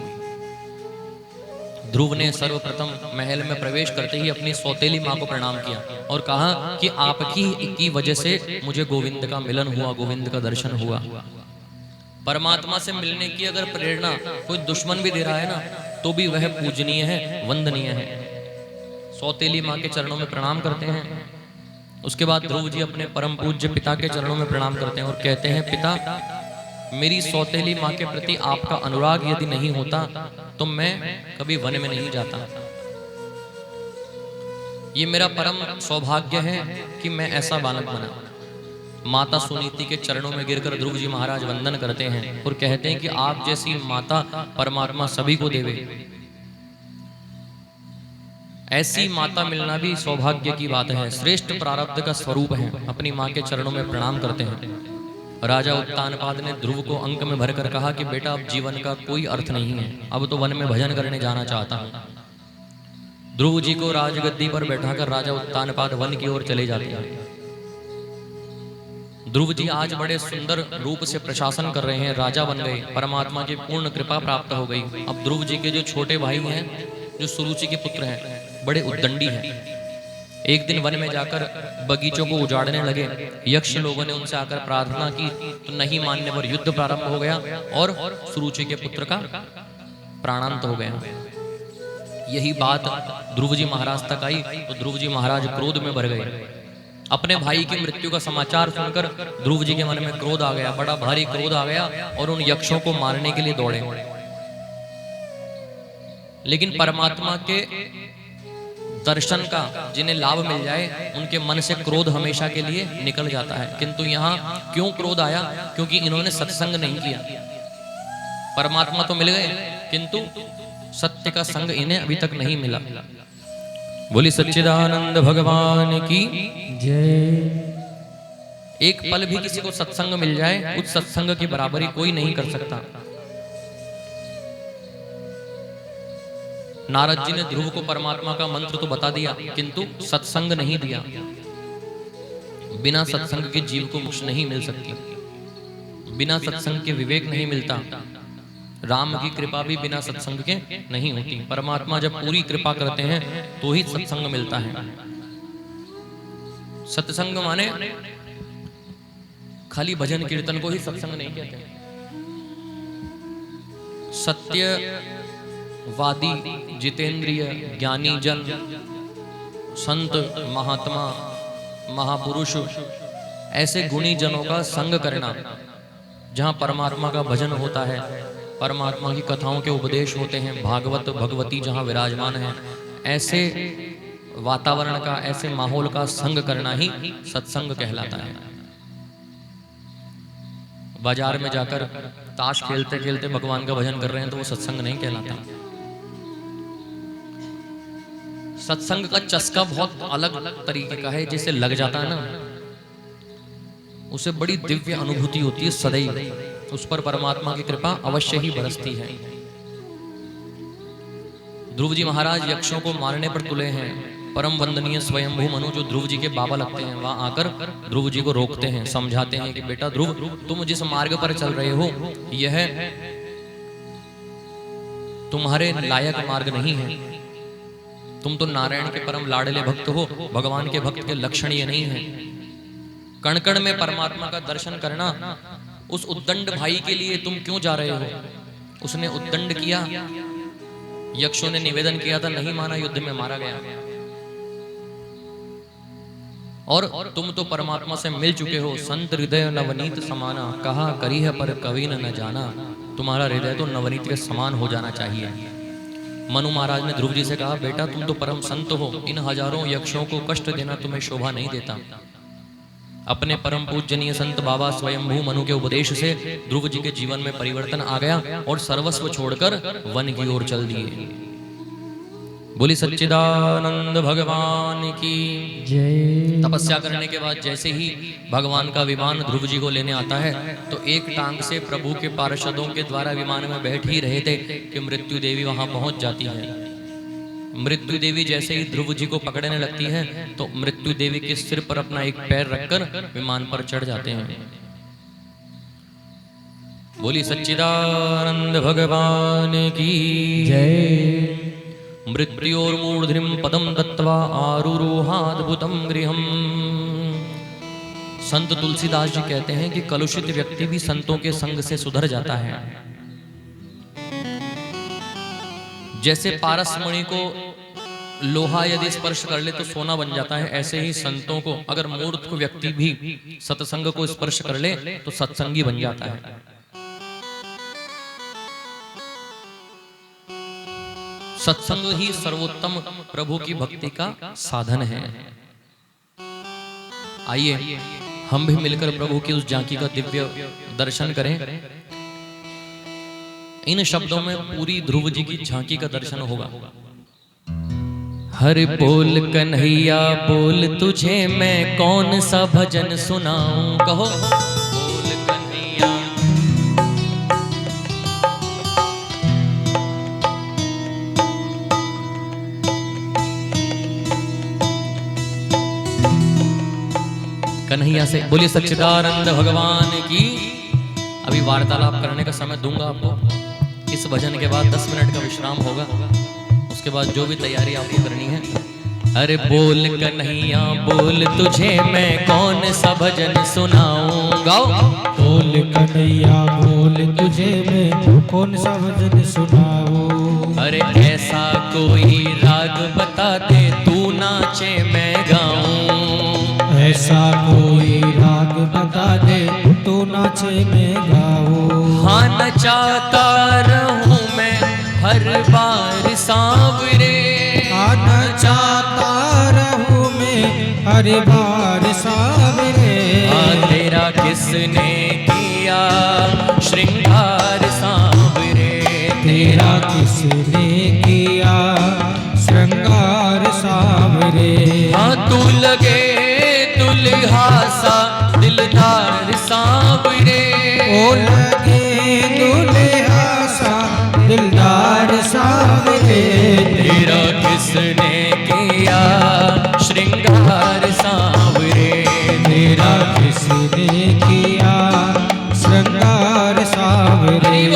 ध्रुव ने सर्वप्रथम महल में प्रवेश करते ही अपनी सौतेली मां को प्रणाम किया और कहा कि आपकी की वजह से मुझे गोविंद का मिलन हुआ, गोविंद का दर्शन हुआ। परमात्मा से मिलने की अगर प्रेरणा कोई दुश्मन भी दे रहा है ना, तो भी वह पूजनीय है, वंदनीय है। सौतेली मां के चरणों में प्रणाम करते हैं। उसके बाद ध्रुव जी अपने परम पूज्य पिता के चरणों में प्रणाम करते हैं और कहते हैं, पिता, मेरी सौतेली मां के प्रति आपका अनुराग यदि नहीं होता तो मैं कभी वन में नहीं जाता। ये मेरा परम सौभाग्य है कि मैं ऐसा बालक बना। माता सुनीति के चरणों में गिरकर ध्रुव जी महाराज वंदन करते हैं और कहते हैं कि आप जैसी माता परमात्मा सभी को देवे। ऐसी माता मिलना भी सौभाग्य की बात है, श्रेष्ठ प्रारब्ध का स्वरूप है। अपनी मां के चरणों में प्रणाम करते हैं। राजा उत्तानपाद ने ध्रुव को अंक में भरकर कहा कि बेटा, अब जीवन का कोई अर्थ नहीं है, अब तो वन में भजन करने जाना चाहता हूं। ध्रुव जी को राजगद्दी पर बैठाकर राजा उत्तानपाद वन की ओर चले जाते हैं। ध्रुव जी आज बड़े सुंदर रूप से प्रशासन कर रहे हैं, राजा बन गए, परमात्मा की पूर्ण कृपा प्राप्त हो गई। अब ध्रुव जी के जो छोटे भाई हैं, जो सुरुचि के पुत्र हैं, बड़े उद्दंडी हैं। एक दिन वन में जाकर बगीचों को उजाड़ने लगे। यक्ष लोगों ने उनसे आकर प्रार्थना की, तो नहीं मानने पर युद्ध प्रारंभ हो गया और सुरुचि के पुत्र का प्राणांत हो गया। यही बात ध्रुव जी महाराज तक आई तो ध्रुव जी महाराज क्रोध में भर गए। अपने भाई की मृत्यु का समाचार सुनकर ध्रुव जी के मन में क्रोध आ गया, बड़ा भारी क्रोध आ गया और उन यक्षों को मारने के लिए दौड़े। लेकिन परमात्मा के दर्शन का जिन्हें लाभ मिल जाए, उनके मन से क्रोध हमेशा के लिए निकल जाता है। किंतु यहाँ क्यों क्रोध आया? क्योंकि इन्होंने सत्संग नहीं किया। परमात्मा तो मिल गए, किंतु सत्य का संग इन्हें अभी तक नहीं मिला। बोली सच्चिदानंद भगवान की जय। एक पल भी किसी को सत्संग मिल जाए, उस सत्संग की बराबरी कोई नहीं कर सकता। नारद जी ने ध्रुव को परमात्मा का मंत्र तो बता दिया, किंतु सत्संग नहीं दिया। बिना सत्संग के जीव को मोक्ष नहीं मिल सकती, बिना सत्संग के विवेक नहीं मिलता। राम की कृपा भी बिना सत्संग के नहीं होती। परमात्मा जब पूरी कृपा करते हैं तो ही सत्संग मिलता है। सत्संग माने खाली भजन कीर्तन को ही सत्संग नहीं कहते। सत्यवादी, जितेंद्रिय, ज्ञानी जन, संत, महात्मा, महापुरुष, ऐसे गुणी जनों का संग करना, जहां परमात्मा का भजन होता है, परमात्मा की कथाओं के उपदेश होते हैं, भागवत भगवती जहां विराजमान है, ऐसे वातावरण का, ऐसे माहौल का संग करना ही सत्संग कहलाता है। बाजार में जाकर ताश खेलते खेलते भगवान का भजन कर रहे हैं तो वो सत्संग नहीं कहलाता। सत्संग का चस्का बहुत अलग तरीके का है। जैसे लग जाता है ना, उसे बड़ी दिव्य अनुभूति होती है सदैव। उस पर परमात्मा की कृपा अवश्य ही बरसती है। ध्रुव जी महाराज यक्षों को मारने पर तुले हैं। परम वंदनीय स्वयंभू मनु जो ध्रुव जी के बाबा लगते हैं, वहां आकर ध्रुव जी को रोकते हैं, समझाते हैं कि बेटा ध्रुव, तुम जिस मार्ग पर चल रहे हो यह तुम्हारे लायक मार्ग नहीं है। तुम तो नारायण के परम लाडले भक्त हो, भगवान के भक्त के लक्षण ये नहीं है। कण कण में परमात्मा का दर्शन करना, उस उद्दंड भाई के लिए तुम क्यों जा रहे हो? उसने उद्दंड किया, यक्षों ने निवेदन किया था, नहीं माना, युद्ध में मारा गया। और तुम तो परमात्मा से मिल चुके हो। संत हृदय नवनीत समाना, कहा करी है पर कवि न जाना। तुम्हारा हृदय तो नवनीत के समान हो जाना चाहिए। मनु महाराज ने ध्रुव जी से कहा, बेटा तुम तो परम संत हो, इन हजारों यक्षों को कष्ट देना तुम्हें शोभा नहीं देता। अपने परम पूजनीय संत बाबा स्वयंभू मनु के उपदेश से ध्रुव जी के जीवन में परिवर्तन आ गया और सर्वस्व छोड़कर वन की ओर चल दिए। बोली सच्चिदानंद भगवान की जय। तपस्या करने के बाद जैसे ही भगवान का विमान ध्रुव जी को लेने आता है, तो एक टांग से प्रभु के पार्षदों के द्वारा विमान में बैठ ही रहे थे कि मृत्यु देवी वहां पहुंच जाती है। मृत्यु देवी जैसे ही ध्रुव जी को पकड़ने लगती है, तो मृत्यु देवी के सिर पर अपना एक पैर रखकर विमान पर चढ़ जाते हैं। बोली सच्चिदानंद भगवान की जय। मृत्योर्मूर्ध्निं पदम दत्त्वा आरुरोहाद्भुतं गृहम्। संत तुलसीदास जी कहते हैं कि कलुषित व्यक्ति भी संतों के संग से सुधर जाता है। जैसे पारसमणि को लोहा यदि स्पर्श कर ले तो सोना बन जाता है, ऐसे ही संतों को अगर मूर्ख व्यक्ति भी सत्संग को स्पर्श कर ले तो सत्संगी बन जाता है। सत्संग ही सर्वोत्तम प्रभु की भक्ति का साधन है। आइए हम भी मिलकर प्रभु की उस झांकी का दिव्य दर्शन करें। इन शब्दों में पूरी ध्रुव जी की झांकी का दर्शन होगा। हरि बोल कन्हैया बोल, तुझे मैं कौन सा भजन सुनाऊं। कहो बोल कन्हैया। कन्हैया से। बोलिए सच्चिदानंद भगवान की। अभी वार्तालाप करने का समय दूंगा आपको। इस भजन के बाद 10 मिनट का विश्राम होगा। उसके बाद जो भी तैयारी आपको करनी है। अरे बोल कन्हैया बोल, तुझे मैं कौन सा भजन सुनाऊं। गाओ। बोल कन्हैया बोल, तुझे मैं कौन सा भजन सुनाऊं। अरे ऐसा कोई राग बता दे, तू नाचे मैं गाऊं। ऐसा कोई राग बता दे, तू नाचे मैं गाऊं। हाँ नचाता रहूं मैं हर बार सांवरे। हाँ नचाता रहूं मैं हर बार सांवरे। हाँ तेरा किसने किया श्रृंगार सांवरे। तेरा किसने किया श्रृंगार सांवरे। हाँ तू लगे दुल्हा सा दिलदार सांवरे। ओ लगे दुल्हा सा दिलदार सांवरे। तेरा किसने किया श्रृंगार सांवरे। तेरा किसने किया श्रृंगार सांवरे।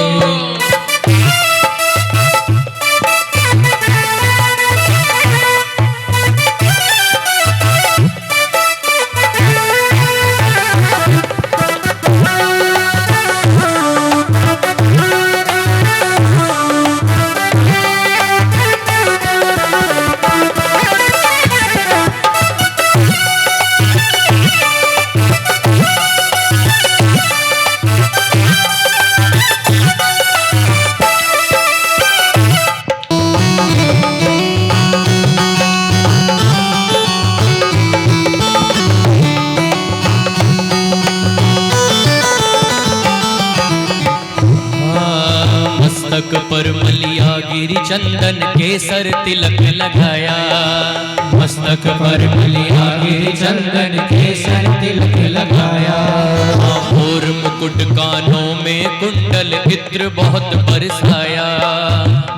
मस्तक पर मलिया गिरी चंदन केसर तिलक लगाया। मस्तक पर मलिया गिरी चंदन केसर तिलक लगाया। और मुकुट कानों में कुंडल इत्र बहुत बरसाया।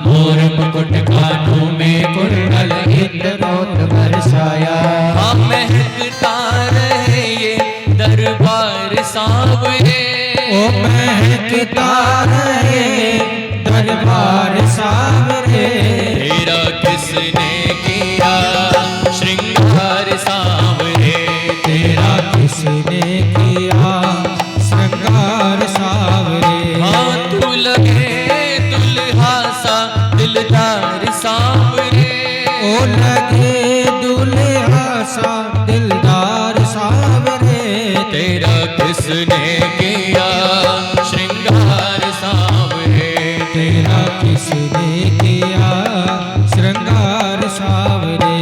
मोर मुकुट कानों में कुंडल इत्र बहुत बरसाया। हाँ महकता रहे ये दरबार सांवरे। ओ महकता रहे दरबार सांवरे। तेरा किसने किया श्रृंगार सांवरे। तेरा किसने किया श्रृंगार सांवरे। हाँ तू लगे दुल्हा सा दिलदार सांवरे। ओ लगे दुल्हा सा दिलदार सांवरे। तेरा किसने किया श्रृंगार सांवरे। तेरा किसने किया श्रृंगार सांवरे।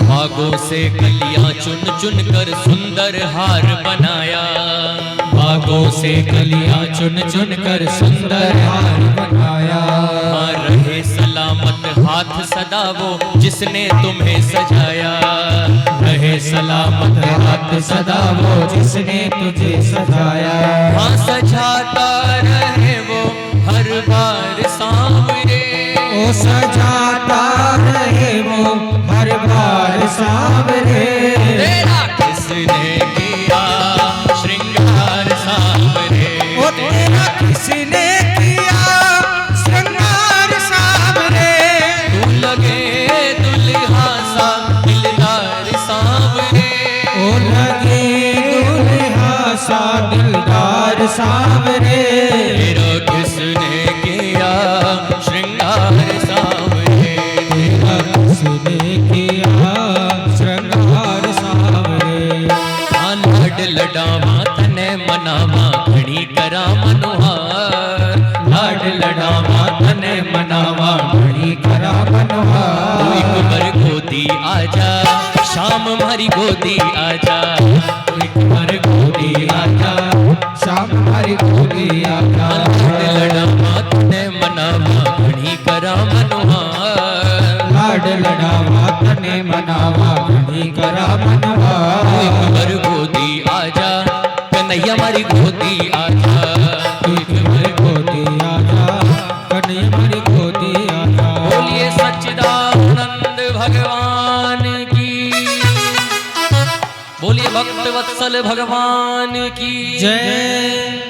भागों से कलियां चुन चुन कर सुंदर हार बनाया। भागों से कलियां चुन चुन कर सुंदर हार बनाया। हाँ रहे सलामत हाथ सदा वो जिसने तुम्हें सजाया। रहे सलामत हाथ सदा वो जिसने तुझे सजाया। हाँ सजाता रहे वो हर बार सांवरे। ओ सजाता रहे वो हर बार सांवरे। तेरा किसने किया श्रृंगार सांवरे। ओ तेरा किसने किया श्रृंगार सांवरे। तू लगे दुल्हा सा दिलदार सांवरे। ओ लगे दुल्हा सा दिलदार सांवरे। तेरा किसने किया श्रृंगार सांवरे। तेरा किसने किया श्रृंगार सांवरे। हमारी गोदी आजा, तू एक बार गोदी आजा, श्याम हमारी गोदी आजा। लड़ावा तने मनावा घणी करा मनोहार, लाड लड़ावा तने मनावा घणी करा मनोहार। एक बार गोदी आजा कन्हैया हमारी गोदी आजा, तू एक बार गोदी आजा, कन्हैया हमारी गोदी आजा। बोलिए सच्चिदानंद भगवान की, बोलिए भक्त वत्सल भगवान की जय।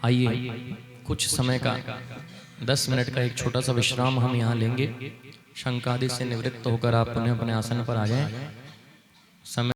आइए कुछ समय का 10 मिनट का एक छोटा सा विश्राम हम यहाँ लेंगे। शंकादि से निवृत्त होकर आप पुनः अपने आसन पर आ जाएं। समय